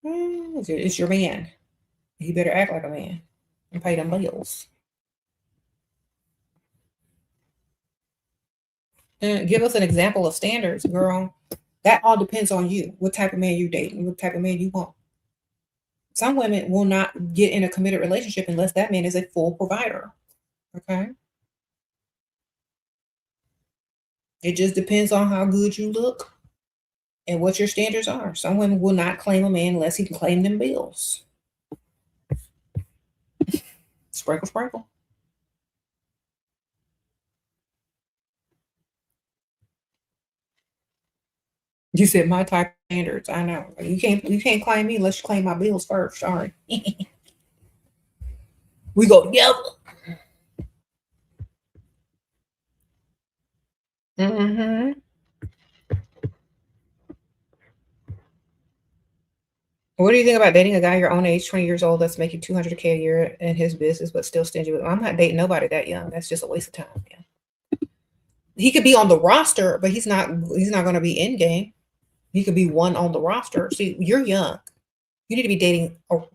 It's your man. He better act like a man and pay them bills. And give us an example of standards, girl. That all depends on you. What type of man you dating? What type of man you want? Some women will not get in a committed relationship unless that man is a full provider. Okay. It just depends on how good you look and what your standards are. Some women will not claim a man unless he can claim them bills. Sprinkle, sprinkle. You said my type of standards. I know. You can't claim me unless you claim my bills first. Sorry. We go together. Mm-hmm. What do you think about dating a guy your own age, 20 years old, that's making 200K a year in his business, but still stingy with him? I'm not dating nobody that young. That's just a waste of time, man. He could be on the roster, but he's not going to be in game. He could be one on the roster. See, you're young. You need to be dating or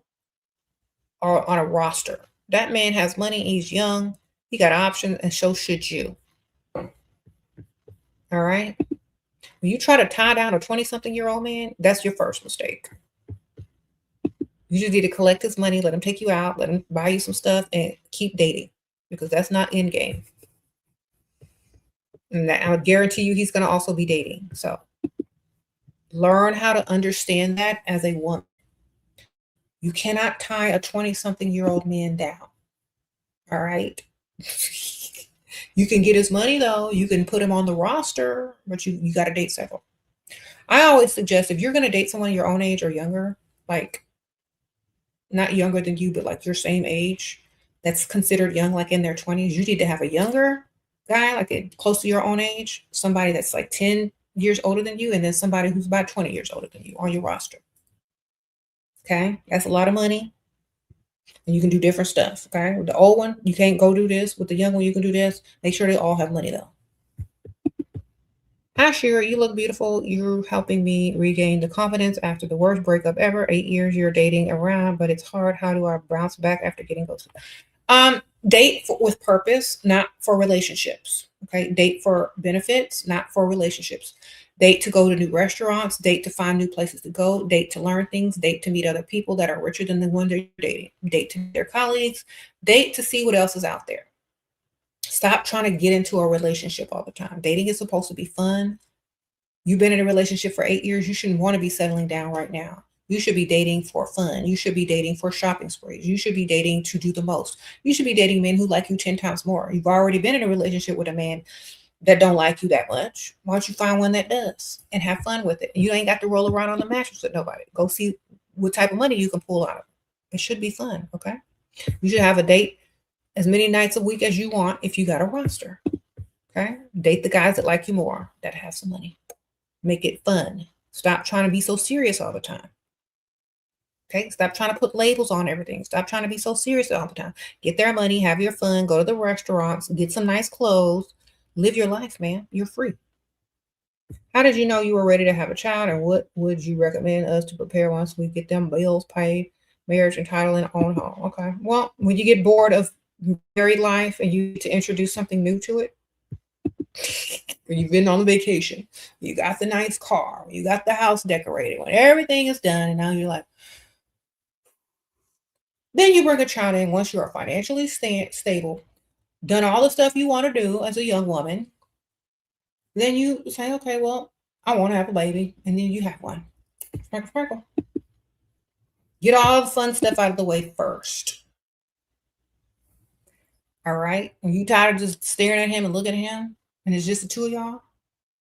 on a roster. That man has money, he's young, he got options, and so should you. All right. When you try to tie down a 20-something-year-old man, that's your first mistake. You just need to collect his money, let him take you out, let him buy you some stuff, and keep dating because that's not end game. And that, I guarantee you he's going to also be dating. So learn how to understand that as a woman. You cannot tie a 20-something-year-old man down. All right. You can get his money though. You can put him on the roster, but you got to date several. I always suggest if you're going to date someone your own age or younger, like not younger than you, but like your same age, that's considered young, like in their 20s, you need to have a younger guy, like close to your own age, somebody that's like 10 years older than you, and then somebody who's about 20 years older than you on your roster. Okay. That's a lot of money. And you can do different stuff. Okay. With the old one, you can't go do this. With the young one, you can do this. Make sure they all have money though. Hi, Shera. You look beautiful. You're helping me regain the confidence after the worst breakup ever. 8 years you're dating around, but it's hard. How do I bounce back after getting ghosted? Date with purpose, not for relationships. Okay. Date for benefits, not for relationships. Date to go to new restaurants, date to find new places to go, date to learn things, date to meet other people that are richer than the one they're dating, date to meet their colleagues, date to see what else is out there. Stop trying to get into a relationship all the time. Dating is supposed to be fun. You've been in a relationship for 8 years. You shouldn't want to be settling down right now. You should be dating for fun. You should be dating for shopping sprees. You should be dating to do the most. You should be dating men who like you 10 times more. You've already been in a relationship with a man that don't like you that much. Why don't you find one that does and have fun with it? You ain't got to roll around on the mattress with nobody. Go see what type of money you can pull out of it. It should be fun, okay? You should have a date as many nights a week as you want if you got a roster, okay? Date the guys that like you more, that have some money. Make it fun. Stop trying to be so serious all the time. Okay, stop trying to put labels on everything. Stop trying to be so serious all the time. Get their money, have your fun, go to the restaurants, get some nice clothes, live your life, man. You're free. How did you know you were ready to have a child, and what would you recommend us to prepare once we get them bills paid, marriage and title and own home? Okay, well, when you get bored of married life and you need to introduce something new to it, when you've been on a vacation, you got the nice car, you got the house decorated, when everything is done, and now you're like, then you bring a child in once you are financially stable, done all the stuff you want to do as a young woman. Then you say, okay, well, I want to have a baby. And then you have one. Sprinkle, sprinkle. Get all the fun stuff out of the way first. All right. When you tired of just staring at him and looking at him, and it's just the two of y'all,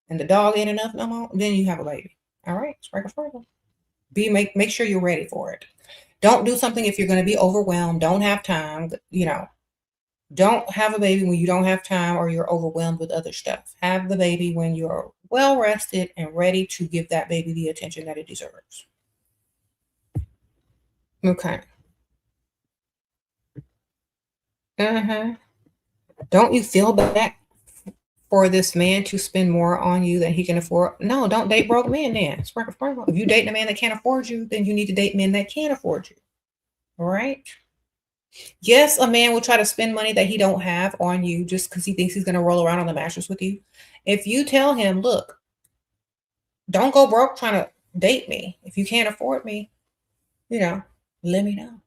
and the dog ain't enough no more, then you have a baby. All right. Sprinkle, sprinkle. Make sure you're ready for it. Don't do something if you're going to be overwhelmed, don't have time, don't have a baby when you don't have time or you're overwhelmed with other stuff. Have the baby when you're well rested and ready to give that baby the attention that it deserves. Okay. Don't you feel bad for this man to spend more on you than he can afford? No, don't date broke men then. Sprinkle, sprinkle. If you date a man that can't afford you, then you need to date men that can afford you. All right. Yes, a man will try to spend money that he don't have on you just because he thinks he's going to roll around on the mattress with you. If you tell him, look, don't go broke trying to date me. If you can't afford me, let me know.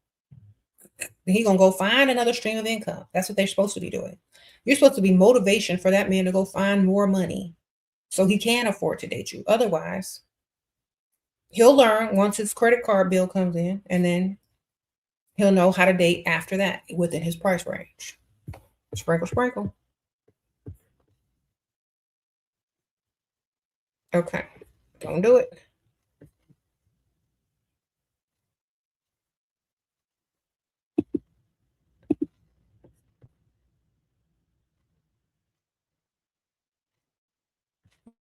Then he's going to go find another stream of income. That's what they're supposed to be doing. You're supposed to be motivation for that man to go find more money so he can afford to date you. Otherwise, he'll learn once his credit card bill comes in, and then he'll know how to date after that within his price range. Sprinkle, sprinkle. Okay. Don't do it.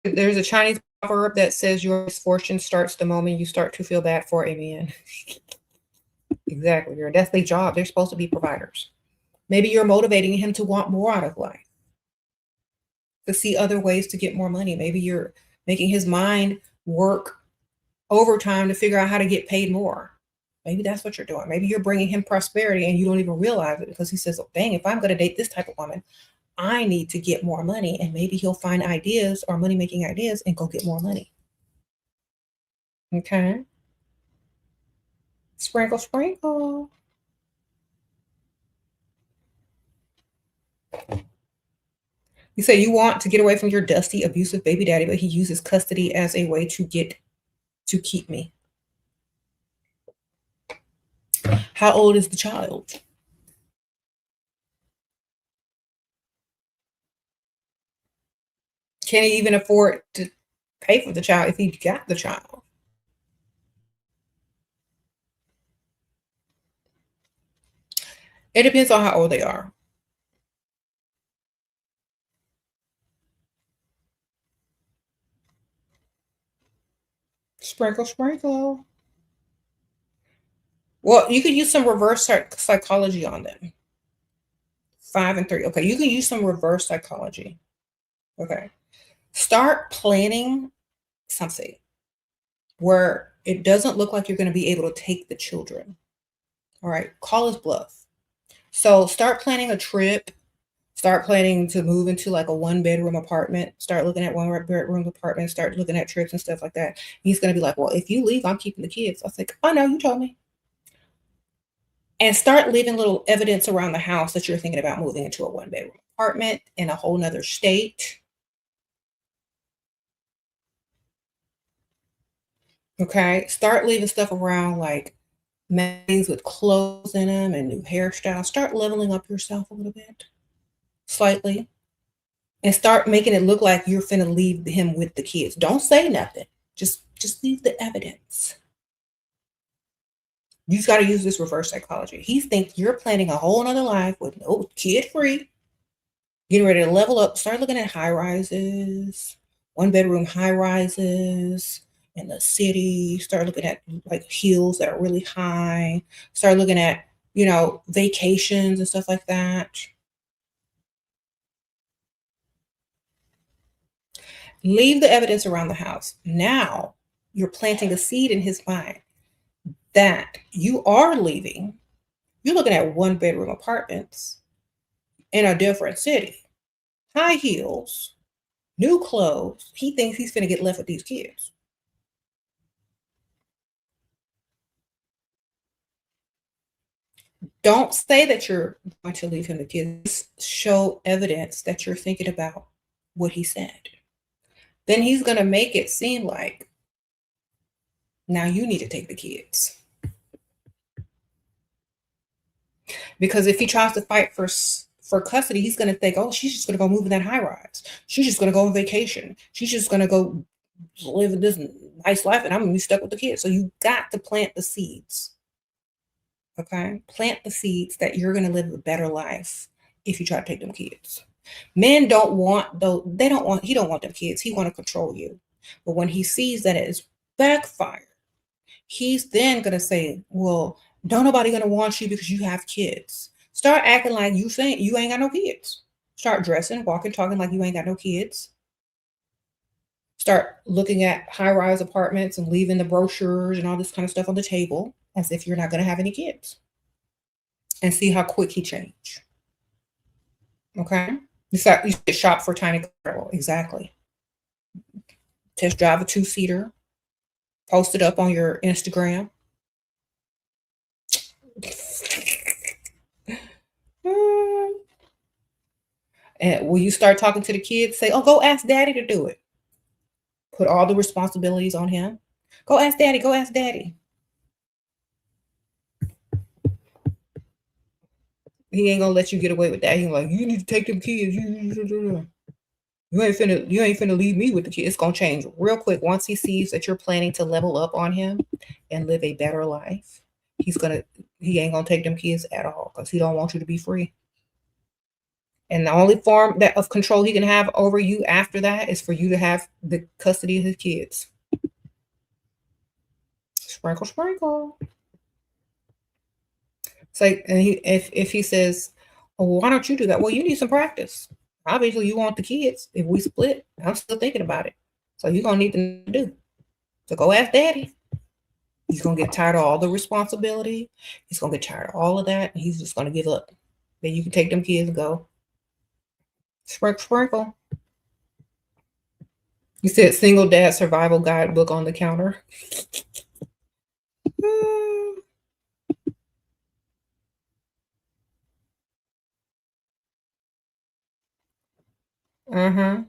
There's a Chinese proverb that says your misfortune starts the moment you start to feel bad for a man. Exactly. That's their job. They're supposed to be providers. Maybe you're motivating him to want more out of life, to see other ways to get more money. Maybe you're making his mind work overtime to figure out how to get paid more. Maybe that's what you're doing. Maybe you're bringing him prosperity and you don't even realize it because he says, oh, dang, if I'm going to date this type of woman, I need to get more money. And maybe he'll find ideas or money making ideas and go get more money. Okay. Sprinkle, sprinkle. You say you want to get away from your dusty, abusive baby daddy, but he uses custody as a way to keep me. How old is the child? Can he even afford to pay for the child if he got the child? It depends on how old they are. Sprinkle, sprinkle. Well, you could use some reverse psychology on them. 5 and 3. Okay, you can use some reverse psychology. Okay. Start planning something where it doesn't look like you're going to be able to take the children. All right, call his bluff. So start planning a trip. Start planning to move into like a 1-bedroom apartment. Start looking at 1-bedroom apartments. Start looking at trips and stuff like that. He's going to be like, well, if you leave, I'm keeping the kids. I was like, oh, no, you told me. And start leaving little evidence around the house that you're thinking about moving into a 1-bedroom apartment in a whole nother state. Okay. Start leaving stuff around like magazines with clothes in them and new hairstyles. Start leveling up yourself a little bit, slightly, and start making it look like you're finna leave him with the kids. Don't say nothing. Just leave the evidence. You've got to use this reverse psychology. He thinks you're planning a whole nother life with no kid free, getting ready to level up. Start looking at high rises, 1-bedroom high rises in the city. Start looking at like hills that are really high. Start looking at, vacations and stuff like that. Leave the evidence around the house. Now you're planting a seed in his mind that you are leaving. You're looking at 1-bedroom apartments in a different city, high heels, new clothes. He thinks he's going to get left with these kids. Don't say that you're going to leave him the kids. Show evidence that you're thinking about what he said. Then he's going to make it seem like now you need to take the kids. Because if he tries to fight for custody, he's going to think, oh, she's just going to go move in that high rise. She's just going to go on vacation. She's just going to go live this nice life, and I'm going to be stuck with the kids. So you got to plant the seeds. Okay? Plant the seeds that you're going to live a better life if you try to take them kids. Men don't want those. He don't want them kids. He want to control you. But when he sees that it is backfire, he's then going to say, well, don't nobody going to want you because you have kids. Start acting like you saying you ain't got no kids. Start dressing, walking, talking like you ain't got no kids. Start looking at high-rise apartments and leaving the brochures and all this kind of stuff on the table as if you're not going to have any kids. And see how quick he change. Okay? You should shop for tiny girl. Exactly. Test drive a 2-seater. Post it up on your Instagram. And when you start talking to the kids, say, oh, go ask daddy to do it. Put all the responsibilities on him. Go ask daddy. Go ask daddy. He ain't gonna let you get away with that. He's like, you need to take them kids. You ain't finna leave me with the kids. It's gonna change real quick. Once he sees that you're planning to level up on him and live a better life, he ain't gonna take them kids at all because he don't want you to be free. And the only form of control he can have over you after that is for you to have the custody of his kids. Sprinkle, sprinkle. It's like, and if he says, oh, why don't you do that? Well, you need some practice. Obviously, you want the kids. If we split, I'm still thinking about it. So you're going to need to do. So go ask daddy. He's going to get tired of all the responsibility. He's going to get tired of all of that. And he's just going to give up. Then you can take them kids and go. Sprinkle, sprinkle. You said single dad survival guidebook on the counter. Uh-huh.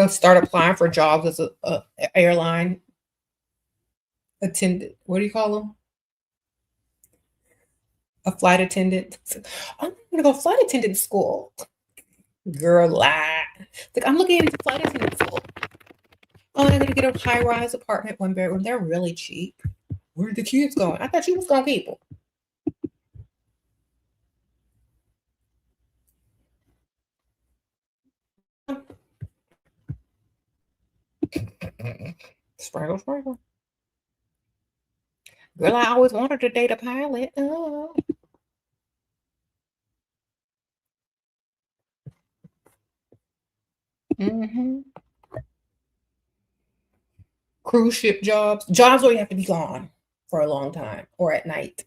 Start applying for jobs as a airline attendant. What do you call them? A flight attendant. I'm gonna go flight attendant school. Girl, lie. Like, I'm looking into flight attendant school. Oh, I'm gonna get a high-rise apartment, 1 bedroom. They're really cheap. Where are the kids going? I thought you was gonna people. Sprinkle, sprinkle. Girl, I always wanted to date a pilot. Oh. Mm-hmm. Cruise ship jobs. Jobs where you have to be gone for a long time or at night.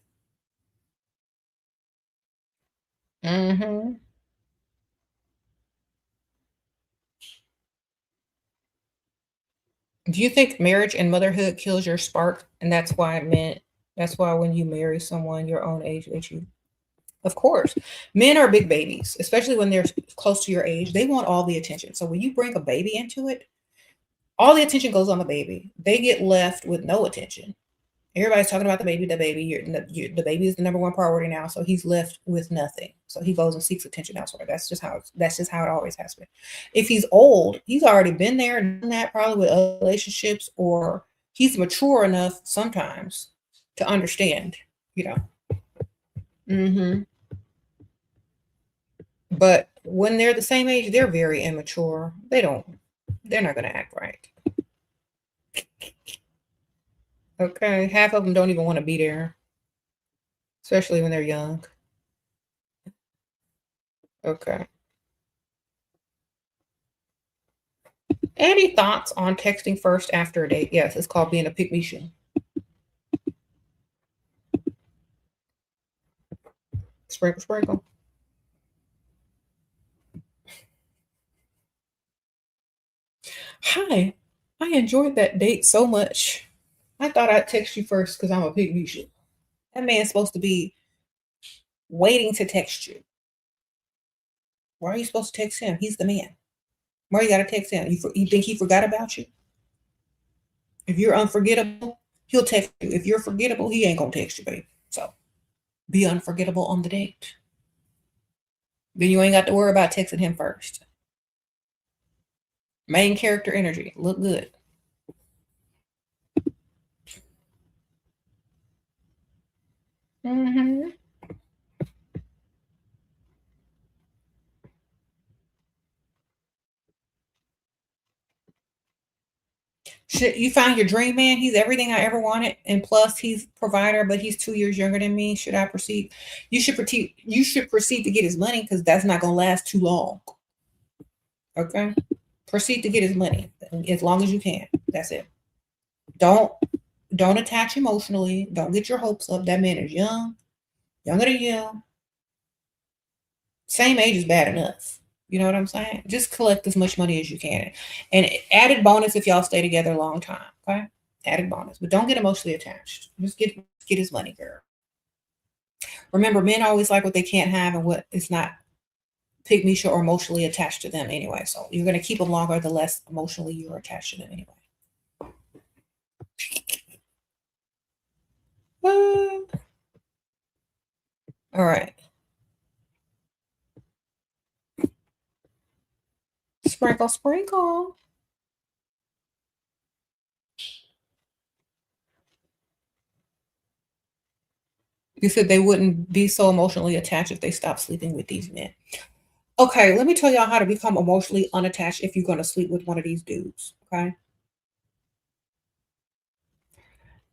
Mm-hmm. Do you think marriage and motherhood kills your spark? And that's why when you marry someone your own age that you, of course, men are big babies, especially when they're close to your age. They want all the attention. So when you bring a baby into it, all the attention goes on the baby. They get left with no attention. Everybody's talking about the baby. The baby is the number one priority now. So he's left with nothing. So he goes and seeks attention elsewhere. That's just how it always has been. If he's old, he's already been there and done that, probably with other relationships, or he's mature enough sometimes to understand, Mm-hmm. But when they're the same age, they're very immature. They're not going to act right. Okay, half of them don't even want to be there, especially when they're young. Okay. Any thoughts on texting first after a date? Yes, it's called being a pick-me-shoe. Sprinkle, sprinkle. Hi, I enjoyed that date so much. I thought I'd text you first because I'm a pick-me-shoe. That man's supposed to be waiting to text you. Why are you supposed to text him? He's the man. Why you got to text him? You think he forgot about you? If you're unforgettable, he'll text you. If you're forgettable, he ain't going to text you, babe. So be unforgettable on the date. Then you ain't got to worry about texting him first. Main character energy. Look good. Mm-hmm. Shit, you found your dream man. He's everything I ever wanted, and plus he's provider, but he's 2 years younger than me. Should I proceed? You should proceed. You should proceed to get his money because that's not gonna last too long. Okay, proceed to get his money as long as you can. That's it. Don't attach emotionally. Don't get your hopes up. That man is young, younger than you. Same age is bad enough. You know what I'm saying? Just collect as much money as you can. And added bonus if y'all stay together a long time. Okay? Added bonus. But don't get emotionally attached. Just get his money, girl. Remember, men always like what they can't have and what is not pygmy or emotionally attached to them anyway. So you're going to keep them longer the less emotionally you're attached to them anyway. All right. Sprinkle, sprinkle. You said they wouldn't be so emotionally attached if they stopped sleeping with these men. Okay, let me tell y'all how to become emotionally unattached if you're going to sleep with one of these dudes. Okay.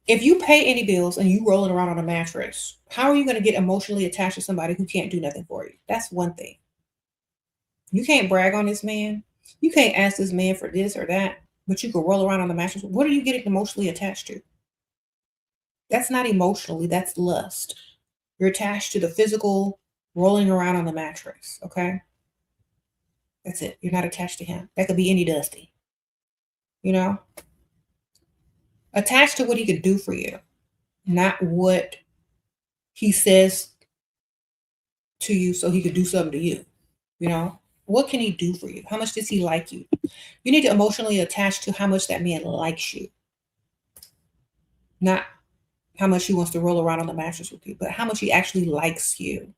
If you pay any bills and you rolling around on a mattress, how are you going to get emotionally attached to somebody who can't do nothing for you? That's one thing. You can't brag on this man. You can't ask this man for this or that, but you can roll around on the mattress. What are you getting emotionally attached to? That's not emotionally, that's lust. You're attached to the physical rolling around on the mattress, okay? That's it. You're not attached to him. That could be any Dusty, you know? Attached to what he could do for you, not what he says to you so he could do something to you, you know? What can he do for you? How much does he like you? You need to emotionally attach to how much that man likes you, not how much he wants to roll around on the mattress with you, but how much he actually likes you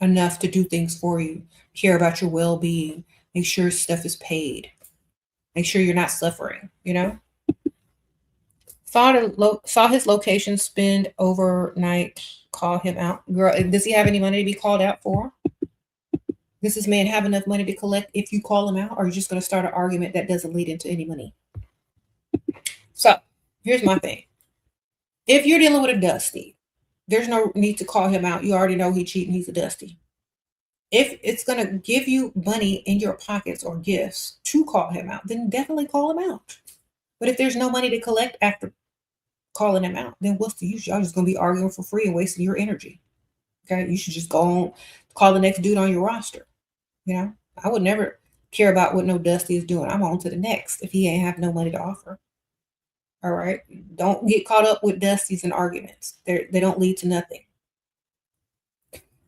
enough to do things for you, care about your well-being, make sure stuff is paid, make sure you're not suffering, you know? Saw his location, spend overnight, call him out. Girl, does he have any money to be called out for? Does this man have enough money to collect if you call him out? Or are you just going to start an argument that doesn't lead into any money? So here's my thing. If you're dealing with a Dusty, there's no need to call him out. You already know he's cheating. He's a Dusty. If it's going to give you money in your pockets or gifts to call him out, then definitely call him out. But if there's no money to collect after calling him out, then what's the use? Y'all just going to be arguing for free and wasting your energy. Okay. You should just go on, call the next dude on your roster. You know, I would never care about what no Dusty is doing. I'm on to the next if he ain't have no money to offer. All right. Don't get caught up with Dusties and arguments. They don't lead to nothing.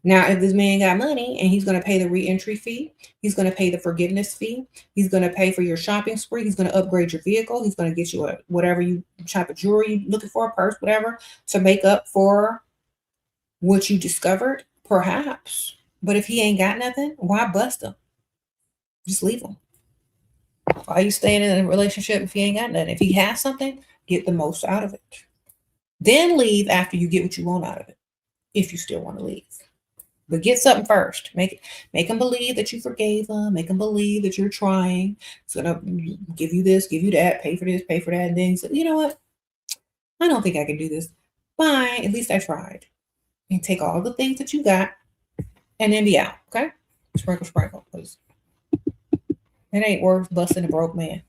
Now, if this man got money and he's going to pay the re-entry fee, he's going to pay the forgiveness fee, he's going to pay for your shopping spree, he's going to upgrade your vehicle, he's going to get you whatever you type of jewelry you're looking for, a purse, whatever, to make up for what you discovered, perhaps. But if he ain't got nothing, why bust him? Just leave him. Why are you staying in a relationship if he ain't got nothing? If he has something, get the most out of it. Then leave after you get what you want out of it, if you still want to leave. But get something first. Make him believe that you forgave him. Make him believe that you're trying. It's gonna give you this, give you that, pay for this, pay for that. And then say, you know what? I don't think I can do this. Fine. At least I tried. And take all the things that you got and then be out. Okay? Sprinkle, sprinkle, please. It ain't worth busting a broke man.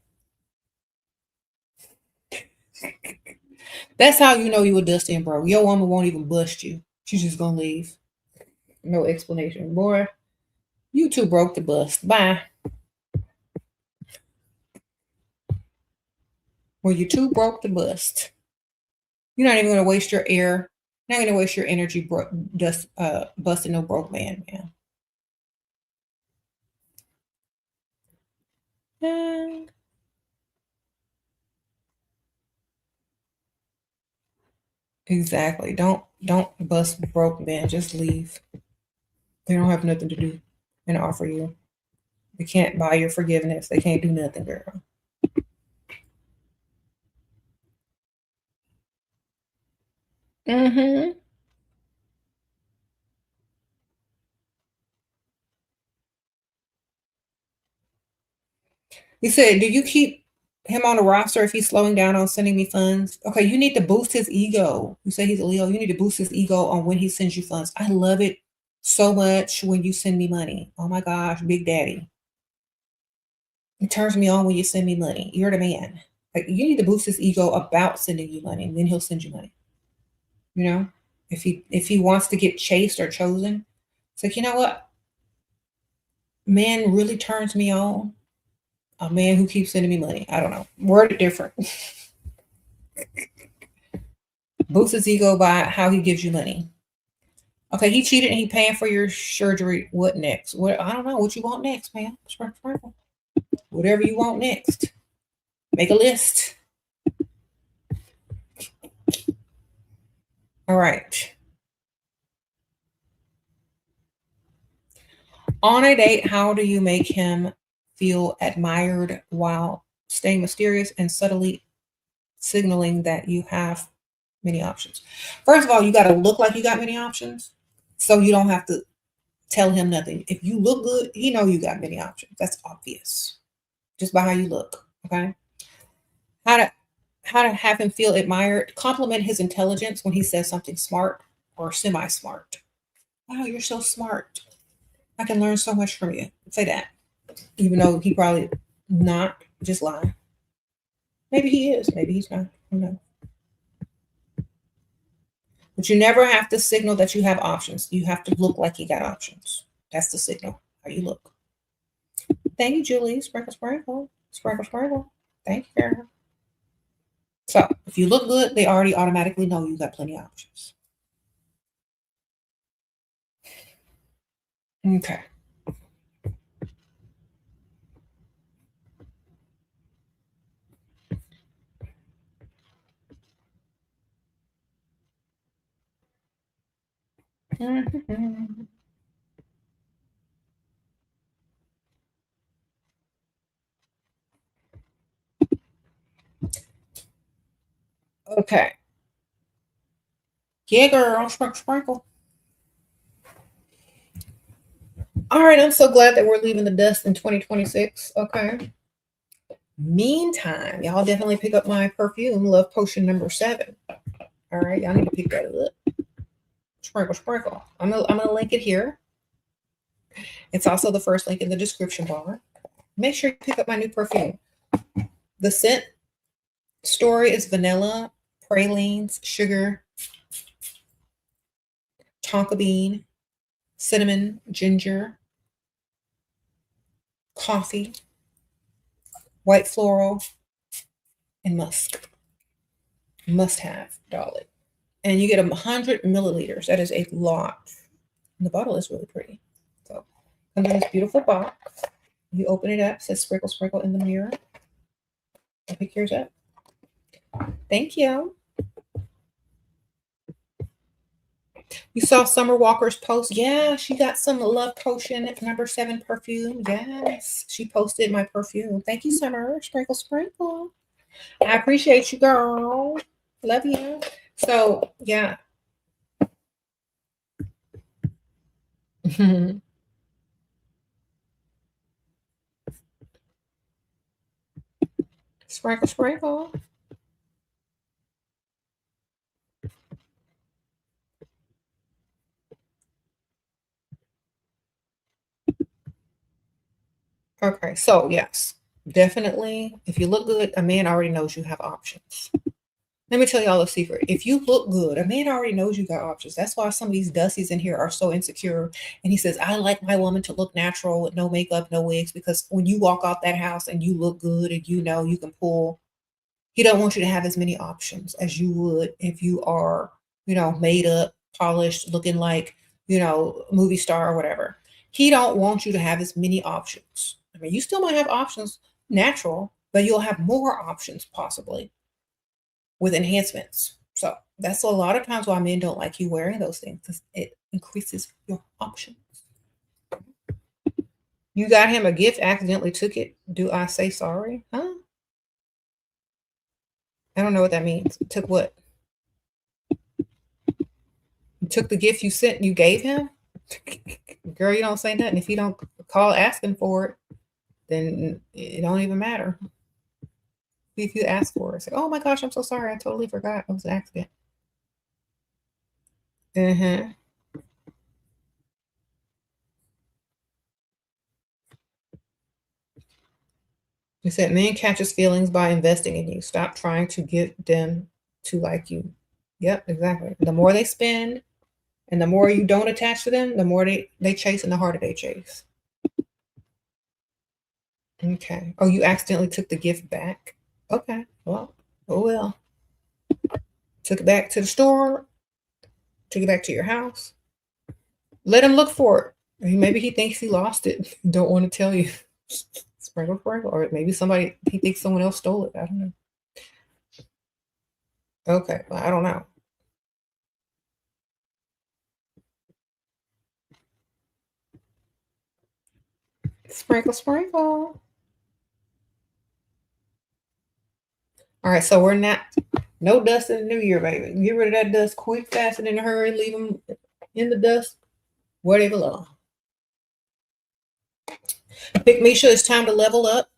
That's how you know you a dusty and broke. Your woman won't even bust you. She's just gonna leave. No explanation. Boy, you too broke to bust. Bye. Well, you're too broke to bust. You're not even going to waste your air. You're not going to waste your energy busting no broke man. Exactly. Don't bust broke man. Just leave. They don't have nothing to do and offer you. They can't buy your forgiveness. They can't do nothing, girl. Mm-hmm. He said, do you keep him on the roster if he's slowing down on sending me funds? Okay, you need to boost his ego. You say he's a Leo. You need to boost his ego on when he sends you funds. I love it so much when you send me money. Oh my gosh, Big Daddy. It turns me on when you send me money. You're the man. Like, you need to boost his ego about sending you money, and then he'll send you money. You know, if he wants to get chased or chosen, it's like, you know what? Man really turns me on. A man who keeps sending me money. I don't know. Word different. Boosts his ego by how he gives you money. Okay, he cheated and he paying for your surgery. What next? What, I don't know. What you want next, man? Sprinkle. Whatever you want next. Make a list. All right. On a date, how do you make him feel admired while staying mysterious and subtly signaling that you have many options? First of all, you got to look like you got many options, so you don't have to tell him nothing. If you look good, he know you got many options. That's obvious, just by how you look. Okay. How to have him feel admired? Compliment his intelligence when he says something smart or semi-smart. Wow, you're so smart. I can learn so much from you. Say that. Even though he probably not, just lying. Maybe he is, maybe he's not. Who knows? But you never have to signal that you have options. You have to look like you got options. That's the signal, how you look. Thank you, Julie. Sprinkle, sprinkle. Sprinkle, sprinkle. Thank you, girl. So if you look good, they already automatically know you got plenty of options. Okay. Okay. Yeah, girl. Sprinkle, sprinkle. All right. I'm so glad that we're leaving the dust in 2026. Okay. Meantime, y'all definitely pick up my perfume, Love Potion number 7. All right. Y'all need to pick that up. Sprinkle, sprinkle. I'm gonna link it here. It's also the first link in the description bar. Make sure you pick up my new perfume. The scent story is vanilla, pralines, sugar, tonka bean, cinnamon, ginger, coffee, white floral, and musk. Must have, darling. And you get 100 milliliters. That is a lot. And the bottle is really pretty. So comes in this beautiful box. You open it up, it says sprinkle, sprinkle in the mirror. I'll pick yours up. Thank you. You saw Summer Walker's post. Yeah, she got some Love Potion number 7 perfume. Yes, she posted my perfume. Thank you, Summer. Sprinkle, sprinkle. I appreciate you, girl. Love you. So, yeah. Sprinkle, sprinkle. Okay, so yes, definitely. If you look good, a man already knows you have options. Let me tell y'all a secret. If you look good, a man already knows you got options. That's why some of these dusties in here are so insecure. And he says, I like my woman to look natural with no makeup, no wigs, because when you walk out that house and you look good and you know you can pull, he don't want you to have as many options as you would if you are, made up, polished, looking like, movie star or whatever. He don't want you to have as many options. I mean, you still might have options natural, but you'll have more options possibly with enhancements. So that's a lot of times why men don't like you wearing those things, because it increases your options. You got him a gift, accidentally took it. Do I say sorry? Huh? I don't know what that means. Took what? You took the gift you sent, you gave him? Girl, you don't say nothing. If you don't call asking for it, then it don't even matter. If you ask for it, say, oh my gosh, I'm so sorry. I totally forgot. It was an accident. Uh-huh. You said men catches feelings by investing in you. Stop trying to get them to like you. Yep, exactly. The more they spend and the more you don't attach to them, the more they chase and the harder they chase. Okay. Oh, you accidentally took the gift back? Okay. Well, oh well. Took it back to the store, took it back to your house. Let him look for it. Maybe he thinks he lost it. Don't want to tell you. Sprinkle, sprinkle. Or maybe he thinks someone else stole it. I don't know. Okay. Well, I don't know. Sprinkle, sprinkle. All right. So we're not, no dust in the new year, baby. Get rid of that dust quick, fast, and in a hurry. Leave them in the dust where they belong. Pick Misha, it's time to level up.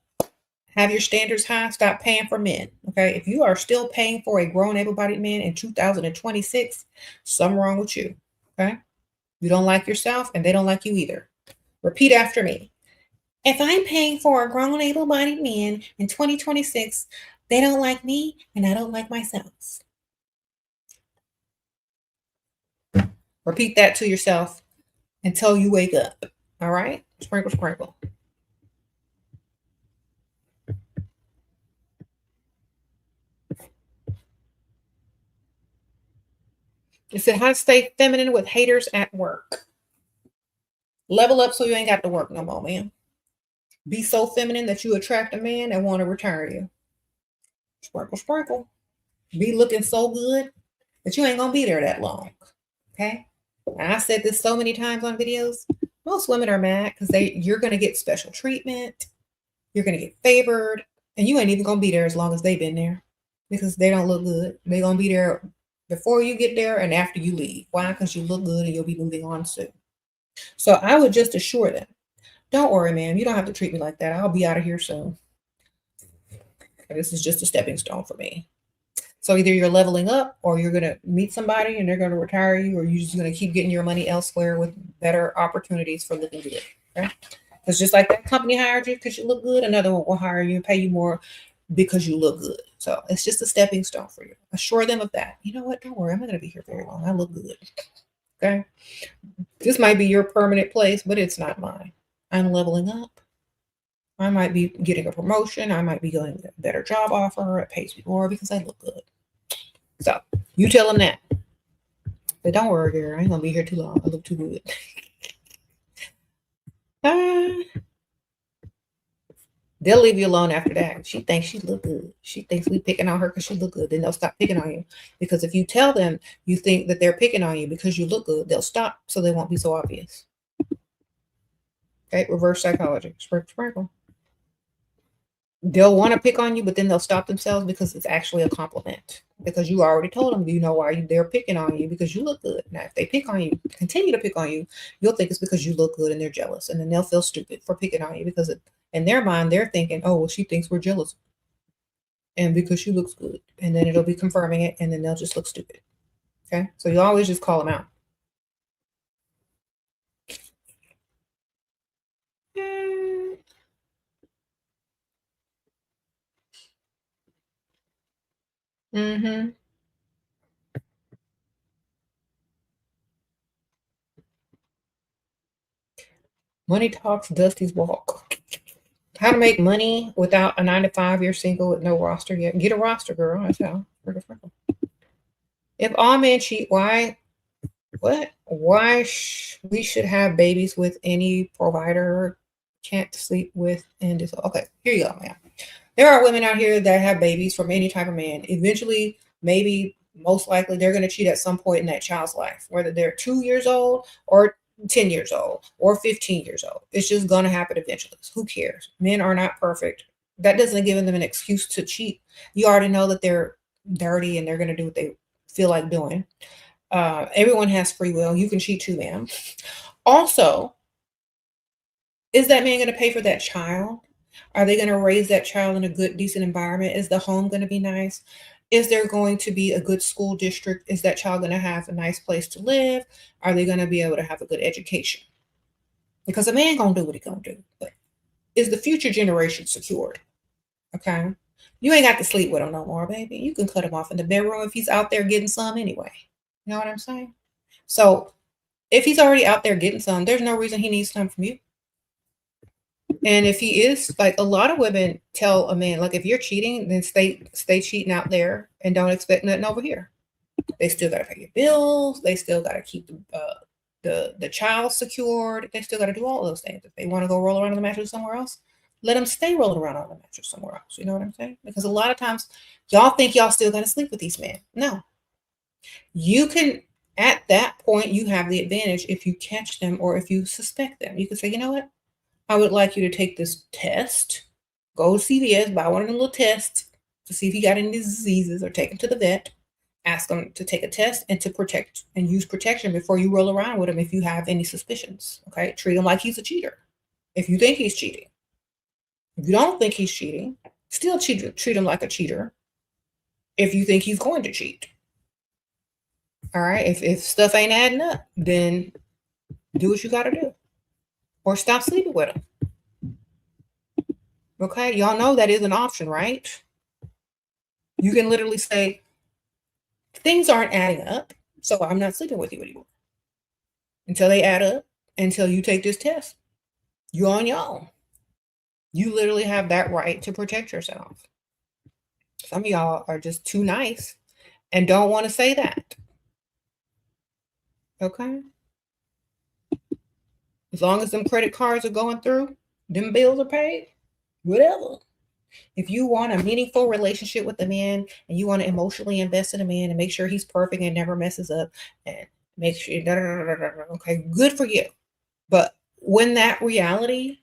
Have your standards high. Stop paying for men. Okay. If you are still paying for a grown, able bodied man in 2026, something wrong with you. Okay. You don't like yourself and they don't like you either. Repeat after me. If I'm paying for a grown, able-bodied man in 2026, they don't like me and I don't like myself. Repeat that to yourself until you wake up. All right? Sprinkle, sprinkle. It said, how to stay feminine with haters at work. Level up so you ain't got to work no more, man. Be so feminine that you attract a man and want to return you. Sprinkle, sprinkle. Be looking so good that you ain't going to be there that long. Okay? And I said this so many times on videos. Most women are mad because you're going to get special treatment. You're going to get favored. And you ain't even going to be there as long as they've been there because they don't look good. They're going to be there before you get there and after you leave. Why? Because you look good and you'll be moving on soon. So I would just assure them, don't worry, ma'am. You don't have to treat me like that. I'll be out of here soon. This is just a stepping stone for me. So either you're leveling up or you're going to meet somebody and they're going to retire you, or you're just going to keep getting your money elsewhere with better opportunities for looking good. Okay? It's just like that company hired you because you look good. Another one will hire you and pay you more because you look good. So it's just a stepping stone for you. Assure them of that. You know what? Don't worry. I'm not going to be here very long. I look good. Okay? This might be your permanent place, but it's not mine. I'm leveling up. I might be getting a promotion. I might be getting a better job offer. It pays me more because I look good. So you tell them that. But don't worry, girl. I ain't going to be here too long. I look too good. They'll leave you alone after that. She thinks she look good. She thinks we picking on her because she look good. Then they'll stop picking on you. Because if you tell them you think that they're picking on you because you look good, they'll stop so they won't be so obvious. Okay, reverse psychology. Sprinkle, sprinkle. They'll want to pick on you, but then they'll stop themselves because it's actually a compliment. Because you already told them, you know why they're picking on you, because you look good. Now, if they pick on you, continue to pick on you, you'll think it's because you look good and they're jealous. And then they'll feel stupid for picking on you because in their mind, they're thinking, oh, well, she thinks we're jealous. And because she looks good. And then it'll be confirming it. And then they'll just look stupid. Okay. So you always just call them out. Mm-hmm. Money talks, Dusty's walk. How to make money without a 9-to-5. You're single with no roster yet. Get a roster, girl. That's how. If all men cheat, why? What? Why we should have babies with any provider? Can't sleep with and just okay. Here you go, man. There are women out here that have babies from any type of man. Eventually, maybe most likely, they're going to cheat at some point in that child's life, whether they're 2 years old or 10 years old or 15 years old. It's just going to happen eventually. Who cares? Men are not perfect. That doesn't give them an excuse to cheat. You already know that they're dirty and they're going to do what they feel like doing. Everyone has free will. You can cheat too, ma'am. Also, is that man going to pay for that child? Are they going to raise that child in a good, decent environment? Is the home going to be nice? Is there going to be a good school district? Is that child going to have a nice place to live? Are they going to be able to have a good education? Because a man going to do what he going to do. But is the future generation secured? Okay. You ain't got to sleep with him no more, baby. You can cut him off in the bedroom if he's out there getting some anyway. You know what I'm saying? So if he's already out there getting some, there's no reason he needs some from you. And if he is, like, a lot of women tell a man, like, if you're cheating, then stay cheating out there and don't expect nothing over here. They still got to pay your bills. They still got to keep the child secured. They still got to do all those things. If they want to go roll around on the mattress somewhere else, let them stay rolling around on the mattress somewhere else. You know what I'm saying? Because a lot of times y'all think y'all still got to sleep with these men. No. You can, at that point, you have the advantage if you catch them or if you suspect them. You can say, you know what? I would like you to take this test. Go to CVS, buy one of them little tests to see if he got any diseases, or take him to the vet. Ask him to take a test and to protect and use protection before you roll around with him if you have any suspicions. Okay? Treat him like he's a cheater. If you think he's cheating. If you don't think he's cheating, still treat him like a cheater if you think he's going to cheat. All right? If stuff ain't adding up, then do what you got to do. Or stop sleeping with him. Okay, y'all know that is an option, right? You can literally say, things aren't adding up, so I'm not sleeping with you anymore. Until they add up, until you take this test, you're on your own. You literally have that right to protect yourself. Some of y'all are just too nice and don't want to say that. Okay? As long as them credit cards are going through, them bills are paid, whatever. If you want a meaningful relationship with the man and you want to emotionally invest in a man and make sure he's perfect and never messes up and make sure, okay, good for you. But when that reality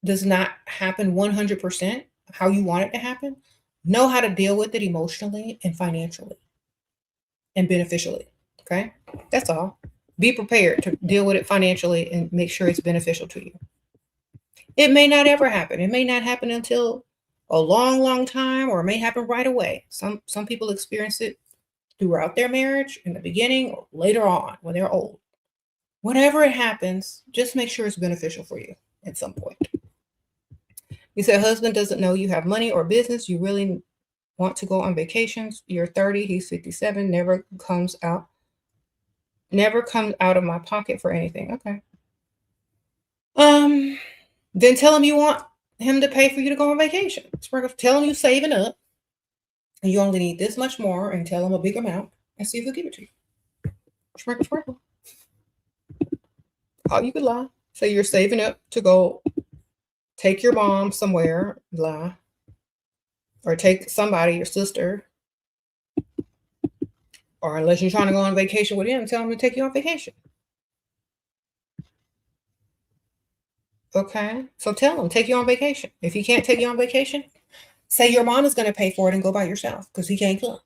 does not happen 100% how you want it to happen, know how to deal with it emotionally and financially and beneficially. Okay? That's all. Be prepared to deal with it financially and make sure it's beneficial to you. It may not ever happen. It may not happen until a long, long time, or it may happen right away. Some people experience it throughout their marriage, in the beginning, or later on when they're old. Whenever it happens, just make sure it's beneficial for you at some point. You said husband doesn't know you have money or business. You really want to go on vacations. You're 30, he's 57, never comes out of my pocket for anything. Okay. Then tell him you want him to pay for you to go on vacation. Tell him you're saving up and you only need this much more, and tell him a big amount and see if he'll give it to you. Sprinkle, sprinkle. Oh, you could lie. Say you're saving up to go take your mom somewhere, lie. Or take somebody, your sister. Or unless you're trying to go on vacation with him, tell him to take you on vacation. Okay? So tell him, take you on vacation. If he can't take you on vacation, say your mom is going to pay for it and go by yourself because he can't come.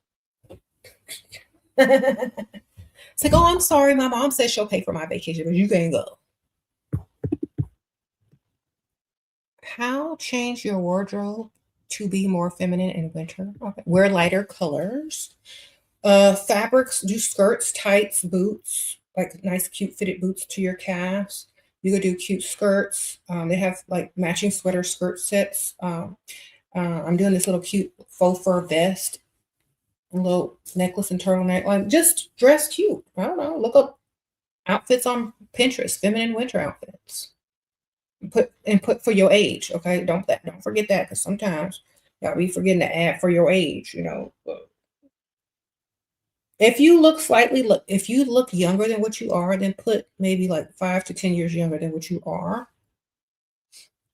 It's like, oh, I'm sorry. My mom says she'll pay for my vacation, but you can't go. How change your wardrobe to be more feminine in winter? Okay. Wear lighter colors. Fabrics, do skirts, tights, boots, like nice, cute fitted boots to your calves. You could do cute skirts. They have like matching sweater skirt sets. I'm doing this little cute faux fur vest, a little necklace and turtleneck. Like, just dress cute. I don't know. Look up outfits on Pinterest, feminine winter outfits. Put for your age. Okay, don't forget that, because sometimes y'all be forgetting to add for your age. If you look younger than what you are, then put maybe like 5 to 10 years younger than what you are.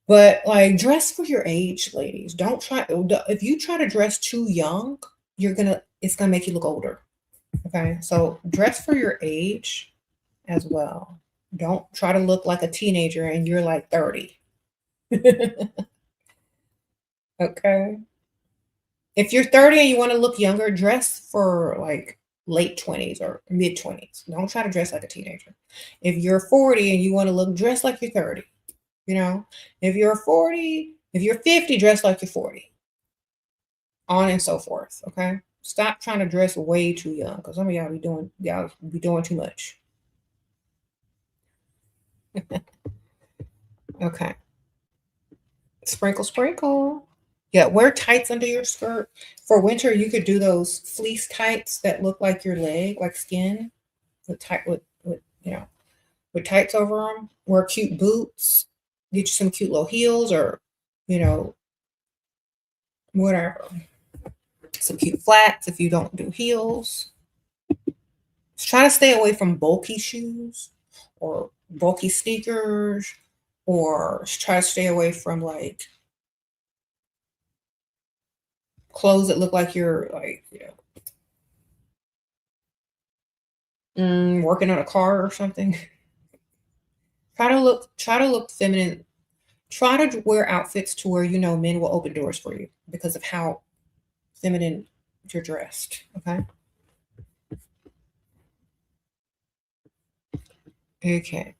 But like, dress for your age, ladies. Don't try. If you try to dress too young, it's gonna make you look older. Okay, so dress for your age as well. Don't try to look like a teenager and you're like 30. Okay. If you're 30 and you want to look younger, dress for like late 20s or mid 20s. Don't try to dress like a teenager. If you're 40 and you want to look, dress like you're 30. If you're 50, dress like you're 40. On and so forth. Okay. Stop trying to dress way too young, because some of y'all be doing too much. Okay. Sprinkle, sprinkle. Yeah, wear tights under your skirt. For winter, you could do those fleece tights that look like your leg, like skin, with tights over them. Wear cute boots. Get you some cute little heels, or whatever. Some cute flats if you don't do heels. Just try to stay away from bulky shoes or bulky sneakers, or try to stay away from like clothes that look like you're like working on a car or something. Try to look feminine. Try to wear outfits to where men will open doors for you because of how feminine you're dressed. Okay. Okay.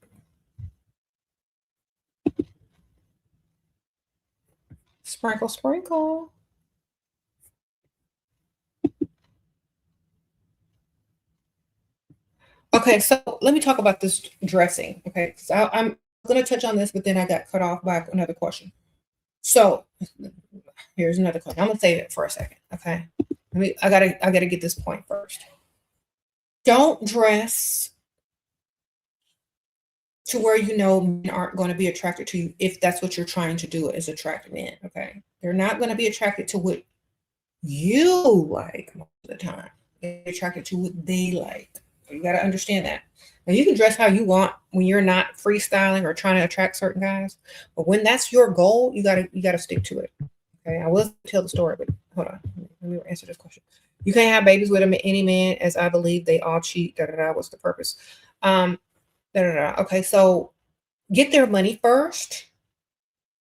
Sprinkle, sprinkle. Okay, so let me talk about this dressing. Okay, because I'm going to touch on this, but then I got cut off by another question. So here's another question. I'm gonna save it for a second. Okay. I gotta get this point first. Don't dress to where you know men aren't going to be attracted to you if that's what you're trying to do is attract men. Okay. They're not going to be attracted to what you like most of the time. They're attracted to what they like. You got to understand that. Now you can dress how you want when you're not freestyling or trying to attract certain guys, but when that's your goal, you gotta stick to it. Okay, I will tell the story, but hold on, let me answer this question. You can't have babies with any man, as I believe they all cheat. Da da da. What's the purpose? Da da da. Okay, so get their money first.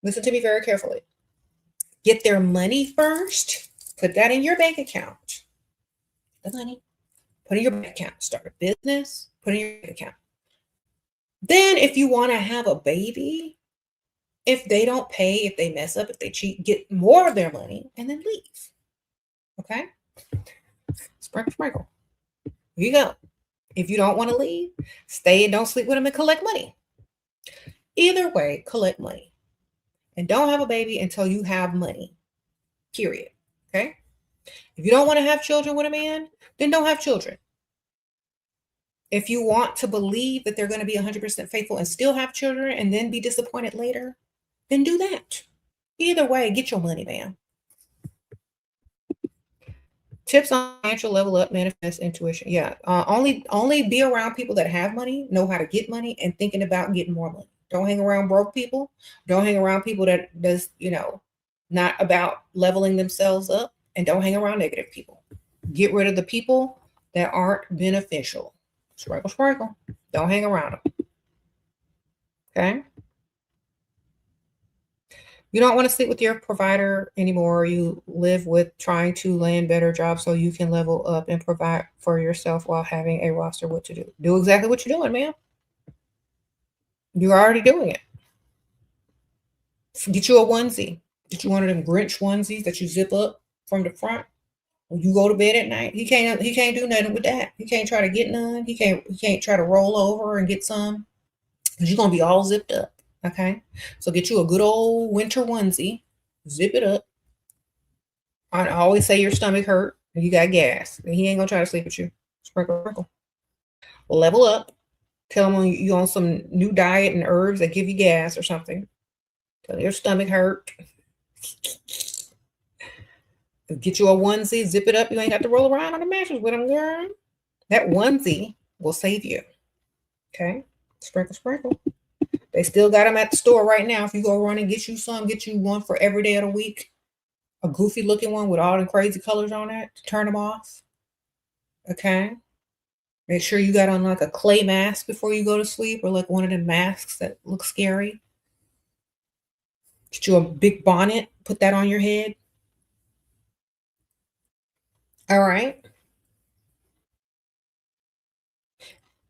Listen to me very carefully. Get their money first. Put that in your bank account. The money. Put in your bank account. Start a business. Put in your bank account. Then, if you want to have a baby, if they don't pay, if they mess up, if they cheat, get more of their money and then leave. Okay? Sprinkle, sprinkle. Here you go. If you don't want to leave, stay and don't sleep with them and collect money. Either way, collect money. And don't have a baby until you have money. Period. Okay? If you don't want to have children with a man, then don't have children. If you want to believe that they're going to be 100% faithful and still have children and then be disappointed later, then do that. Either way, get your money, man. Tips on financial level up, manifest, intuition. Yeah, only be around people that have money, know how to get money, and thinking about getting more money. Don't hang around broke people. Don't hang around people that does, not about leveling themselves up, and don't hang around negative people. Get rid of the people that aren't beneficial. Sprinkle, sprinkle. Don't hang around them. Okay? You don't want to sleep with your provider anymore. You live with trying to land better jobs so you can level up and provide for yourself while having a roster what to do. Do exactly what you're doing, man. You're already doing it. Get you a onesie. Get you one of them Grinch onesies that you zip up from the front. When you go to bed at night, he can't do nothing with that. He can't try to get none. He can't try to roll over and get some. Because you're gonna be all zipped up. Okay. So get you a good old winter onesie, zip it up. I always say your stomach hurt and you got gas. And he ain't gonna try to sleep with you. Sprinkle, sprinkle. Level up. Tell him you on some new diet and herbs that give you gas or something. Tell your stomach hurt. Get you a onesie, zip it up. You ain't got to roll around on the mattress with him, girl. That onesie will save you. Okay? Sprinkle, sprinkle. They still got them at the store right now. If you go run and get you one for every day of the week. A goofy looking one with all the crazy colors on it to turn them off. Okay? Make sure you got on like a clay mask before you go to sleep, or like one of the masks that look scary. Get you a big bonnet. Put that on your head. All right.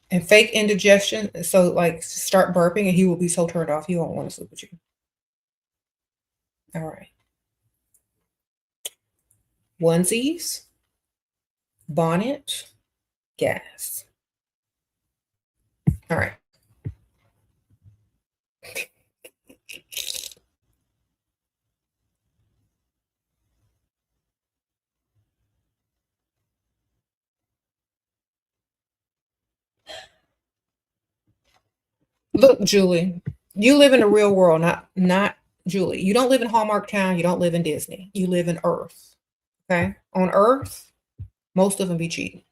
And fake indigestion. So like start burping and he will be so turned off he won't want to sleep with you. All right. Onesies, bonnet, gas. All right. Look, Julie, you live in the real world, not Julie. You don't live in Hallmark Town. You don't live in Disney. You live in Earth. Okay? On Earth, most of them be cheating.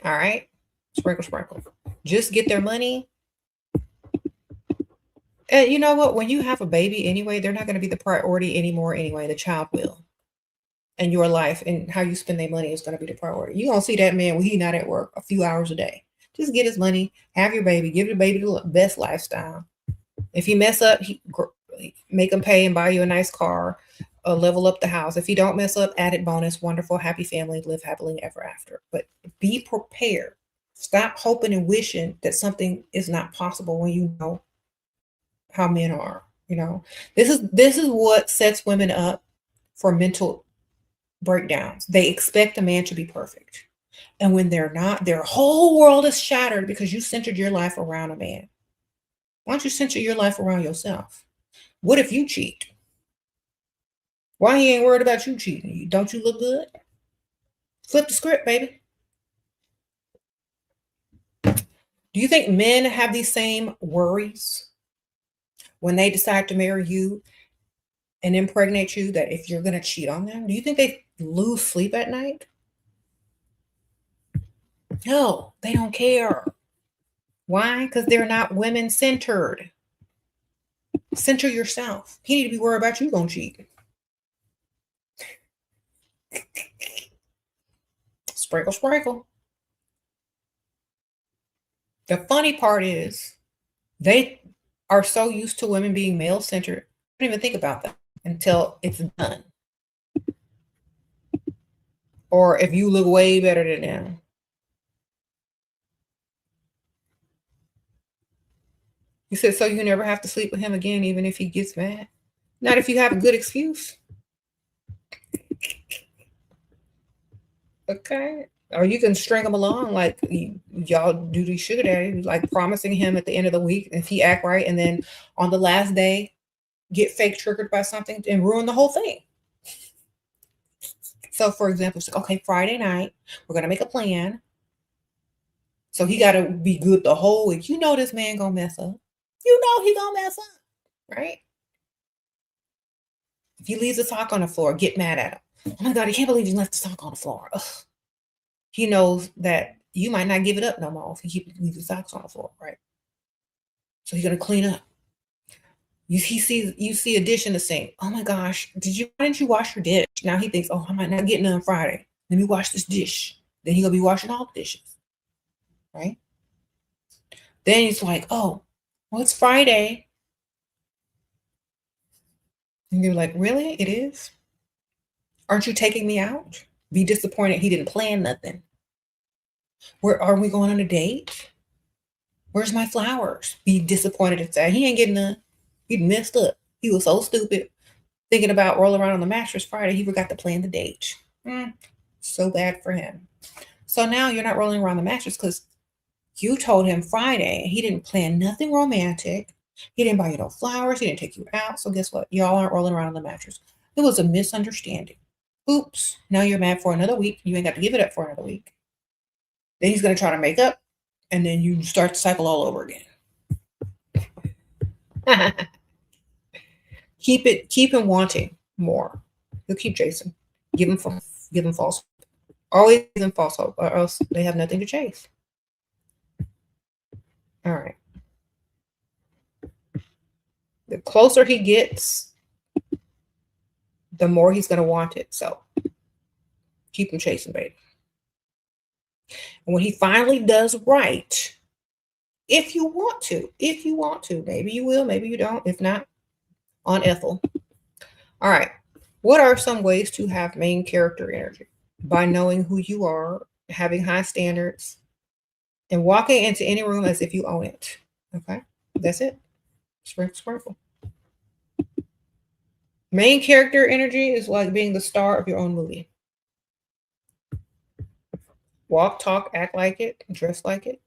All right? Sprinkle, sprinkle. Just get their money. And you know what? When you have a baby anyway, they're not going to be the priority anymore anyway. The child will. And your life and how you spend their money is going to be the priority. You're going to see that man when he's not at work a few hours a day. Just get his money, have your baby, give the baby the best lifestyle. If he mess up, make him pay and buy you a nice car, level up the house. If you don't mess up, added bonus, wonderful, happy family, live happily ever after. But be prepared. Stop hoping and wishing that something is not possible when you know how men are. This is what sets women up for mental breakdowns. They expect a man to be perfect. And when they're not, their whole world is shattered because you centered your life around a man. Why don't you center your life around yourself? What if you cheat? Why he ain't worried about you cheating? Don't you look good? Flip the script, baby. Do you think men have these same worries when they decide to marry you and impregnate you, that if you're going to cheat on them? Do you think they lose sleep at night? No, they don't care. Why? Because they're not women centered. Center yourself. He need to be worried about you going to cheat. Sprinkle, sprinkle. The funny part is they are so used to women being male centered. Don't even think about that until it's done. Or if you look way better than them. You said, so you never have to sleep with him again, even if he gets mad? Not if you have a good excuse. Okay. Or you can string him along like y'all do these sugar daddies, like promising him at the end of the week if he act right, and then on the last day get fake triggered by something and ruin the whole thing. So for example, it's like, okay, Friday night, we're gonna make a plan. So he gotta be good the whole week. You know this man gonna mess up. You know he gonna mess up, right? If he leaves a sock on the floor, get mad at him. Oh my God, I can't believe you left the sock on the floor. Ugh. He knows that you might not give it up no more if you leave the socks on the floor, right? So he's gonna clean up. You see a dish in the sink. Oh my gosh, why didn't you wash your dish? Now he thinks, oh, I might not get none Friday. Let me wash this dish. Then he's gonna be washing all the dishes, right? Then he's like, oh, well, it's Friday. And you're like, really? It is? Aren't you taking me out? Be disappointed he didn't plan nothing. Where are we going on a date? Where's my flowers? Be disappointed and say he ain't getting none. He messed up. He was so stupid thinking about rolling around on the mattress Friday. He forgot to plan the date. So bad for him. So now you're not rolling around the mattress because you told him Friday. He didn't plan nothing romantic. He didn't buy you no flowers. He didn't take you out. So guess what? Y'all aren't rolling around on the mattress. It was a misunderstanding. Oops. Now you're mad for another week. You ain't got to give it up for another week. Then he's going to try to make up. And then you start the cycle all over again. Keep him wanting more. He'll keep chasing. Give him false hope. Always give him false hope, or else they have nothing to chase. All right. The closer he gets, the more he's going to want it. So keep him chasing, baby. And when he finally does right, if you want to, maybe you will, maybe you don't. If not, on Ethel. All right. What are some ways to have main character energy? By knowing who you are, having high standards, and walking into any room as if you own it. Okay. That's it. Sprinkle, sprinkle. Main character energy is like being the star of your own movie. Walk, talk, act like it, dress like it,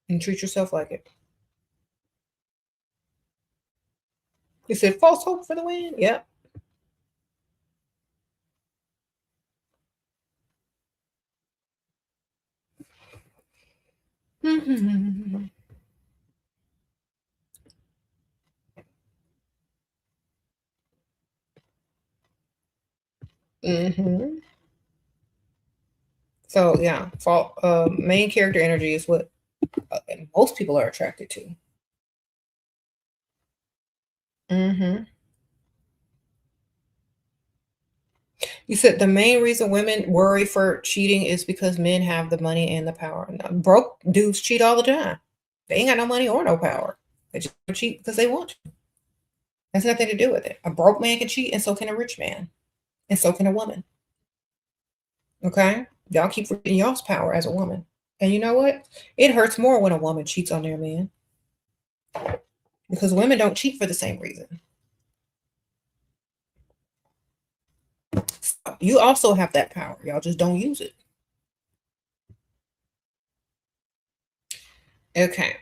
and treat yourself like it. You said false hope for the win? Yep. Mm-hmm. Mm-hmm. So yeah, main character energy is what most people are attracted to. Mm-hmm. You said the main reason women worry for cheating is because men have the money and the power. No, broke dudes cheat all the time. They ain't got no money or no power. They just cheat because they want to. Has nothing to do with it. A broke man can cheat, and so can a rich man, and so can a woman. Okay? Y'all keep forgetting y'all's power as a woman. And you know what? It hurts more when a woman cheats on their man. Because women don't cheat for the same reason. So you also have that power. Y'all just don't use it. Okay.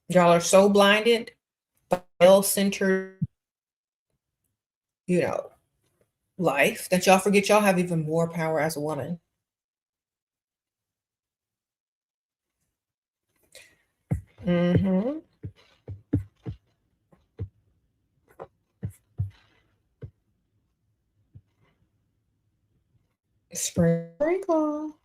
Y'all are so blinded male-centered, life, that y'all forget y'all have even more power as a woman. Mm-hmm. Sprinkle.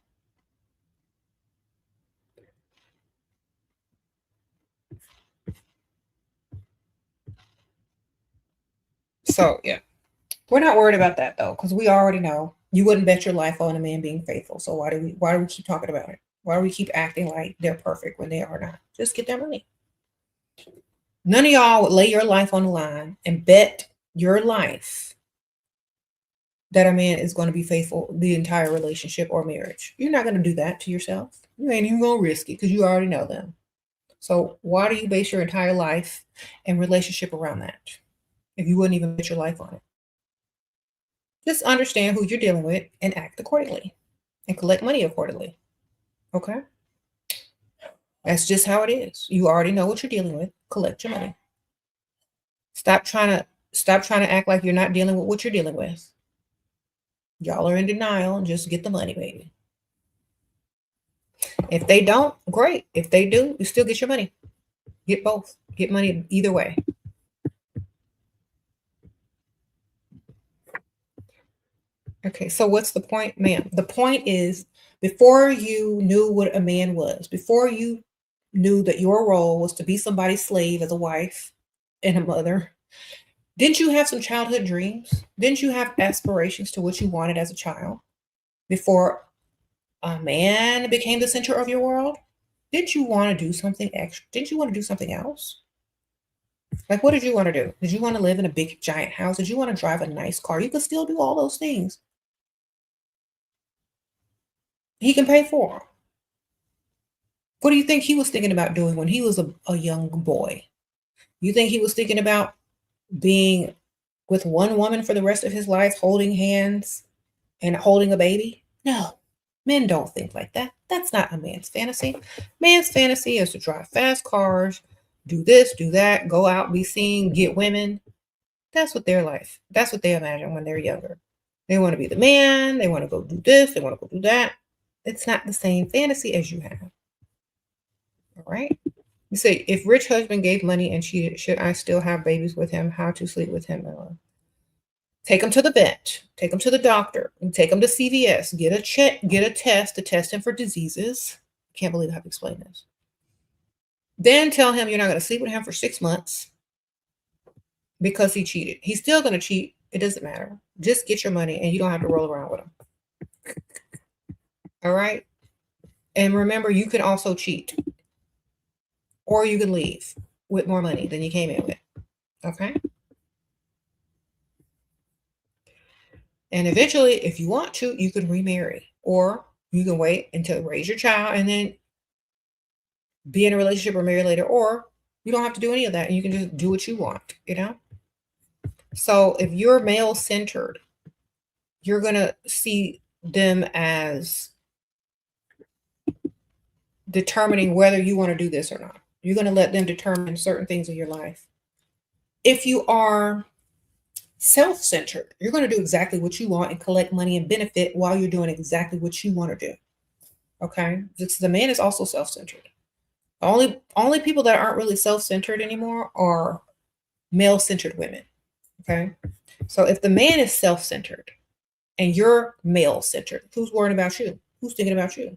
So yeah, we're not worried about that though, because we already know you wouldn't bet your life on a man being faithful. So why do we keep talking about it? Why do we keep acting like they're perfect when they are not? Just get their money. None of y'all would lay your life on the line and bet your life that a man is going to be faithful the entire relationship or marriage. You're not going to do that to yourself. You ain't even going to risk it because you already know them. So why do you base your entire life and relationship around that if you wouldn't even bet your life on it? Just understand who you're dealing with and act accordingly and collect money accordingly. Okay? That's just how it is. You already know what you're dealing with. Collect your money. Stop trying to act like you're not dealing with what you're dealing with. Y'all are in denial. Just get the money, baby. If they don't, great. If they do, you still get your money. Get both. Get money either way. Okay, so what's the point, ma'am? The point is, before you knew what a man was, before you knew that your role was to be somebody's slave as a wife and a mother, didn't you have some childhood dreams? Didn't you have aspirations to what you wanted as a child before a man became the center of your world? Didn't you want to do something extra? Didn't you want to do something else? Like, what did you want to do? Did you want to live in a big giant house? Did you want to drive a nice car? You could still do all those things. He can pay for them. What do you think he was thinking about doing when he was a young boy? You think he was thinking about being with one woman for the rest of his life, holding hands and holding a baby? No, men don't think like that. That's not a man's fantasy. Man's fantasy is to drive fast cars, do this, do that, go out, be seen, get women. That's what their life, that's what they imagine when they're younger. They want to be the man, they want to go do this, they want to go do that. It's not the same fantasy as you have. All right. You say, if rich husband gave money and cheated, should I still have babies with him? How to sleep with him? Take him to the vet. Take him to the doctor. And take him to CVS. Get a test to test him for diseases. Can't believe I have to explain this. Then tell him you're not going to sleep with him for 6 months because he cheated. He's still going to cheat. It doesn't matter. Just get your money and you don't have to roll around with him. All right? And remember, you can also cheat. Or you can leave with more money than you came in with. Okay? And eventually, if you want to, you can remarry. Or you can wait until raise your child and then be in a relationship or marry later. Or you don't have to do any of that. And you can just do what you want, So if you're male-centered, you're going to see them as determining whether you want to do this or not. You're going to let them determine certain things in your life. If you are self-centered, you're going to do exactly what you want and collect money and benefit while you're doing exactly what you want to do. Okay? The man is also self-centered. Only people that aren't really self-centered anymore are male-centered women. Okay? So if the man is self-centered and you're male-centered, who's worrying about you? Who's thinking about you?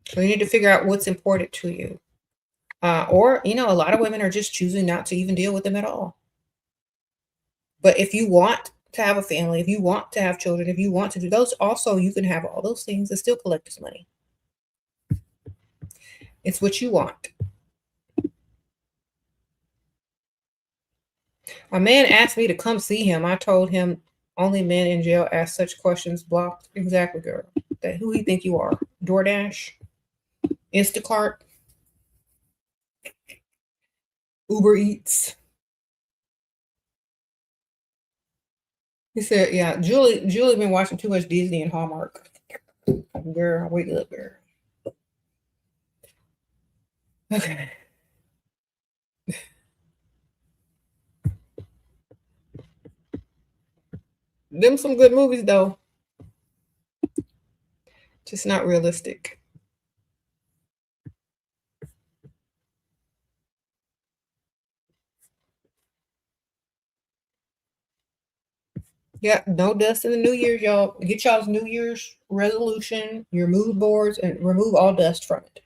So you need to figure out what's important to you. Or, a lot of women are just choosing not to even deal with them at all. But if you want to have a family, if you want to have children, if you want to do those, also you can have all those things and still collect this money. It's what you want. A man asked me to come see him. I told him only men in jail ask such questions. Blocked. Exactly, girl. Who do you think you are? DoorDash? Instacart? Uber Eats? He said, yeah, Julie been watching too much Disney and Hallmark. Girl, wake up, girl. Okay. Them some good movies though. Just not realistic. Yeah, no dust in the New Year's, y'all. Get y'all's New Year's resolution, your mood boards, and remove all dust from it.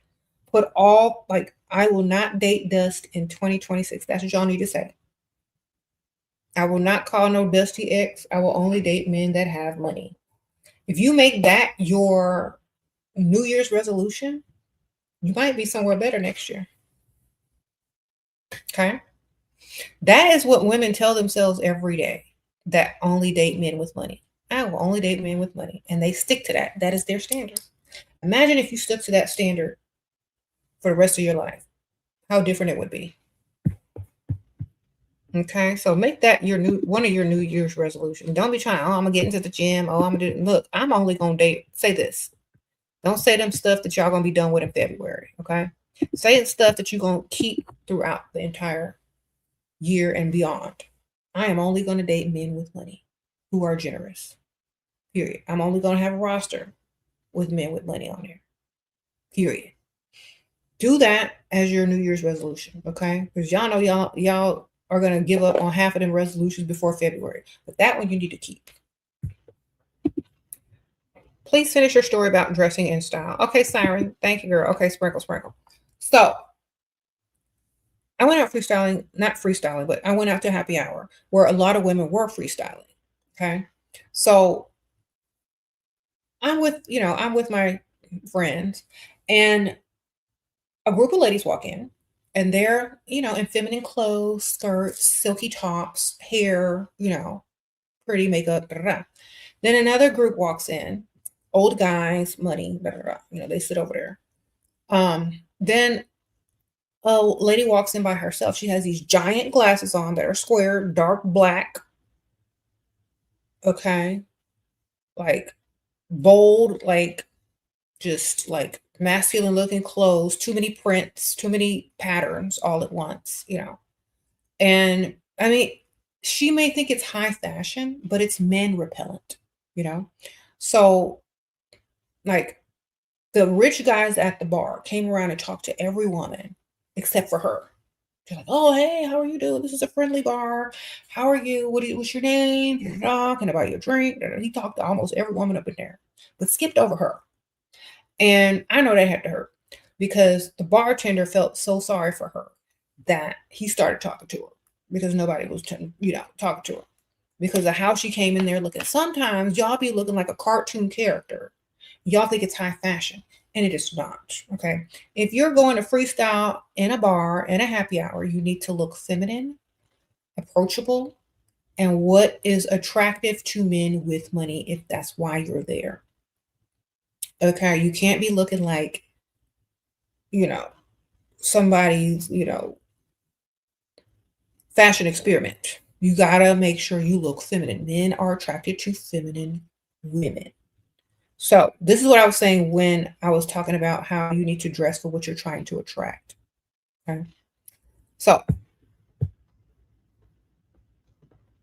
Put all, like, I will not date dust in 2026. That's what y'all need to say. I will not call no dusty ex. I will only date men that have money. If you make that your New Year's resolution, you might be somewhere better next year. Okay. That is what women tell themselves every day, that only date men with money. I will only date men with money. And they stick to that. That is their standard. Imagine if you stuck to that standard for the rest of your life, how different it would be. Okay, so make that your one of your New Year's resolutions. Don't be trying, oh, I'm gonna get into the gym. Oh, I'm gonna do, look, I'm only gonna date. Say this. Don't say them stuff that y'all gonna be done with in February. Okay. Say the stuff that you're gonna keep throughout the entire year and beyond. I am only gonna date men with money who are generous. Period. I'm only gonna have a roster with men with money on there. Period. Do that as your New Year's resolution, okay? Because y'all know y'all are gonna give up on half of them resolutions before February, but that one you need to keep. Please finish your story about dressing in style. Okay, Siren, thank you, girl. Okay, sprinkle, sprinkle. So I went out freestyling, not freestyling, but I went out to happy hour where a lot of women were freestyling. Okay, so I'm with my friends, and a group of ladies walk in, and they're, in feminine clothes, skirts, silky tops, hair, pretty makeup. Da, da, da. Then another group walks in, old guys, money, da, da, da. They sit over there. Then a lady walks in by herself. She has these giant glasses on that are square, dark black. Okay. Like bold, like just like masculine looking clothes, too many prints, too many patterns all at once. And I mean, she may think it's high fashion, but it's men repellent, you know? So, like, the rich guys at the bar came around and talked to every woman except for her. They're like, "Oh, hey, how are you doing? This is a friendly bar. How are you? What's your name? You're talking about your drink." He talked to almost every woman up in there, but skipped over her. And I know that had to hurt because the bartender felt so sorry for her that he started talking to her because nobody was, talking to her because of how she came in there looking. Sometimes y'all be looking like a cartoon character. Y'all think it's high fashion, and it is not. Okay. If you're going to freestyle in a bar, in a happy hour, you need to look feminine, approachable, and what is attractive to men with money if that's why you're there. Okay. You can't be looking like, you know, somebody's, fashion experiment. You gotta make sure you look feminine. Men are attracted to feminine women. So this is what I was saying when I was talking about how you need to dress for what you're trying to attract. Okay. So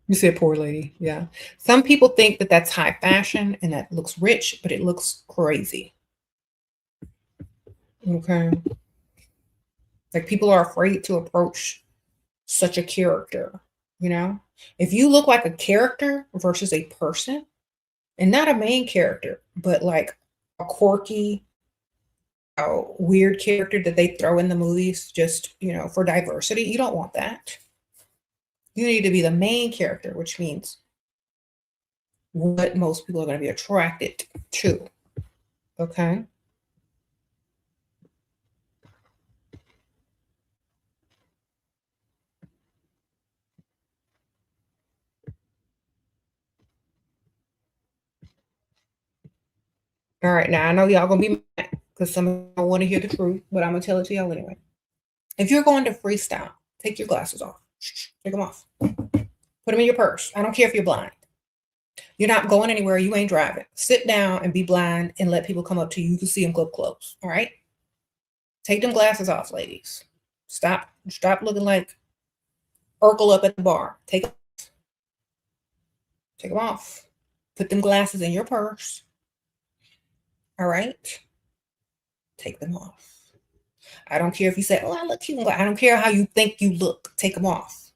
you said poor lady. Yeah. Some people think that that's high fashion and that looks rich, but it looks crazy. Okay. Like people are afraid to approach such a character, you know? If you look like a character versus a person, and not a main character, but like a quirky, weird character that they throw in the movies just, for diversity, you don't want that. You need to be the main character, which means what most people are going to be attracted to. Okay. All right. Now I know y'all gonna be mad because some of y'all want to hear the truth, but I'm gonna tell it to y'all anyway. If you're going to freestyle, take your glasses off. Take them off. Put them in your purse. I don't care if you're blind. You're not going anywhere. You ain't driving. Sit down and be blind and let people come up to you. You can see them up close. All right. Take them glasses off, ladies. Stop looking like Urkel up at the bar. Take them off. Put them glasses in your purse. All right? Take them off. I don't care if you say, oh, I look cute. I don't care how you think you look. Take them off.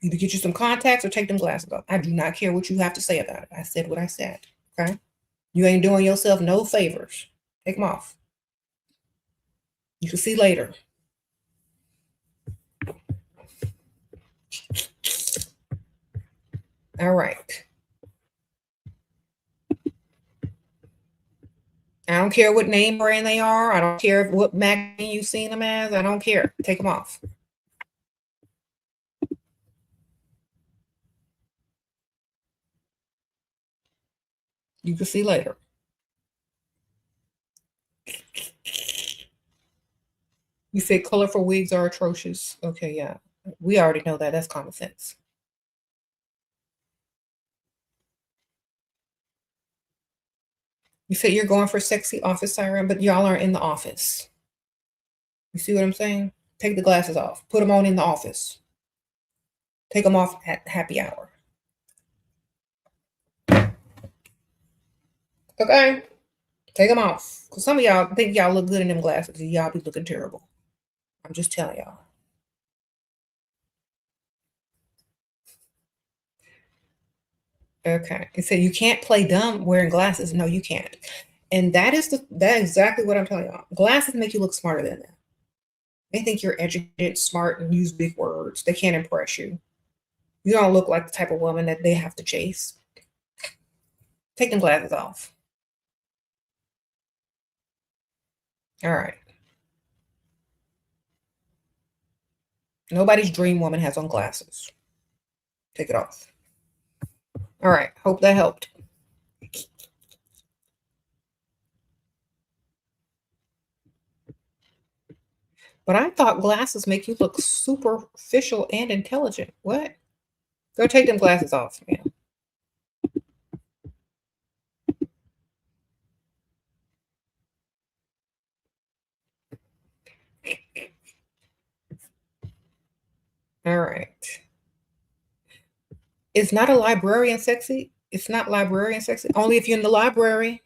Either get you some contacts or take them glasses off. I do not care what you have to say about it. I said what I said. Okay? You ain't doing yourself no favors. Take them off. You can see later. All right. I don't care what name brand they are. I don't care what magazine you've seen them as. I don't care. Take them off. You can see later. You say colorful wigs are atrocious. Okay, yeah. We already know that. That's common sense. You say you're going for sexy office siren, but y'all aren't in the office. You see what I'm saying? Take the glasses off. Put them on in the office. Take them off at happy hour. Okay? Take them off. Because some of y'all think y'all look good in them glasses and y'all be looking terrible. I'm just telling y'all. Okay. It said you can't play dumb wearing glasses. No, you can't. And that is exactly what I'm telling y'all. Glasses make you look smarter than that. They think you're educated, smart, and use big words. They can't impress you. You don't look like the type of woman that they have to chase. Take them glasses off. All right. Nobody's dream woman has on glasses. Take it off. All right. Hope that helped. But I thought glasses make you look superficial and intelligent. What? Go take them glasses off, man. All right. It's not a librarian sexy. It's not librarian sexy. Only if you're in the library.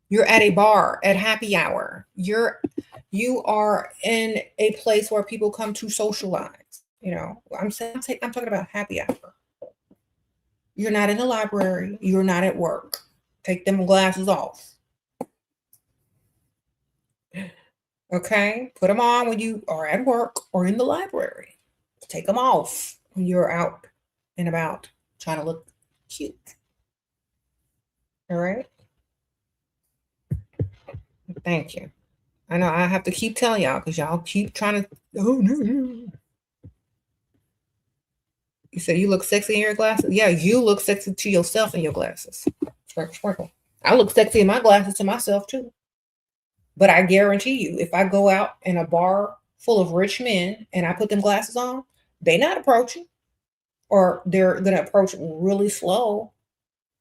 You're at a bar at happy hour. You are in a place where people come to socialize. You know, I'm talking about happy hour. You're not in the library. You're not at work. Take them glasses off. Okay? Put them on when you are at work or in the library. Take them off when you're out and about trying to look cute. All right? Thank you. I know I have to keep telling y'all because y'all keep trying to, oh, no. You say you look sexy in your glasses? Yeah, you look sexy to yourself in your glasses. Sprinkle, sprinkle. I look sexy in my glasses to myself too. But I guarantee you, if I go out in a bar full of rich men and I put them glasses on, they not approaching. Or they're going to approach really slow.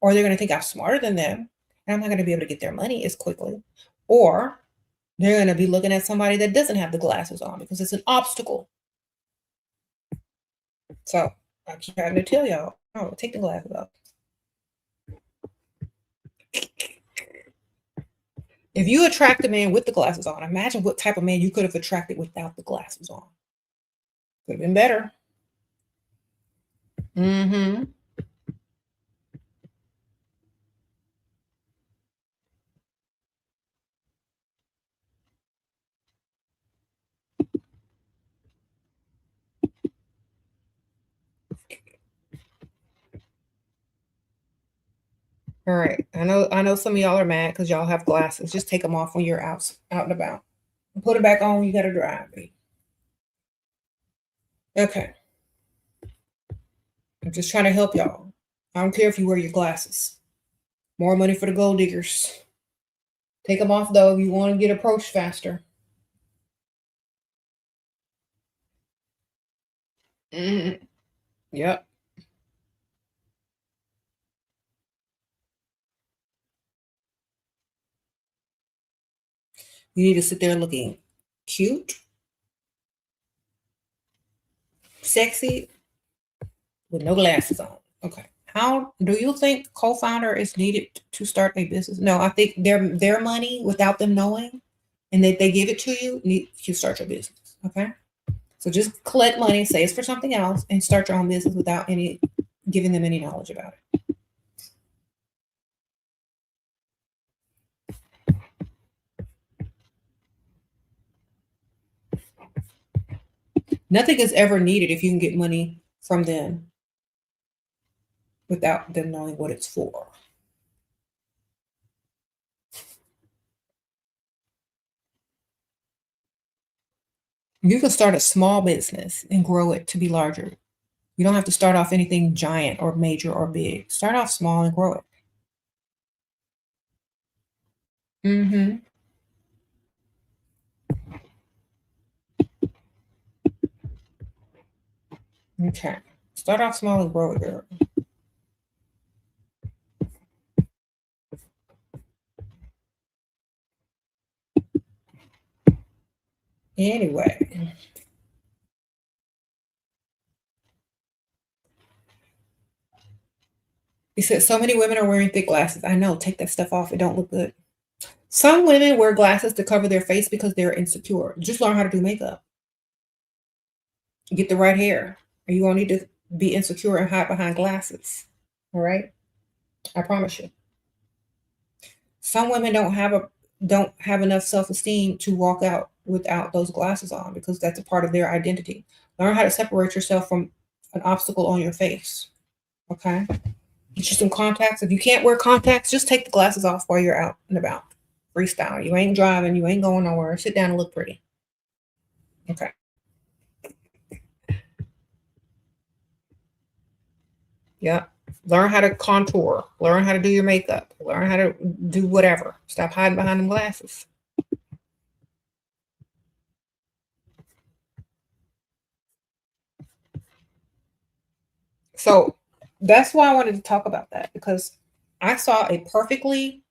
Or they're going to think I'm smarter than them. And I'm not going to be able to get their money as quickly. Or they're going to be looking at somebody that doesn't have the glasses on because it's an obstacle. So I keep trying to tell y'all, oh, take the glasses off. If you attract a man with the glasses on, imagine what type of man you could have attracted without the glasses on. Could have been better. Mm-hmm. All right. I know some of y'all are mad because y'all have glasses. Just take them off when you're out and about. Put it back on when you got to drive. Okay. I'm just trying to help y'all. I don't care if you wear your glasses. More money for the gold diggers. Take them off, though, if you want to get approached faster. Mm-hmm. Yep. You need to sit there looking cute, sexy, with no glasses on. Okay. How do you think co-founder is needed to start a business? No, I think their money without them knowing, and that they give it to you, need to start your business. Okay. So just collect money, say it's for something else, and start your own business without any giving them any knowledge about it. Nothing is ever needed if you can get money from them without them knowing what it's for. You can start a small business and grow it to be larger. You don't have to start off anything giant or major or big. Start off small and grow it. Mm-hmm. Okay. Start off small and grow it, girl. Anyway. He said so many women are wearing thick glasses. I know, take that stuff off. It don't look good. Some women wear glasses to cover their face because they're insecure. Just learn how to do makeup. Get the right hair. Or you won't need to be insecure and hide behind glasses. All right? I promise you. Some women don't have enough self-esteem to walk out without those glasses on because that's a part of their identity. Learn how to separate yourself from an obstacle on your face. Okay? Get you some contacts. If you can't wear contacts, just take the glasses off while you're out and about. Freestyle. You ain't driving, you ain't going nowhere. Sit down and look pretty. Okay. Yeah. Learn how to contour. Learn how to do your makeup. Learn how to do whatever. Stop hiding behind them glasses. So that's why I wanted to talk about that, because I saw a perfectly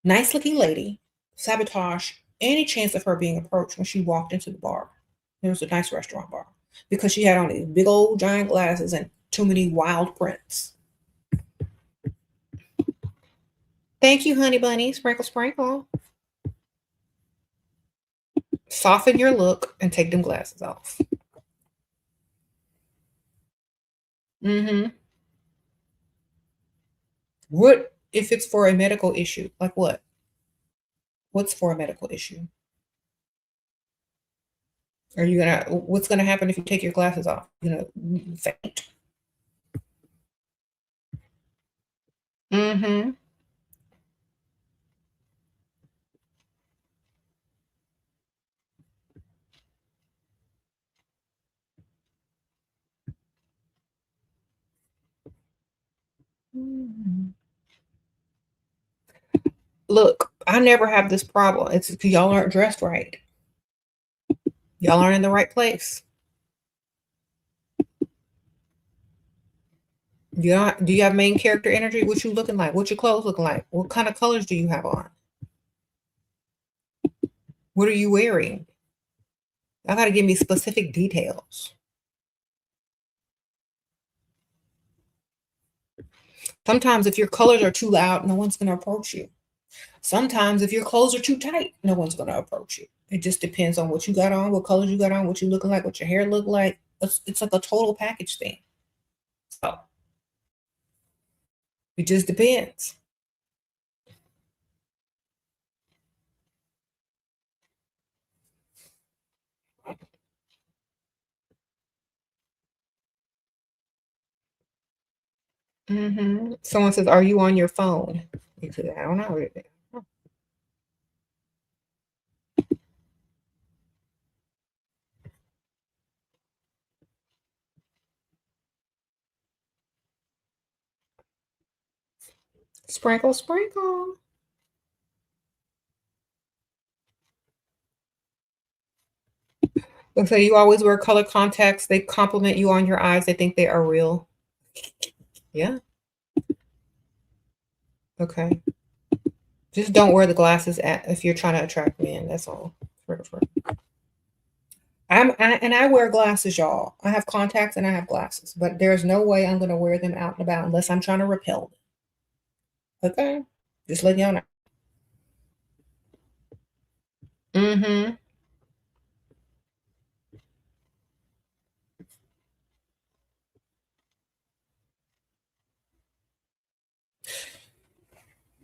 nice looking lady sabotage any chance of her being approached when she walked into the bar. It was a nice restaurant bar because she had on these big old giant glasses and too many wild prints. Thank you, honey bunny. Sprinkle, sprinkle. Soften your look and take them glasses off. Mm-hmm. What if it's for a medical issue? Like what? What's for a medical issue? Are you gonna? What's gonna happen if you take your glasses off? You gonna faint? Mm-hmm. Mhm. Look, I never have this problem. It's because y'all aren't dressed right. Y'all aren't in the right place. Do you have main character energy? What you looking like? What your clothes looking like? What kind of colors do you have on? What are you wearing? I gotta give me specific details. Sometimes if your colors are too loud, no one's gonna approach you. Sometimes if your clothes are too tight, no one's gonna approach you. It just depends on what you got on, what colors you got on, what you looking like, what your hair look like. It's like a total package thing. So it just depends. Someone says, "Are you on your phone?" You said, "I don't know." Sprinkle, sprinkle. Okay, you always wear color contacts. They compliment you on your eyes. They think they are real. Yeah. Okay. Just don't wear the glasses if you're trying to attract men. That's all. I wear glasses, y'all. I have contacts and I have glasses, but there's no way I'm going to wear them out and about unless I'm trying to repel them. Okay? Just letting y'all know. Mm-hmm.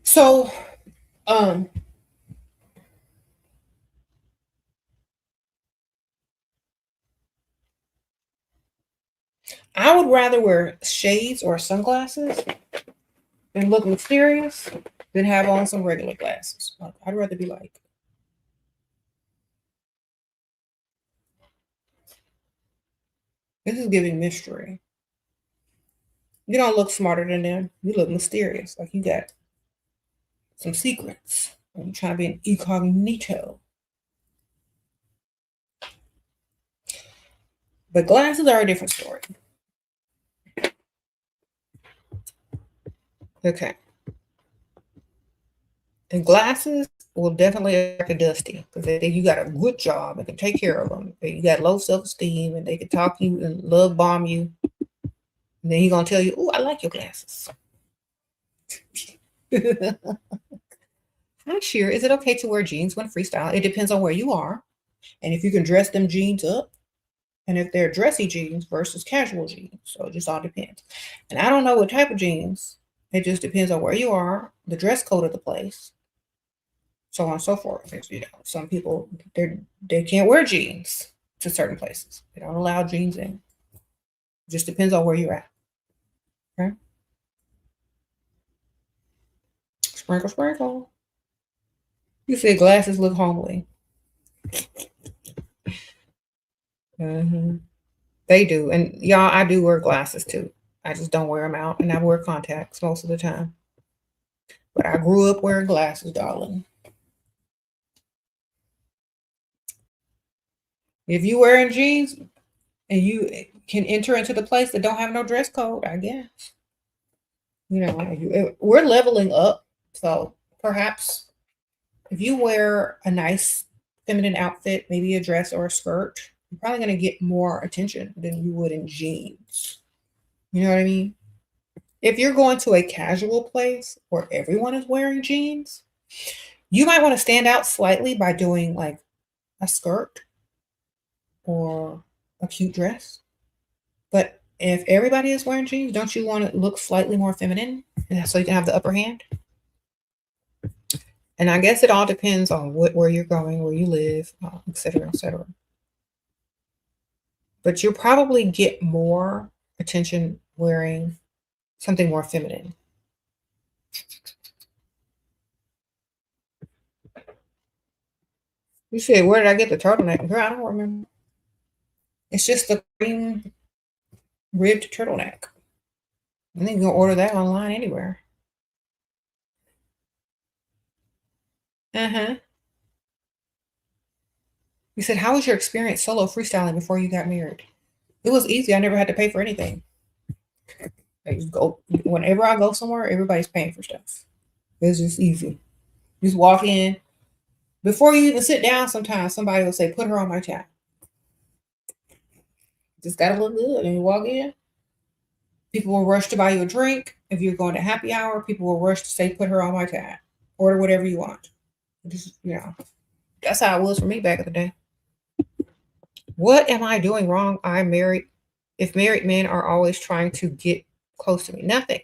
So, I would rather wear shades or sunglasses and look mysterious than have on some regular glasses. I'd rather be like, this is giving mystery. You don't look smarter than them. You look mysterious. Like you got some secrets. I'm trying to be an incognito. But glasses are a different story. Okay. And glasses will definitely attract a dusty because they think you got a good job and can take care of them. You got low self-esteem and they can talk you and love bomb you. And then he's going to tell you, oh, I like your glasses. Hi, Shera. Is it okay to wear jeans when freestyle? It depends on where you are. And if you can dress them jeans up. And if they're dressy jeans versus casual jeans. So it just all depends. And I don't know what type of jeans. It just depends on where you are, the dress code of the place, so on and so forth. You know, some people they can't wear jeans to certain places. They don't allow jeans in. It just depends on where you're at. Okay. Sprinkle, sprinkle. You said glasses look homely. Mm-hmm. They do. And y'all, I do wear glasses too. I just don't wear them out. And I wear contacts most of the time. But I grew up wearing glasses, darling. If you wearing jeans and you can enter into the place that don't have no dress code, I guess. You know, we're leveling up. So perhaps if you wear a nice feminine outfit, maybe a dress or a skirt, you're probably going to get more attention than you would in jeans. You know what I mean? If you're going to a casual place where everyone is wearing jeans, you might want to stand out slightly by doing like a skirt or a cute dress. But if everybody is wearing jeans, don't you want to look slightly more feminine so you can have the upper hand? And I guess it all depends on where you're going, where you live, et cetera, et cetera. But you'll probably get more attention wearing something more feminine. You said, where did I get the turtleneck? Girl, I don't remember. It's just the cream ribbed turtleneck. I think you can order that online anywhere. Uh-huh. You said, how was your experience solo freestyling before you got married? It was easy. I never had to pay for anything. I just go whenever I go somewhere, everybody's paying for stuff. It's just easy. Just walk in. Before you even sit down, sometimes somebody will say, put her on my tab. Just gotta look good. And you walk in. People will rush to buy you a drink. If you're going to happy hour, people will rush to say, put her on my tab. Order whatever you want. Just, you know, that's how it was for me back in the day. What am I doing wrong? I'm married. If married men are always trying to get close to me, nothing.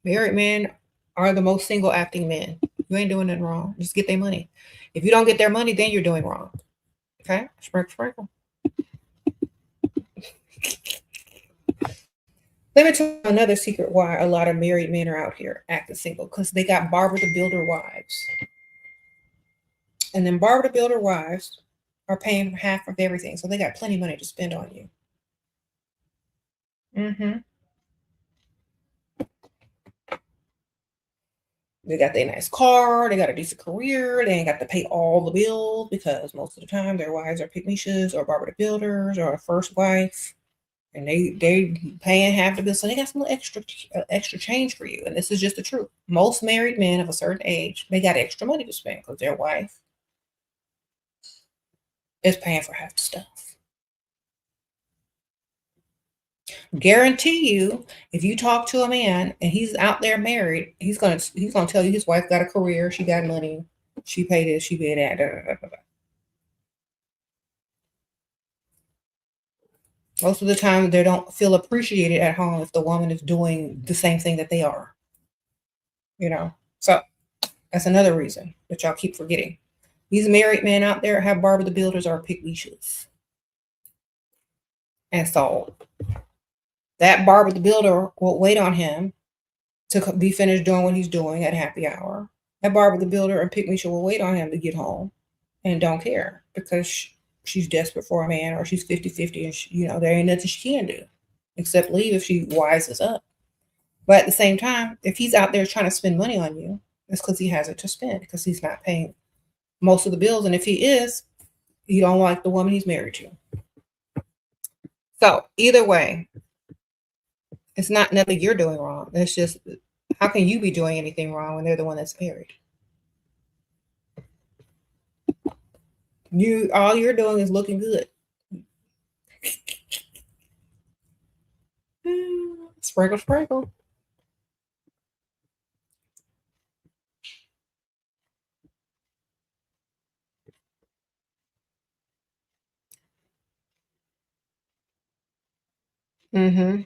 Married men are the most single acting men. You ain't doing nothing wrong. Just get their money. If you don't get their money, then you're doing wrong. Okay? Sprinkle, sprinkle. Let me tell you another secret why a lot of married men are out here acting single, because they got Barbara the Builder wives. And then Barbara the Builder wives are paying half of everything. So they got plenty of money to spend on you. Mm-hmm. They got their nice car. They got a decent career. They ain't got to pay all the bills because most of the time their wives are pygmies or Barbara the Builders or a first wife. and they paying half the bill, so they got some little extra change for you. And this is just the truth. Most married men of a certain age, they got extra money to spend because their wife is paying for half the stuff. Guarantee you, if you talk to a man and he's out there married, he's gonna tell you his wife got a career, she got money, she paid this, she paid that. Da, da, da, da. Most of the time, they don't feel appreciated at home if the woman is doing the same thing that they are. You know, so that's another reason that y'all keep forgetting. These married men out there have Barbara the Builders or pick leashes, and so that Barbara the Builder will wait on him to be finished doing what he's doing at happy hour. That Barbara the Builder and Pick Misha will wait on him to get home and don't care because she's desperate for a man or she's 50-50 and there ain't nothing she can do except leave if she wises up. But at the same time, if he's out there trying to spend money on you, it's because he has it to spend because he's not paying most of the bills. And if he is, he don't like the woman he's married to. So either way, it's not nothing you're doing wrong. It's just, how can you be doing anything wrong when they're the one that's married? All you're doing is looking good. Sprinkle, sprinkle. Mm-hmm.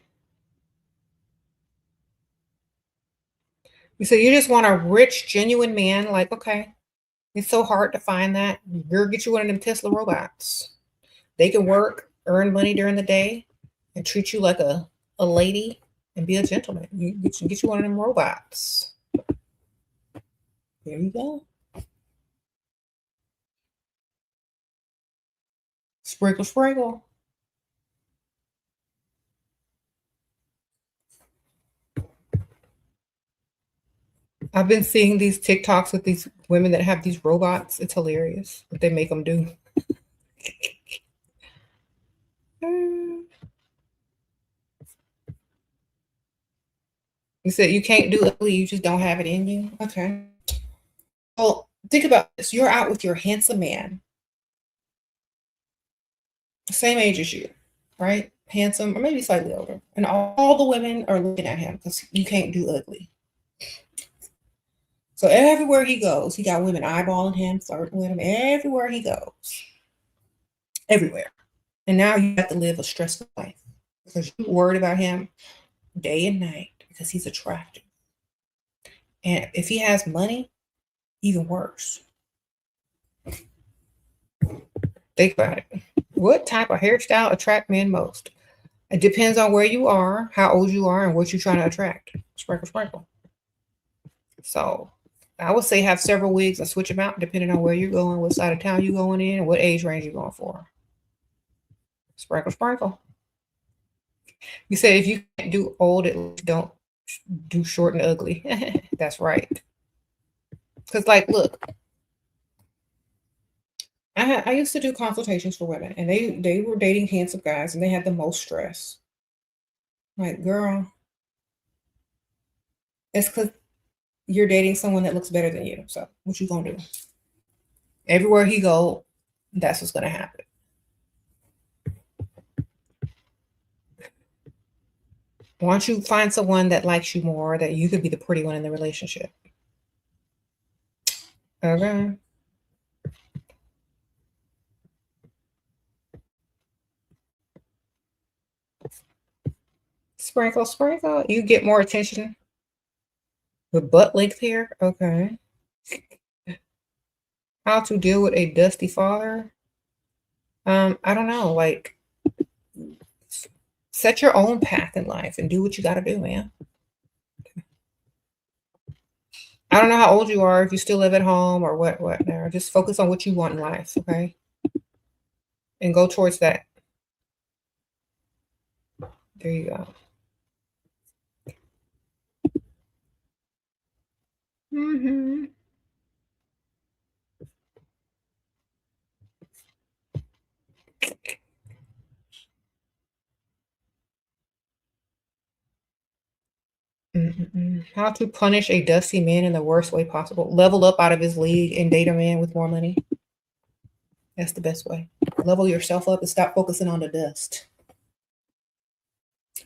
So you just want a rich, genuine man? Like, okay, it's so hard to find that. Girl, get you one of them Tesla robots. They can work, earn money during the day, and treat you like a lady and be a gentleman. You get you one of them robots. There you go. Sprinkle, sprinkle. I've been seeing these TikToks with these women that have these robots. It's hilarious what they make them do. You said you can't do ugly, you just don't have it in you. Okay. Well, think about this. You're out with your handsome man, same age as you, right? Handsome, or maybe slightly older. And all the women are looking at him because you can't do ugly. So everywhere he goes, he got women eyeballing him, flirting with him everywhere he goes. Everywhere. And now you have to live a stressful life because you're worried about him day and night because he's attractive. And if he has money, even worse. Think about it. What type of hairstyle attract men most? It depends on where you are, how old you are, and what you're trying to attract. Sprinkle, sprinkle. So I would say have several wigs and switch them out depending on where you're going, what side of town you're going in, and what age range you're going for. Sprinkle, sprinkle. You said if you can't do old, at least don't do short and ugly. That's right. Because, like, look, I used to do consultations for women, and they were dating handsome guys, and they had the most stress. Like, girl, it's because you're dating someone that looks better than you. So, what you gonna do? Everywhere he go, that's what's gonna happen. Why don't you find someone that likes you more, that you could be the pretty one in the relationship? Okay. Sprinkle, sprinkle. You get more attention with butt length hair. Okay. How to deal with a dusty father? I don't know. Like, set your own path in life and do what you got to do, man. I don't know how old you are, if you still live at home or what now. Just focus on what you want in life, okay? And go towards that. There you go. Mm-hmm. How to punish a dusty man in the worst way possible. Level up out of his league and date a man with more money. That's the best way. Level yourself up and stop focusing on the dust.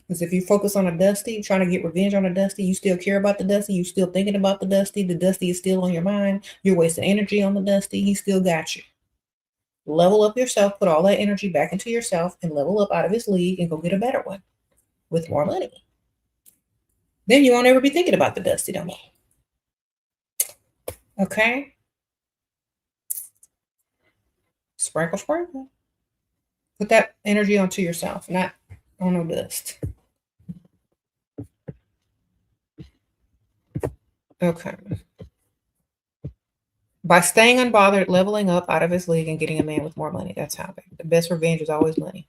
Because if you focus on a dusty, trying to get revenge on a dusty, you still care about the dusty, you still thinking about the dusty is still on your mind, you're wasting energy on the dusty, he still got you. Level up yourself, put all that energy back into yourself, and level up out of his league and go get a better one with more money. Then you won't ever be thinking about the dusty no more. Okay? Sprinkle, sprinkle. Put that energy onto yourself, not on no dust. Okay. By staying unbothered, leveling up out of his league, and getting a man with more money. That's how. The best revenge is always money.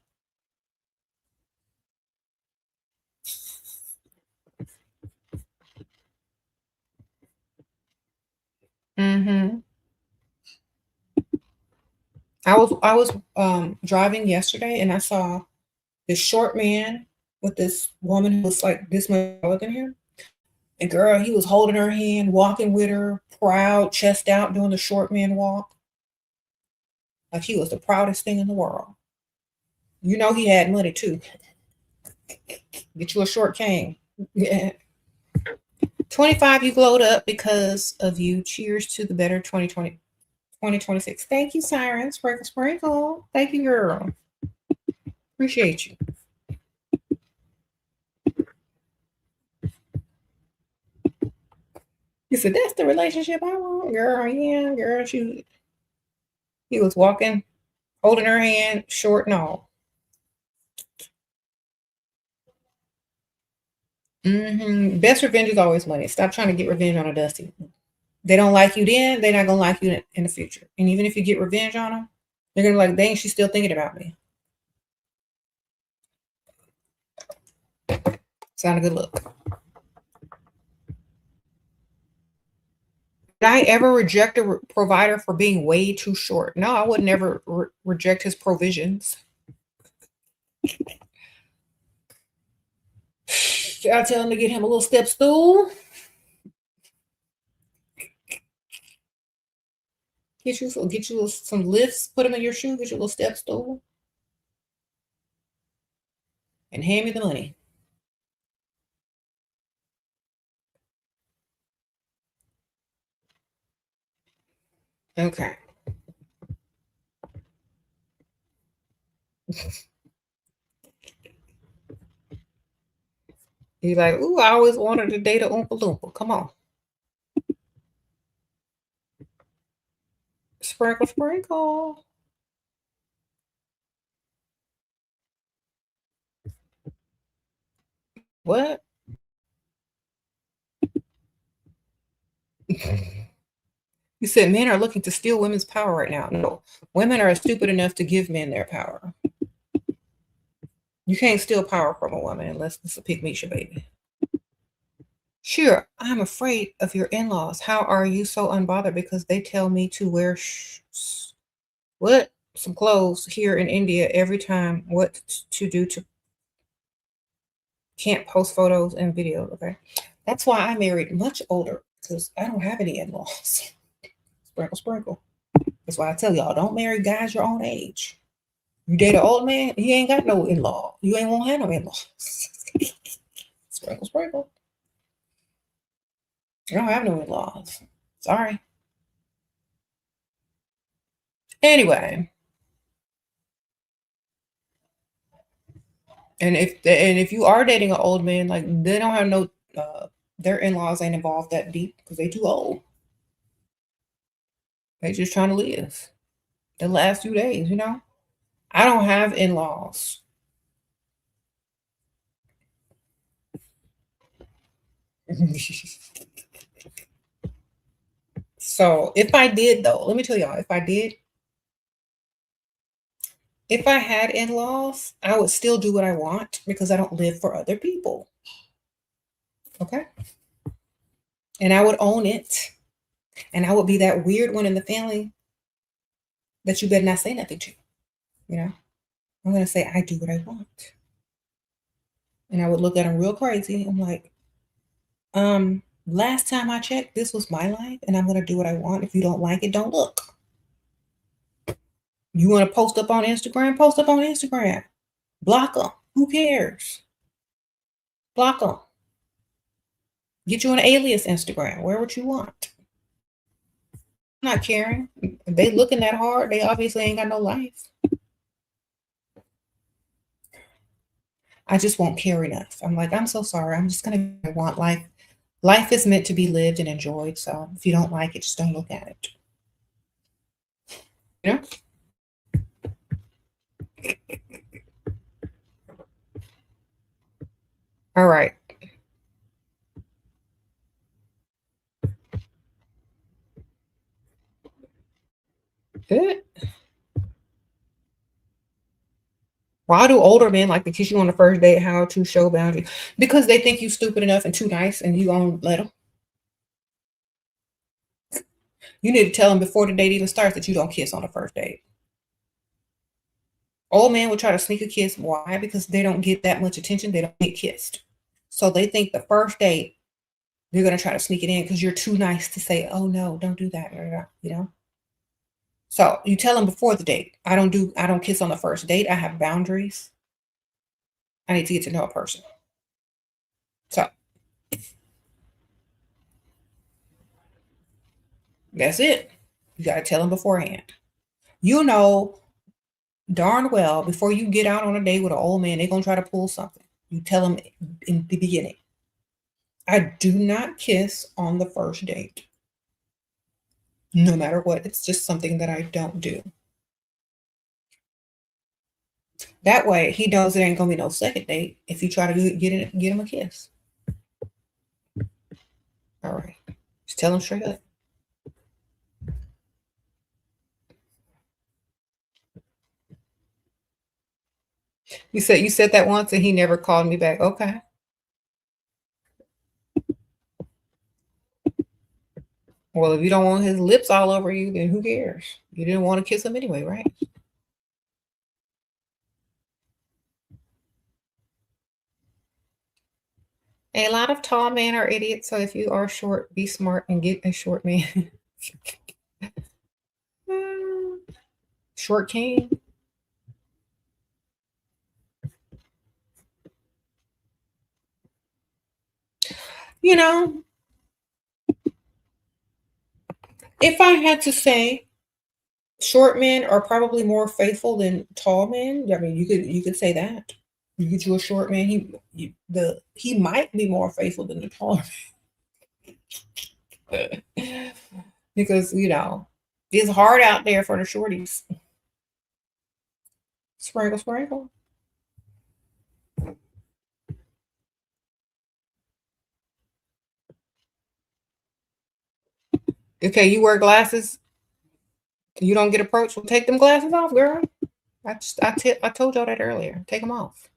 Mm-hmm. I was driving yesterday and I saw this short man with this woman who was like this much taller than him. And girl, he was holding her hand, walking with her, proud, chest out, doing the short man walk. Like he was the proudest thing in the world. You know he had money too. Get you a short cane. Yeah. 25, you glowed up because of you. Cheers to the better 2026. Thank you, Siren. Sprinkle, sprinkle. Thank you, girl. Appreciate you. You said, that's the relationship I want, girl. Yeah, girl. He was walking, holding her hand, short and all. Best revenge is always money. Stop trying to get revenge on a dusty. They don't like you then, they're not going to like you in the future. And even if you get revenge on them, they're going to be like, dang, she's still thinking about me. It's not a good look. Did I ever reject a provider for being way too short? No, I would never reject his provisions. Should I tell him to get him a little step stool? Get you some lifts, put them in your shoe, get you a little step stool, and hand me the money. Okay. He's like, ooh, I always wanted to date a Oompa Loompa. Come on. Sprinkle, sprinkle. What? You said men are looking to steal women's power right now. No, women are stupid enough to give men their power. You can't steal power from a woman unless it's a pygmy baby. Sure, I'm afraid of your in-laws. How are you so unbothered? Because they tell me to wear some clothes here in India every time. What to do to can't post photos and videos. Okay, that's why I married much older because I don't have any in-laws. Sprinkle, sprinkle. That's why I tell y'all, don't marry guys your own age. You date an old man, he ain't got no in-law. You ain't won't have no in-laws. Sprinkle, sprinkle. You don't have no in-laws. Sorry. Anyway. And if you are dating an old man, like they don't have no their in-laws ain't involved that deep because they too old. They just trying to live the last few days, you know. I don't have in-laws. So if I did though, let me tell y'all, if I had in-laws, I would still do what I want because I don't live for other people. Okay. And I would own it. And I would be that weird one in the family that you better not say nothing to. You know, I'm going to say, I do what I want. And I would look at them real crazy. I'm like, Last time I checked, this was my life, and I'm gonna do what I want. If you don't like it, don't look. You want to post up on Instagram? Post up on Instagram. Block them. Who cares? Block them. Get you an alias Instagram. Wear what you want. I'm not caring. If they looking that hard, they obviously ain't got no life. I just won't care enough. I'm like, I'm so sorry. I'm just gonna want life. Life is meant to be lived and enjoyed. So if you don't like it, just don't look at it. You know? All right. Good. Why do older men like to kiss you on the first date? How to show boundaries? Because they think you stupid enough and too nice, and you gonna let them. You need to tell them before the date even starts that you don't kiss on the first date. Old men will try to sneak a kiss. Why? Because they don't get that much attention. They don't get kissed. So they think the first date, they're going to try to sneak it in because you're too nice to say, oh no, don't do that. You know? So you tell them before the date, I don't kiss on the first date. I have boundaries. I need to get to know a person. So that's it. You got to tell them beforehand. You know darn well before you get out on a date with an old man, they're going to try to pull something. You tell them in the beginning. I do not kiss on the first date. No matter what. It's just something that I don't do. That way, he knows it ain't gonna be no second date if you try to get him a kiss. All right, just tell him straight up. You said that once, and he never called me back. Okay. Well, if you don't want his lips all over you, then who cares? You didn't want to kiss him anyway, right? A lot of tall men are idiots, so if you are short, be smart and get a short man. Short king. You know, if I had to say, short men are probably more faithful than tall men. I mean, you could say that. You get you a short man, he might be more faithful than the taller man. Because it's hard out there for the shorties. Sprinkle, sprinkle. Okay, you wear glasses. You don't get approached. Well, take them glasses off, girl. I told y'all that earlier. Take them off.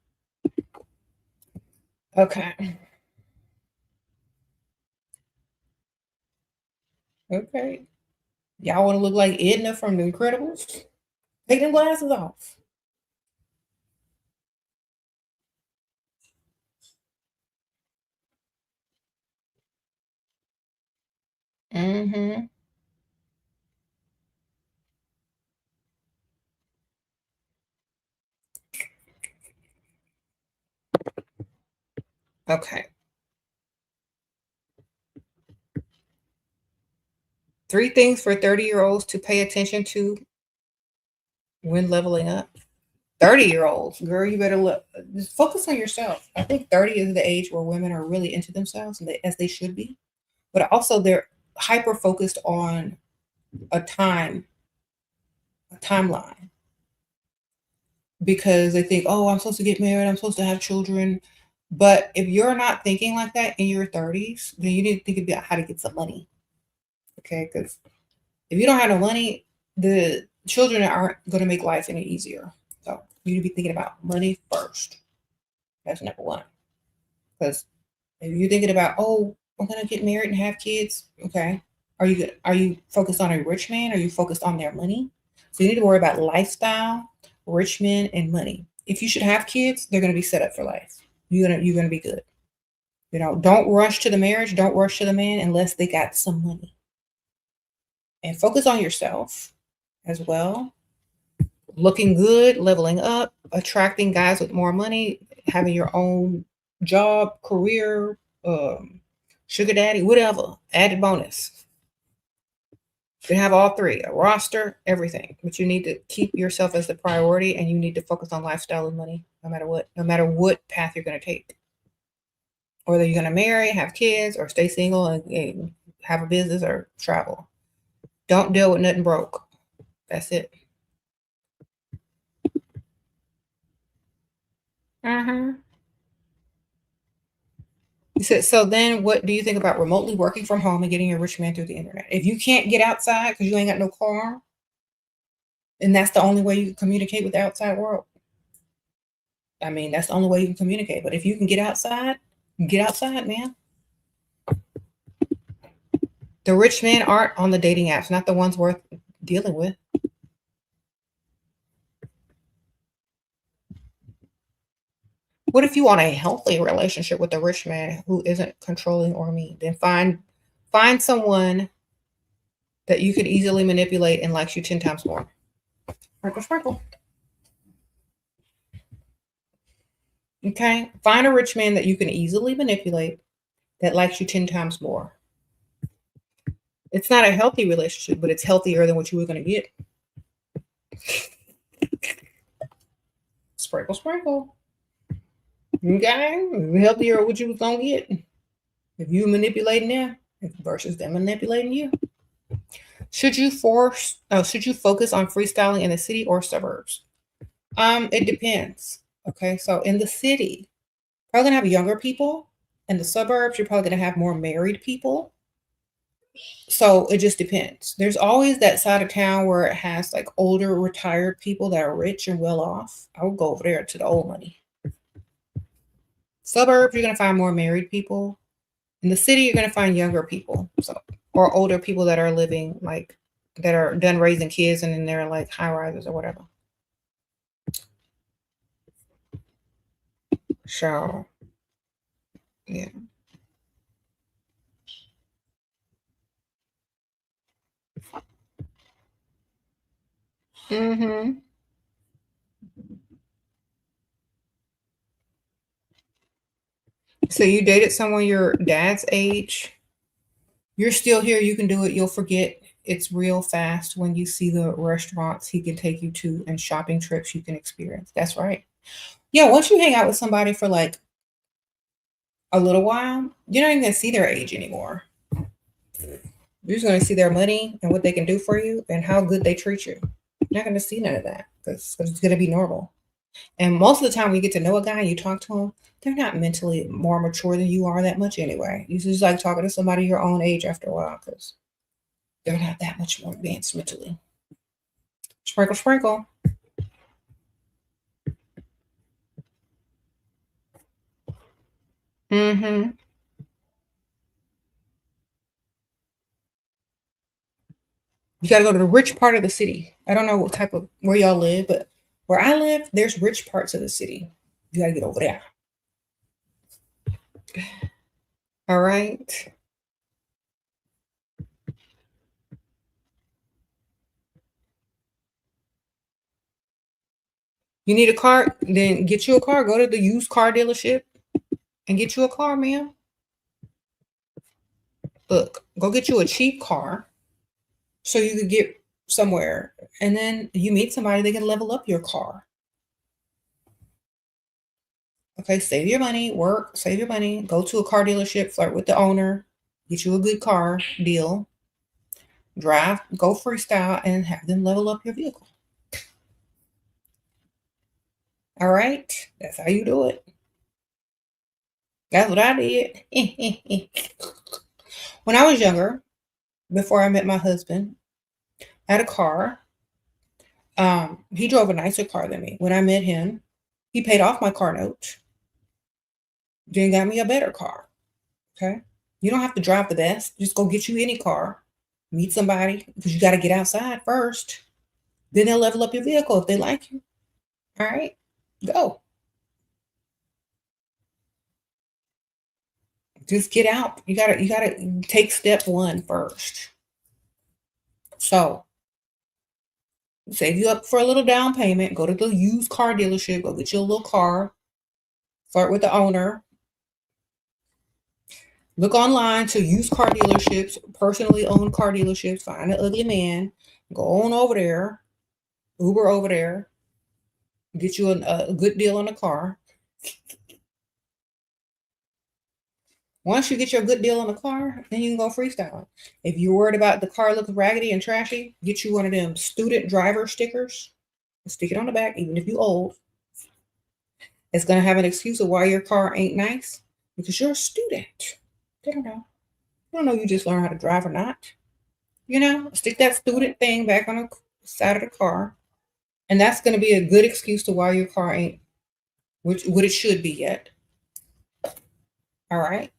Okay. Okay. Y'all want to look like Edna from The Incredibles? Take them glasses off. Mm-hmm. Okay. 3 things for 30-year-olds to pay attention to when leveling up. 30-year-olds, girl, you better look. Just focus on yourself. I think 30 is the age where women are really into themselves, and as they should be. But also, they're hyper focused on a timeline, because they think, oh, I'm supposed to get married, I'm supposed to have children. But if you're not thinking like that in your 30s, then you need to think about how to get some money. Okay, because if you don't have no money, the children aren't going to make life any easier. So you need to be thinking about money first. That's number one. Because if you're thinking about, oh, I'm gonna get married and have kids, okay. Are you focused on a rich man? Or are you focused on their money? So you need to worry about lifestyle, rich men, and money. If you should have kids, they're gonna be set up for life. You're gonna be good. You know, don't rush to the marriage, don't rush to the man unless they got some money. And focus on yourself as well. Looking good, leveling up, attracting guys with more money, having your own job, career, sugar daddy, whatever, added bonus. You can have all three, a roster, everything. But you need to keep yourself as the priority, and you need to focus on lifestyle and money, no matter what path you're going to take. Whether you're going to marry, have kids, or stay single and have a business or travel. Don't deal with nothing broke. That's it. He said, so then what do you think about remotely working from home and getting a rich man through the internet? If you can't get outside because you ain't got no car, and that's the only way you can communicate with the outside world. I mean, that's the only way you can communicate. But if you can get outside, man. The rich men aren't on the dating apps, not the ones worth dealing with. What if you want a healthy relationship with a rich man who isn't controlling or mean? Then find someone that you could easily manipulate and likes you 10 times more. Sprinkle, sprinkle. Okay? Find a rich man that you can easily manipulate that likes you 10 times more. It's not a healthy relationship, but it's healthier than what you were going to get. Sprinkle, sprinkle. Okay? Healthier than what you was going to get. If you manipulating them versus them manipulating you. Should you focus on freestyling in the city or suburbs? It depends. Okay, so in the city, probably gonna have younger people. In the suburbs, you're probably gonna have more married people. So it just depends. There's always that side of town where it has like older retired people that are rich and well off. I would go over there to the old money. Suburbs, you're gonna find more married people. In the city, you're gonna find younger people, or older people that are living like that are done raising kids and then they're like high rises or whatever. So yeah. Mm-hmm. So you dated someone your dad's age. You're still here. You can do it. You'll forget. It's real fast when you see the restaurants he can take you to and shopping trips you can experience. That's right. Yeah, once you hang out with somebody for like a little while, you're not even gonna see their age anymore. You're just gonna see their money and what they can do for you and how good they treat you. You're not gonna see none of that because it's gonna be normal. And most of the time, when you get to know a guy and you talk to him, they're not mentally more mature than you are that much anyway. You just like talking to somebody your own age after a while because they're not that much more advanced mentally. Sprinkle, sprinkle. Mm-hmm. You got to go to the rich part of the city. I don't know what type of where y'all live, but where I live, there's rich parts of the city. You got to get over there. All right. You need a car? Then get you a car. Go to the used car dealership and get you a car, ma'am. Look, go get you a cheap car so you could get somewhere. And then you meet somebody, they can level up your car. Okay, save your money, work, save your money, go to a car dealership, flirt with the owner, get you a good car deal, drive, go freestyle, and have them level up your vehicle. All right, that's how you do it. That's what I did. When I was younger, before I met my husband, I had a car. He drove a nicer car than me. When I met him, he paid off my car note. Then got me a better car. Okay. You don't have to drive the best. Just go get you any car. Meet somebody because you got to get outside first. Then they'll level up your vehicle if they like you. All right. Go. Just get out. You gotta take step one first. So save you up for a little down payment. Go to the used car dealership. Go get you a little car. Flirt with the owner. Look online to used car dealerships, personally owned car dealerships. Find an ugly man. Go on over there. Uber over there. Get you a good deal on a car. Once you get your good deal on the car, then you can go freestyle. If you're worried about the car looking raggedy and trashy, get you one of them student driver stickers. Stick it on the back, even if you're old. It's going to have an excuse of why your car ain't nice because you're a student. They don't know. They don't know you just learned how to drive or not. You know, stick that student thing back on the side of the car. And that's going to be a good excuse to why your car ain't what it should be yet. All right.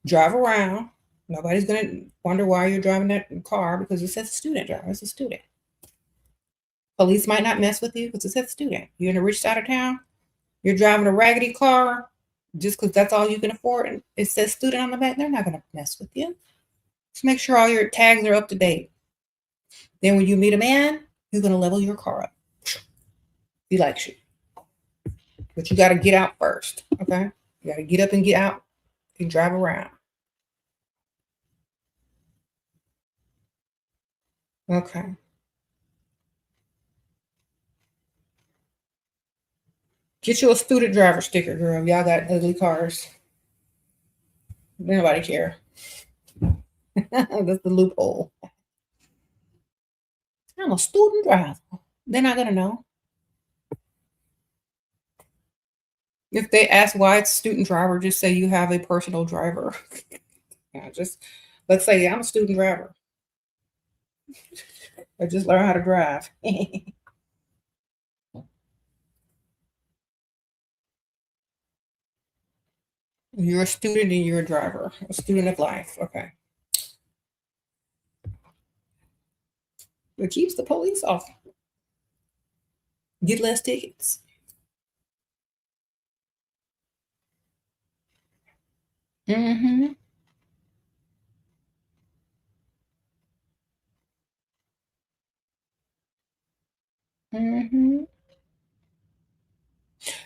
Drive around. Nobody's going to wonder why you're driving that car because it says student driver. It's a student. Police might not mess with you because it says student. You're in the rich side of town. You're driving a raggedy car just because that's all you can afford. And it says student on the back. They're not going to mess with you. Just make sure all your tags are up to date. Then when you meet a man, you're going to level your car up. He likes you. But you got to get out first. Okay? You got to get up and get out and drive around. Okay. Get you a student driver sticker, girl. Y'all got ugly cars. Nobody care. That's the loophole. I'm a student driver. They're not gonna know. If they ask why it's student driver, just say you have a personal driver. Yeah, just let's say I'm a student driver. I just learned how to drive. You're a student and you're a driver, a student of life. Okay. It keeps the police off. Get less tickets. Mm-hmm. Mm-hmm.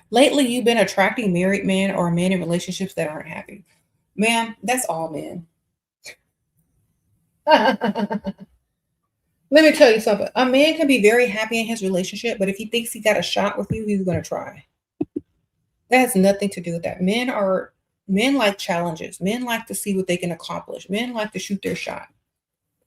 Lately, you've been attracting married men or men in relationships that aren't happy. Ma'am, that's all men. Let me tell you something. A man can be very happy in his relationship, but if he thinks he got a shot with you, he's going to try. That has nothing to do with that. Men like challenges. Men like to see what they can accomplish. Men like to shoot their shot.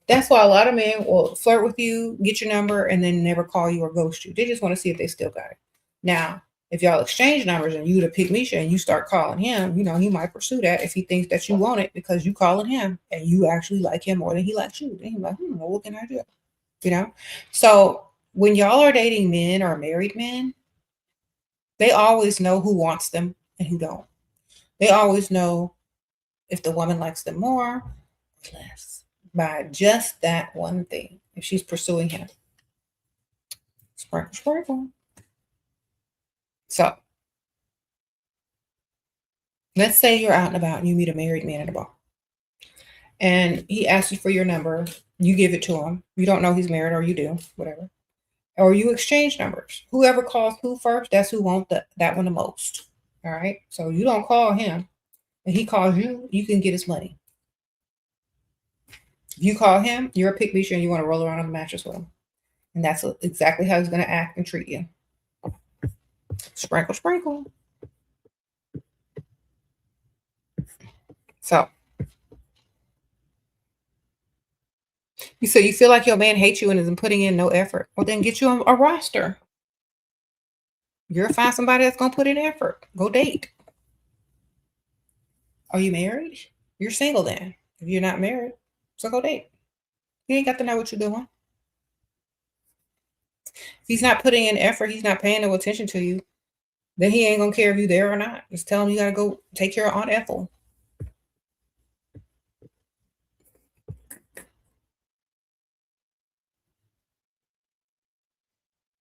That's why a lot of men will flirt with you, get your number, and then never call you or ghost you. They just want to see if they still got it. Now, if y'all exchange numbers and you to pick Misha and you start calling him, you know, he might pursue that if he thinks that you want it because you calling him and you actually like him more than he likes you. Then he's like, well, what can I do? You know? So when y'all are dating men or married men, they always know who wants them and who don't. They always know if the woman likes them more or less by just that one thing. If she's pursuing him. Sprinkle, sprinkle. So let's say you're out and about and you meet a married man at a bar. And he asks you for your number. You give it to him. You don't know he's married or you do, whatever. Or you exchange numbers. Whoever calls who first, that's who wants that one the most. All right. So you don't call him and he calls you, you can get his money. If you call him, you're a pick me and you want to roll around on the mattress with him. And that's exactly how he's going to act and treat you. Sprinkle, sprinkle. So you say you feel like your man hates you and isn't putting in no effort. Well, then get you a roster. You'll find somebody that's going to put in effort. Go date. Are you married? You're single then. If you're not married, so go date. You ain't got to know what you're doing. If he's not putting in effort, he's not paying no attention to you, then he ain't going to care if you're there or not. Just tell him you got to go take care of Aunt Ethel.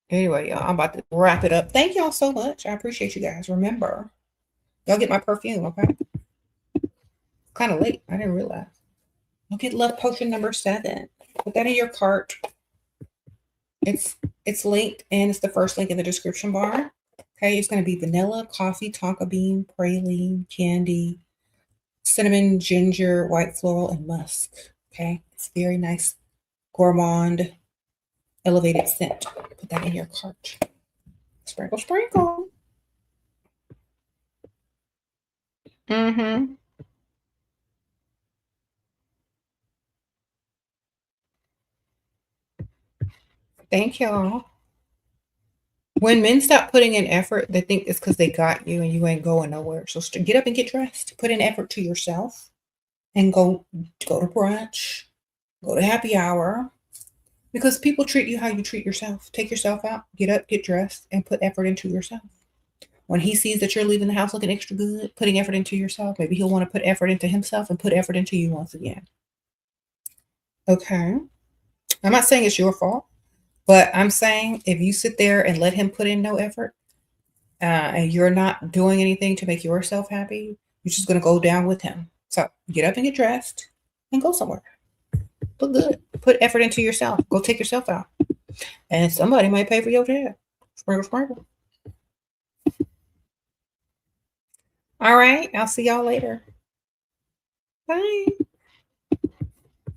Anyway, y'all, I'm about to wrap it up. Thank y'all so much. I appreciate you guys. Remember, y'all get my perfume, okay? Kind of late. I didn't realize. Look at love potion number 7. Put that in your cart. It's linked, and it's the first link in the description bar. Okay, it's going to be vanilla, coffee, tonka bean, praline, candy, cinnamon, ginger, white floral, and musk. Okay, it's very nice, gourmand, elevated scent. Put that in your cart. Sprinkle, sprinkle. Mm-hmm. Thank y'all. When men stop putting in effort, they think it's because they got you and you ain't going nowhere. So get up and get dressed. Put in effort to yourself and go to brunch, go to happy hour. Because people treat you how you treat yourself. Take yourself out, get up, get dressed, and put effort into yourself. When he sees that you're leaving the house looking extra good, putting effort into yourself, maybe he'll want to put effort into himself and put effort into you once again. Okay. I'm not saying it's your fault, but I'm saying if you sit there and let him put in no effort, and you're not doing anything to make yourself happy, you're just going to go down with him. So get up and get dressed and go somewhere. Look good. Put effort into yourself. Go take yourself out. And somebody might pay for your tab. Sprinkle, sprinkle. All right. I'll see y'all later. Bye.